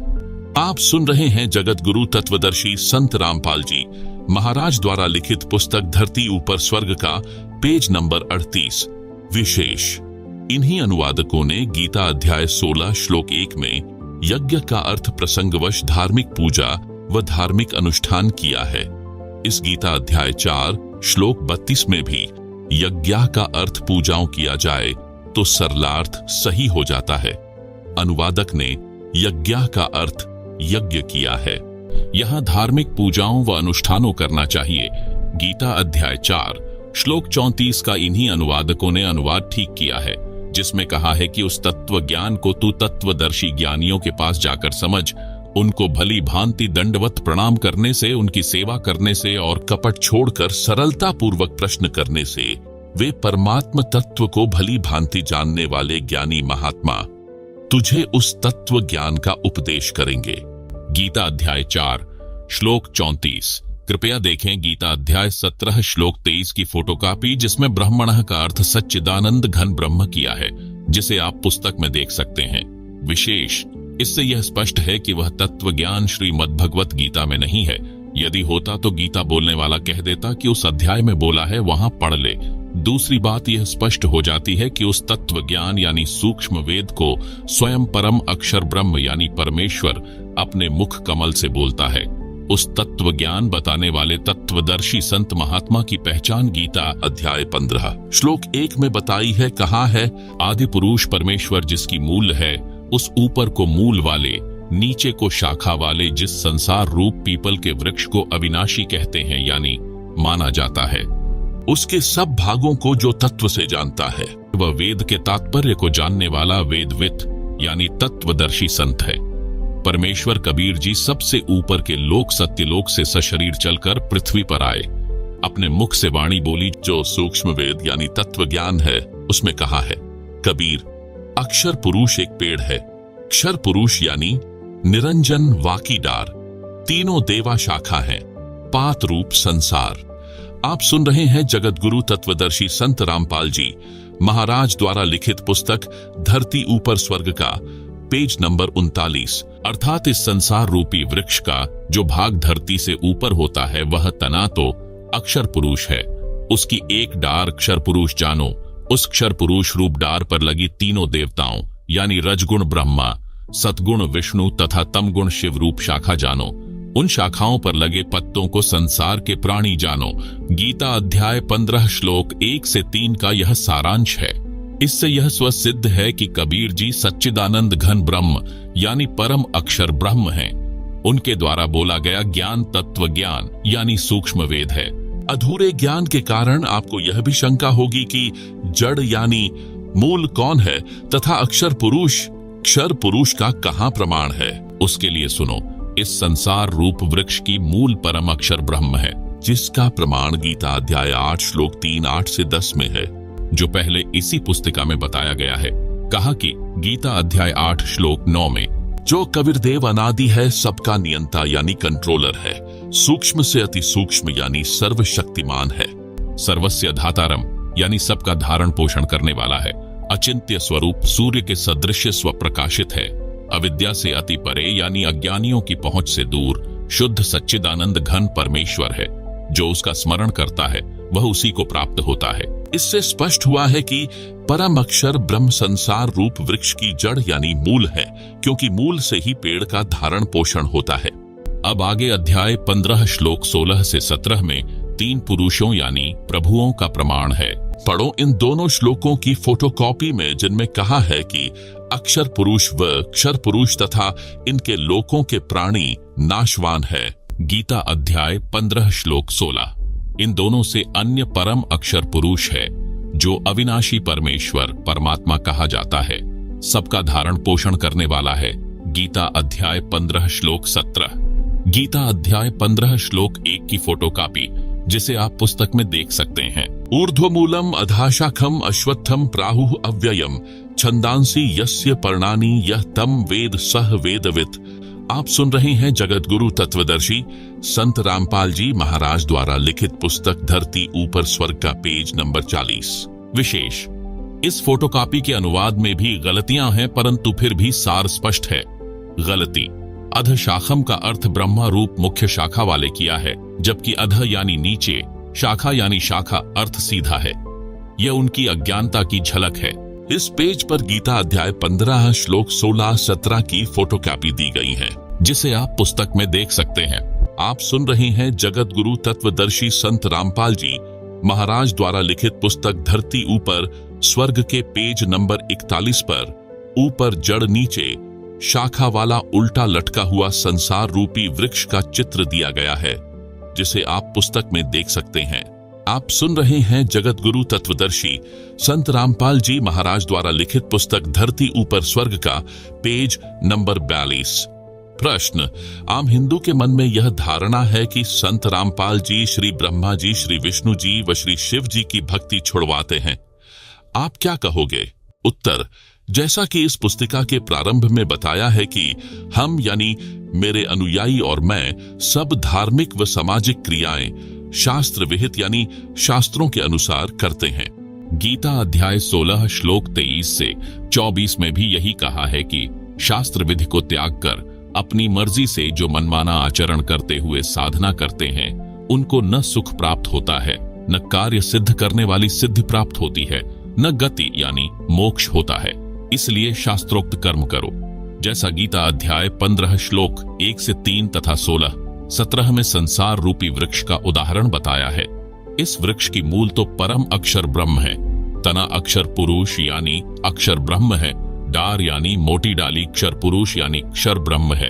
आप सुन रहे हैं जगत गुरु तत्वदर्शी संत रामपाल जी महाराज द्वारा लिखित पुस्तक धरती ऊपर स्वर्ग का पेज नंबर 38। विशेष इन्हीं अनुवादकों ने गीता अध्याय 16 श्लोक 1 में यज्ञ का अर्थ प्रसंगवश धार्मिक पूजा व धार्मिक अनुष्ठान किया है। इस गीता अध्याय 4 श्लोक 32 में भी यज्ञ का अर्थ पूजाओं किया जाए तो सरलार्थ सही हो जाता है। अनुवादक ने यज्ञ का अर्थ यज्ञ किया है, यहां धार्मिक पूजाओं व अनुष्ठानों करना चाहिए। गीता अध्याय 4 श्लोक 34 का इन्हीं अनुवादकों ने अनुवाद ठीक किया है, जिसमें कहा है कि उस तत्व ज्ञान को तू तत्वदर्शी ज्ञानियों के पास जाकर समझ। उनको भली भांति दंडवत प्रणाम करने से, उनकी सेवा करने से और कपट छोड़कर सरलता पूर्वक प्रश्न करने से वे परमात्म तत्व को भली भांति जानने वाले ज्ञानी महात्मा तुझे उस तत्व ज्ञान का उपदेश करेंगे। गीता अध्याय 4 श्लोक 34। कृपया देखें गीता अध्याय 17 श्लोक 23 की फोटोकॉपी, जिसमें ब्रह्मणः का अर्थ सच्चिदानंद घन ब्रह्म किया है, जिसे आप पुस्तक में देख सकते हैं। विशेष इससे यह स्पष्ट है कि वह तत्व ज्ञान श्रीमद् भगवत गीता में नहीं है। यदि होता तो गीता बोलने वाला कह देता कि उस अध्याय में बोला है, वहां पढ़ ले। दूसरी बात यह स्पष्ट हो जाती है कि उस तत्व ज्ञान यानी सूक्ष्म वेद को स्वयं परम अक्षर ब्रह्म यानी परमेश्वर अपने मुख कमल से बोलता है। उस तत्व ज्ञान बताने वाले तत्वदर्शी संत महात्मा की पहचान गीता अध्याय 15 श्लोक 1 में बताई है। कहा है, आदि पुरुष परमेश्वर जिसकी मूल है, उस ऊपर को मूल वाले, नीचे को शाखा वाले, जिस संसार रूप पीपल के वृक्ष को अविनाशी कहते हैं यानी माना जाता है, उसके सब भागों को जो तत्व से जानता है, वह वेद के तात्पर्य को जानने वाला वेदवित यानी तत्वदर्शी संत है। परमेश्वर कबीर जी सबसे ऊपर के लोक सत्यलोक से सशरीर चलकर पृथ्वी पर आए। अपने मुख से वाणी बोली जो सूक्ष्म वेद यानी तत्व ज्ञान है। उसमें कहा है, कबीर अक्षर पुरुष एक पेड़ है, क्षर पुरुष यानी निरंजन वाकी डार, तीनों देवा शाखा हैं, पात रूप संसार। आप सुन रहे हैं जगत गुरु तत्वदर्शी संत रामपाल जी महाराज द्वारा लिखित पुस्तक धरती ऊपर स्वर्ग का पेज नंबर 39। अर्थात इस संसार रूपी वृक्ष का जो भाग धरती से ऊपर होता है, वह तना तो अक्षर पुरुष है। उसकी एक डार क्षर पुरुष जानो। उस क्षर पुरुष रूप डार पर लगी तीनों देवताओं यानी रजगुण ब्रह्मा, सतगुण विष्णु तथा तमगुण शिव रूप शाखा जानो। उन शाखाओं पर लगे पत्तों को संसार के प्राणी जानो। गीता अध्याय 15 श्लोक 1 से 3 का यह सारांश है। इससे यह स्वसिद्ध है कि कबीर जी सच्चिदानंद घन ब्रह्म यानी परम अक्षर ब्रह्म हैं। उनके द्वारा बोला गया ज्ञान तत्व ज्ञान यानी सूक्ष्म वेद है। अधूरे ज्ञान के कारण आपको यह भी शंका होगी कि जड़ यानी मूल कौन है तथा अक्षर पुरुष क्षर पुरुष का कहां प्रमाण है। उसके लिए सुनो, इस संसार रूप वृक्ष की मूल परम अक्षर ब्रह्म है, जिसका प्रमाण गीता अध्याय 8 श्लोक 3 8 से 10 में है, जो पहले इसी पुस्तिका में बताया गया है। कहा कि गीता अध्याय 8 श्लोक 9 में जो कबीर देव अनादि है, सबका नियंता यानी कंट्रोलर है, सूक्ष्म से अति सूक्ष्म यानी सर्वशक्तिमान है। सर्वस्य धातारम यानी सबका धारण पोषण करने वाला है। अचिंत्य स्वरूप सूर्य के सदृश स्वप्रकाशित है। अविद्या से अति परे यानी अज्ञानियों की पहुंच से दूर शुद्ध सच्चिदानंद घन परमेश्वर है। जो उसका स्मरण करता है वह उसी को प्राप्त होता है। इससे स्पष्ट हुआ है कि परम अक्षर ब्रह्म संसार रूप वृक्ष की जड़ यानी मूल है, क्योंकि मूल से ही पेड़ का धारण पोषण होता है। अब आगे अध्याय 15 श्लोक 16 से 17 में 3 पुरुषों यानी प्रभुओं का प्रमाण है। पढ़ो इन दोनों श्लोकों की फोटोकॉपी में, जिनमें कहा है कि अक्षर पुरुष व क्षर पुरुष तथा इनके लोकों के प्राणी नाशवान है। गीता अध्याय 15 श्लोक 16। इन दोनों से अन्य परम अक्षर पुरुष है, जो अविनाशी परमेश्वर परमात्मा कहा जाता है, सबका धारण पोषण करने वाला है। गीता अध्याय 15 श्लोक 17। गीता अध्याय 15 श्लोक 1 की फोटोकॉपी, जिसे आप पुस्तक में देख सकते हैं। ऊर्ध्वमूलम अधाशाखम अश्वत्थम प्राहुः अव्ययम छंदांसी यस्य पर्णानि यह तम वेद सह वेदवित्। आप सुन रहे हैं जगत गुरु तत्वदर्शी संत रामपाल जी महाराज द्वारा लिखित पुस्तक धरती ऊपर स्वर्ग का पेज नंबर 40। विशेष, इस फोटोकॉपी के अनुवाद में भी गलतियां हैं, परंतु फिर भी सार स्पष्ट है। गलती, अध शाखम का अर्थ ब्रह्मा रूप मुख्य शाखा वाले किया है, जबकि अध यानी नीचे, शाखा यानी शाखा अर्थ सीधा है। यह उनकी अज्ञानता की झलक है। इस पेज पर गीता अध्याय 15 श्लोक 16-17 की फोटोकॉपी दी गई है, जिसे आप पुस्तक में देख सकते हैं। आप सुन रहे हैं जगत गुरु तत्वदर्शी संत रामपाल जी महाराज द्वारा लिखित पुस्तक धरती ऊपर स्वर्ग के पेज नंबर 41 पर ऊपर जड़ नीचे शाखा वाला उल्टा लटका हुआ संसार रूपी वृक्ष का चित्र दिया गया है, जिसे आप पुस्तक में देख सकते हैं। आप सुन रहे हैं जगत गुरु तत्वदर्शी संत रामपाल जी महाराज द्वारा लिखित पुस्तक धरती ऊपर स्वर्ग का पेज नंबर 42। प्रश्न, आम हिंदू के मन में यह धारणा है कि संत रामपाल जी श्री ब्रह्मा जी, श्री विष्णु जी व श्री शिव जी की भक्ति छुड़वाते हैं। आप क्या कहोगे? उत्तर, जैसा कि इस पुस्तिका के प्रारंभ में बताया है कि हम यानी मेरे अनुयायी और मैं सब धार्मिक व सामाजिक क्रियाएं शास्त्र विहित यानी शास्त्रों के अनुसार करते हैं। गीता अध्याय 16 श्लोक 23 से 24 में भी यही कहा है कि शास्त्र विधि को त्याग कर अपनी मर्जी से जो मनमाना आचरण करते हुए साधना करते हैं, उनको न सुख प्राप्त होता है, न कार्य सिद्ध करने वाली सिद्धि प्राप्त होती है, न गति यानी मोक्ष होता है। इसलिए शास्त्रोक्त कर्म करो। जैसा गीता अध्याय 15 श्लोक 1 से 3 तथा 16-17 में संसार रूपी वृक्ष का उदाहरण बताया है। इस वृक्ष की मूल तो परम अक्षर ब्रह्म है, तना अक्षर पुरुष यानी अक्षर ब्रह्म है, डार यानी मोटी डाली क्षर पुरुष यानी क्षर ब्रह्म है।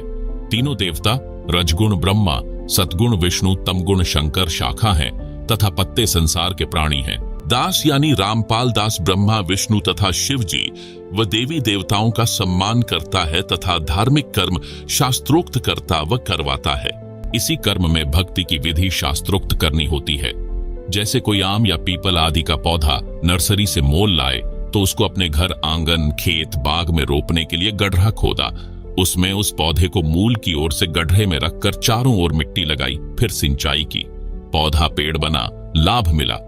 तीनों देवता रजगुण ब्रह्मा, सतगुण विष्णु, तमगुण शंकर शाखा हैं तथा पत्ते संसार के प्राणी हैं। दास यानी रामपाल दास ब्रह्मा विष्णु तथा शिव जी व देवी देवताओं का सम्मान करता है तथा धार्मिक कर्म शास्त्रोक्त करता व करवाता है। इसी कर्म में भक्ति की विधि शास्त्रोक्त करनी होती है। जैसे कोई आम या पीपल आदि का पौधा नर्सरी से मोल लाए तो उसको अपने घर, आंगन, खेत, बाग में रोपने के लिए गड्ढा खोदा, उसमें उस पौधे को मूल की ओर से गड्ढे में रखकर चारों ओर मिट्टी लगाई, फिर सिंचाई की, पौधा पेड़ बना, लाभ मिला।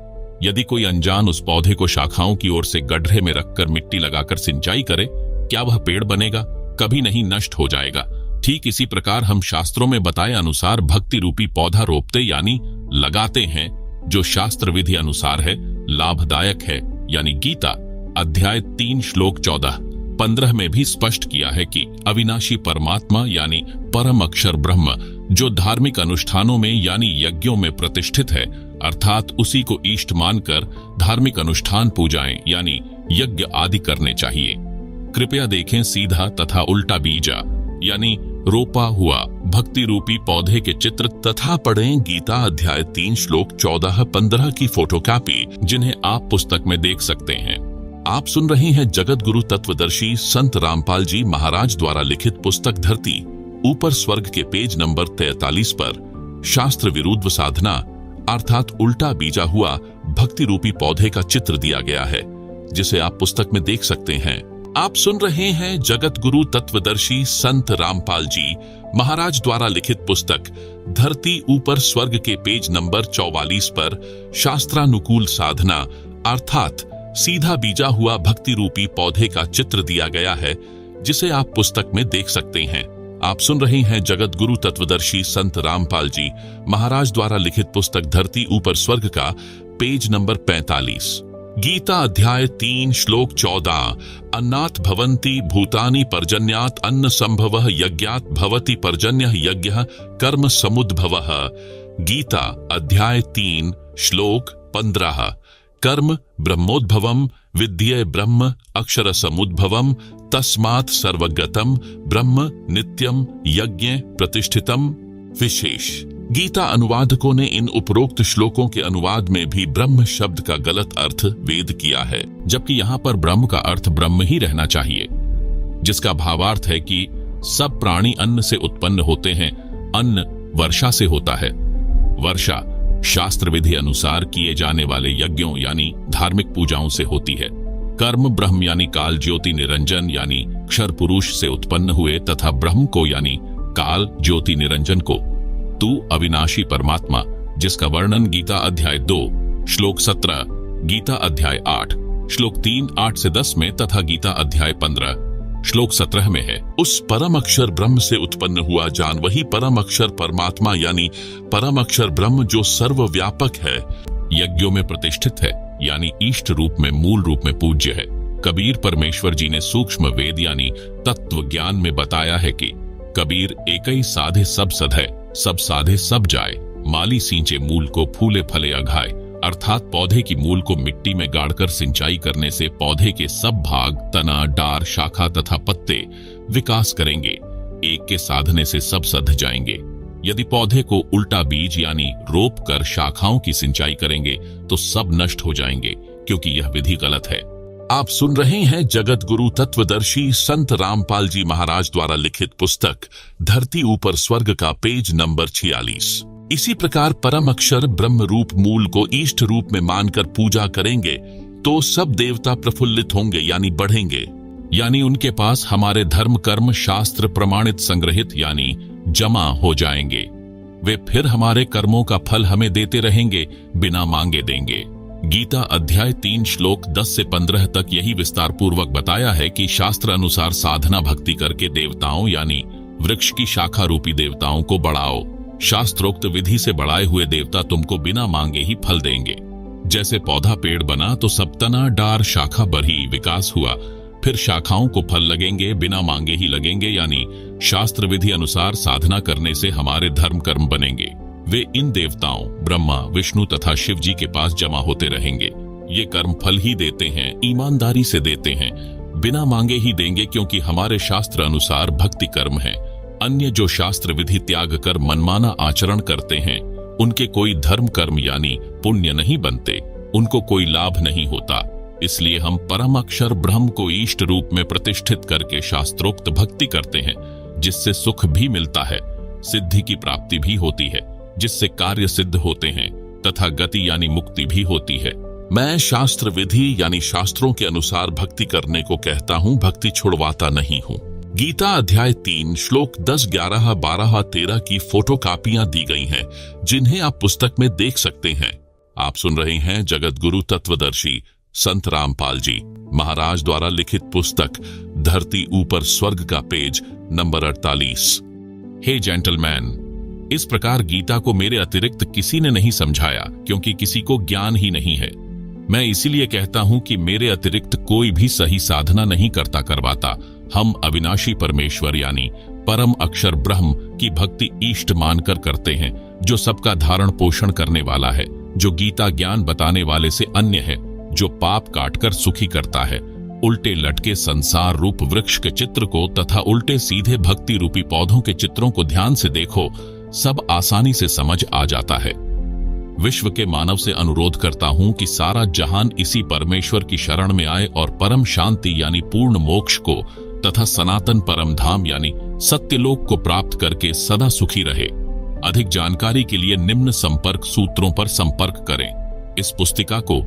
यदि कोई अनजान उस पौधे को शाखाओं की ओर से गड्ढे में रखकर मिट्टी लगाकर सिंचाई करे, क्या वह पेड़ बनेगा? कभी नहीं, नष्ट हो जाएगा। ठीक इसी प्रकार हम शास्त्रों में बताए अनुसार भक्ति रूपी पौधा रोपते यानी लगाते हैं, जो शास्त्र विधि अनुसार है, लाभदायक है। यानी गीता अध्याय 3 श्लोक 14-15 में भी स्पष्ट किया है कि अविनाशी परमात्मा यानी परम अक्षर ब्रह्म जो धार्मिक अनुष्ठानों में यानी यज्ञों में प्रतिष्ठित है, अर्थात उसी को इष्ट मानकर धार्मिक अनुष्ठान पूजाएं यानी यज्ञ आदि करने चाहिए। कृपया देखें सीधा तथा उल्टा बीजा यानी रोपा हुआ भक्ति रूपी पौधे के चित्र तथा पढ़ें गीता अध्याय 3 श्लोक 14-15 की फोटोकॉपी, जिन्हें आप पुस्तक में देख सकते हैं। आप सुन रहे हैं जगत गुरु तत्वदर्शी संत रामपाल जी महाराज द्वारा लिखित पुस्तक धरती ऊपर स्वर्ग के पेज नंबर 43 पर शास्त्र विरुद्ध साधना अर्थात उल्टा बीजा हुआ भक्ति रूपी पौधे का चित्र दिया गया है, जिसे आप पुस्तक में देख सकते हैं। आप सुन रहे हैं जगत गुरु तत्वदर्शी संत रामपाल जी महाराज द्वारा लिखित पुस्तक धरती ऊपर स्वर्ग के पेज नंबर 44 पर शास्त्रानुकूल साधना अर्थात सीधा बीजा हुआ भक्ति रूपी पौधे का चित्र दिया गया है, जिसे आप पुस्तक में देख सकते हैं। आप सुन रहे हैं जगत गुरु तत्वदर्शी संत रामपाल जी महाराज द्वारा लिखित पुस्तक धरती ऊपर स्वर्ग का पेज नंबर 45। गीता अध्याय 3 श्लोक 14। अन्नात् भवन्ति भूतानि पर्जन्यात् अन्न संभवः यज्ञात् भवति पर्जन्यः यज्ञः कर्म समुद्भवः। गीता अध्याय 3 श्लोक 15। कर्म ब्रह्मोद्भवम् विद्ये ब्रह्म अक्षर समुद्भवम् तस्मात् सर्वगतम् ब्रह्म नित्यम यज्ञ प्रतिष्ठितम। विशेष गीता अनुवादकों ने इन उपरोक्त श्लोकों के अनुवाद में भी ब्रह्म शब्द का गलत अर्थ वेद किया है, जबकि यहाँ पर ब्रह्म का अर्थ ब्रह्म ही रहना चाहिए, जिसका भावार्थ है कि सब प्राणी अन्न से उत्पन्न होते हैं। अन्न वर्षा से होता है। वर्षा शास्त्र विधि अनुसार किए जाने वाले यज्ञों यानी धार्मिक पूजाओं से होती है। कर्म ब्रह्म यानी काल ज्योति निरंजन यानी क्षर पुरुष से उत्पन्न हुए तथा ब्रह्म को यानी काल ज्योति निरंजन को तू अविनाशी परमात्मा, जिसका वर्णन गीता अध्याय 2 श्लोक 17, गीता अध्याय 8 श्लोक 3, 8 से 10 में तथा गीता अध्याय 15 श्लोक 17 में है। उस परम अक्षर ब्रह्म से उत्पन्न हुआ जान वही परम अक्षर परमात्मा यानी परम अक्षर ब्रह्म जो सर्वव्यापक है, यज्ञों में प्रतिष्ठित है यानी इष्ट रूप में मूल रूप में पूज्य है। कबीर परमेश्वर जी ने सूक्ष्म वेद यानी तत्व ज्ञान में बताया है कि कबीर एकई साधे सब सधै, सब साधे सब जाए, माली सींचे मूल को फूले फले अघाए। अर्थात पौधे की मूल को मिट्टी में गाड़कर सिंचाई करने से पौधे के सब भाग तना डार शाखा तथा पत्ते विकास करेंगे। एक के साधने से सब सध जाएंगे। यदि पौधे को उल्टा बीज यानी रोप कर शाखाओं की सिंचाई करेंगे तो सब नष्ट हो जाएंगे, क्योंकि यह विधि गलत है। आप सुन रहे हैं जगत गुरु तत्वदर्शी संत रामपाल जी महाराज द्वारा लिखित पुस्तक धरती ऊपर स्वर्ग का पेज नंबर 46। इसी प्रकार परम अक्षर ब्रह्म रूप मूल को इष्ट रूप में मानकर पूजा करेंगे तो सब देवता प्रफुल्लित होंगे यानी बढ़ेंगे, यानी उनके पास हमारे धर्म कर्म शास्त्र प्रमाणित संग्रहित यानी जमा हो जाएंगे। वे फिर हमारे कर्मों का फल हमें देते रहेंगे, बिना मांगे देंगे। गीता अध्याय 3 श्लोक 10 से 15 तक यही विस्तार पूर्वक बताया है कि शास्त्र अनुसार साधना भक्ति करके देवताओं यानी वृक्ष की शाखा रूपी देवताओं को बढ़ाओ। शास्त्रोक्त विधि से बढ़ाए हुए देवता तुमको बिना मांगे ही फल देंगे। जैसे पौधा पेड़ बना तो सब तना डार शाखा बढ़ी विकास हुआ, फिर शाखाओं को फल लगेंगे, बिना मांगे ही लगेंगे, यानी शास्त्र विधि अनुसार साधना करने से हमारे धर्म कर्म बनेंगे। वे इन देवताओं ब्रह्मा विष्णु तथा शिव जी के पास जमा होते रहेंगे। ये कर्म फल ही देते हैं, ईमानदारी से देते हैं, बिना मांगे ही देंगे, क्योंकि हमारे शास्त्र अनुसार भक्ति कर्म है। अन्य जो शास्त्र विधि त्याग कर मनमाना आचरण करते हैं उनके कोई धर्म कर्म यानी पुण्य नहीं बनते, उनको कोई लाभ नहीं होता। इसलिए हम परम अक्षर ब्रह्म को इष्ट रूप में प्रतिष्ठित करके शास्त्रोक्त भक्ति करते हैं, जिससे सुख भी मिलता है, सिद्धि की प्राप्ति भी होती है, जिससे कार्य सिद्ध होते हैं तथा गति यानी मुक्ति भी होती है। मैं शास्त्र विधि यानी शास्त्रों के अनुसार भक्ति करने को कहता हूँ, भक्ति छुड़वाता नहीं हूँ। गीता अध्याय 3 श्लोक 10, 11, 12, 13 की फोटो कापियां दी गई हैं, जिन्हें आप पुस्तक में देख सकते हैं। आप सुन रहे हैं जगत गुरु तत्वदर्शी संत रामपाल जी महाराज द्वारा लिखित पुस्तक धरती ऊपर स्वर्ग का पेज नंबर 48। हे जेंटलमैन, इस प्रकार गीता को मेरे अतिरिक्त किसी ने नहीं समझाया, क्योंकि किसी को ज्ञान ही नहीं है। मैं इसीलिए कहता हूं कि मेरे अतिरिक्त कोई भी सही साधना नहीं करवाता। हम अविनाशी परमेश्वर यानी परम अक्षर ब्रह्म की भक्ति इष्ट मानकर करते हैं, जो सबका धारण पोषण करने वाला है, जो गीता ज्ञान बताने वाले से अन्य है, जो पाप काटकर सुखी करता है। उल्टे लटके संसार रूप वृक्ष के चित्र को तथा उल्टे सीधे भक्ति रूपी पौधों के चित्रों को ध्यान से देखो, सब आसानी से समझ आ जाता है। विश्व के मानव से अनुरोध करता हूं कि सारा जहान इसी परमेश्वर की शरण में आए और परम शांति यानी पूर्ण मोक्ष को तथा सनातन परम धाम यानी सत्यलोक को प्राप्त करके सदा सुखी रहे। अधिक जानकारी के लिए निम्न संपर्क सूत्रों पर संपर्क करें। इस पुस्तिका को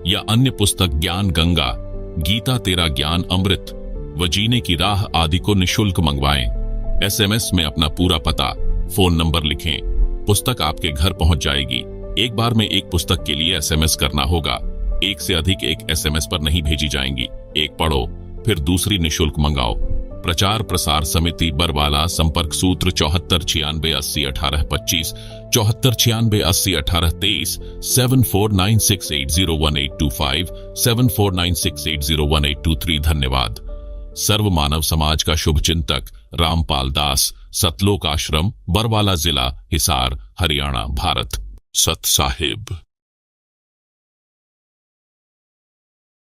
या अन्य पुस्तक ज्ञान गंगा, गीता तेरा ज्ञान अमृत, व जीने की राह आदि को निशुल्क मंगवाएं। एसएमएस में अपना पूरा पता, फोन नंबर लिखें। पुस्तक आपके घर पहुंच जाएगी। एक बार में एक पुस्तक के लिए एसएमएस करना होगा। एक से अधिक एक एसएमएस पर नहीं भेजी जाएंगी। एक पढ़ो, फिर दूसरी निशुल्क मंगाओ। प्रचार प्रसार समिति बरवाला। संपर्क सूत्र 7496801825, 7496801823, 7496801825, 7496801823। धन्यवाद। सर्व मानव समाज का शुभ चिंतक रामपाल दास, सतलोक आश्रम, बरवाला जिला, हिसार, हरियाणा, भारत। सत साहिब।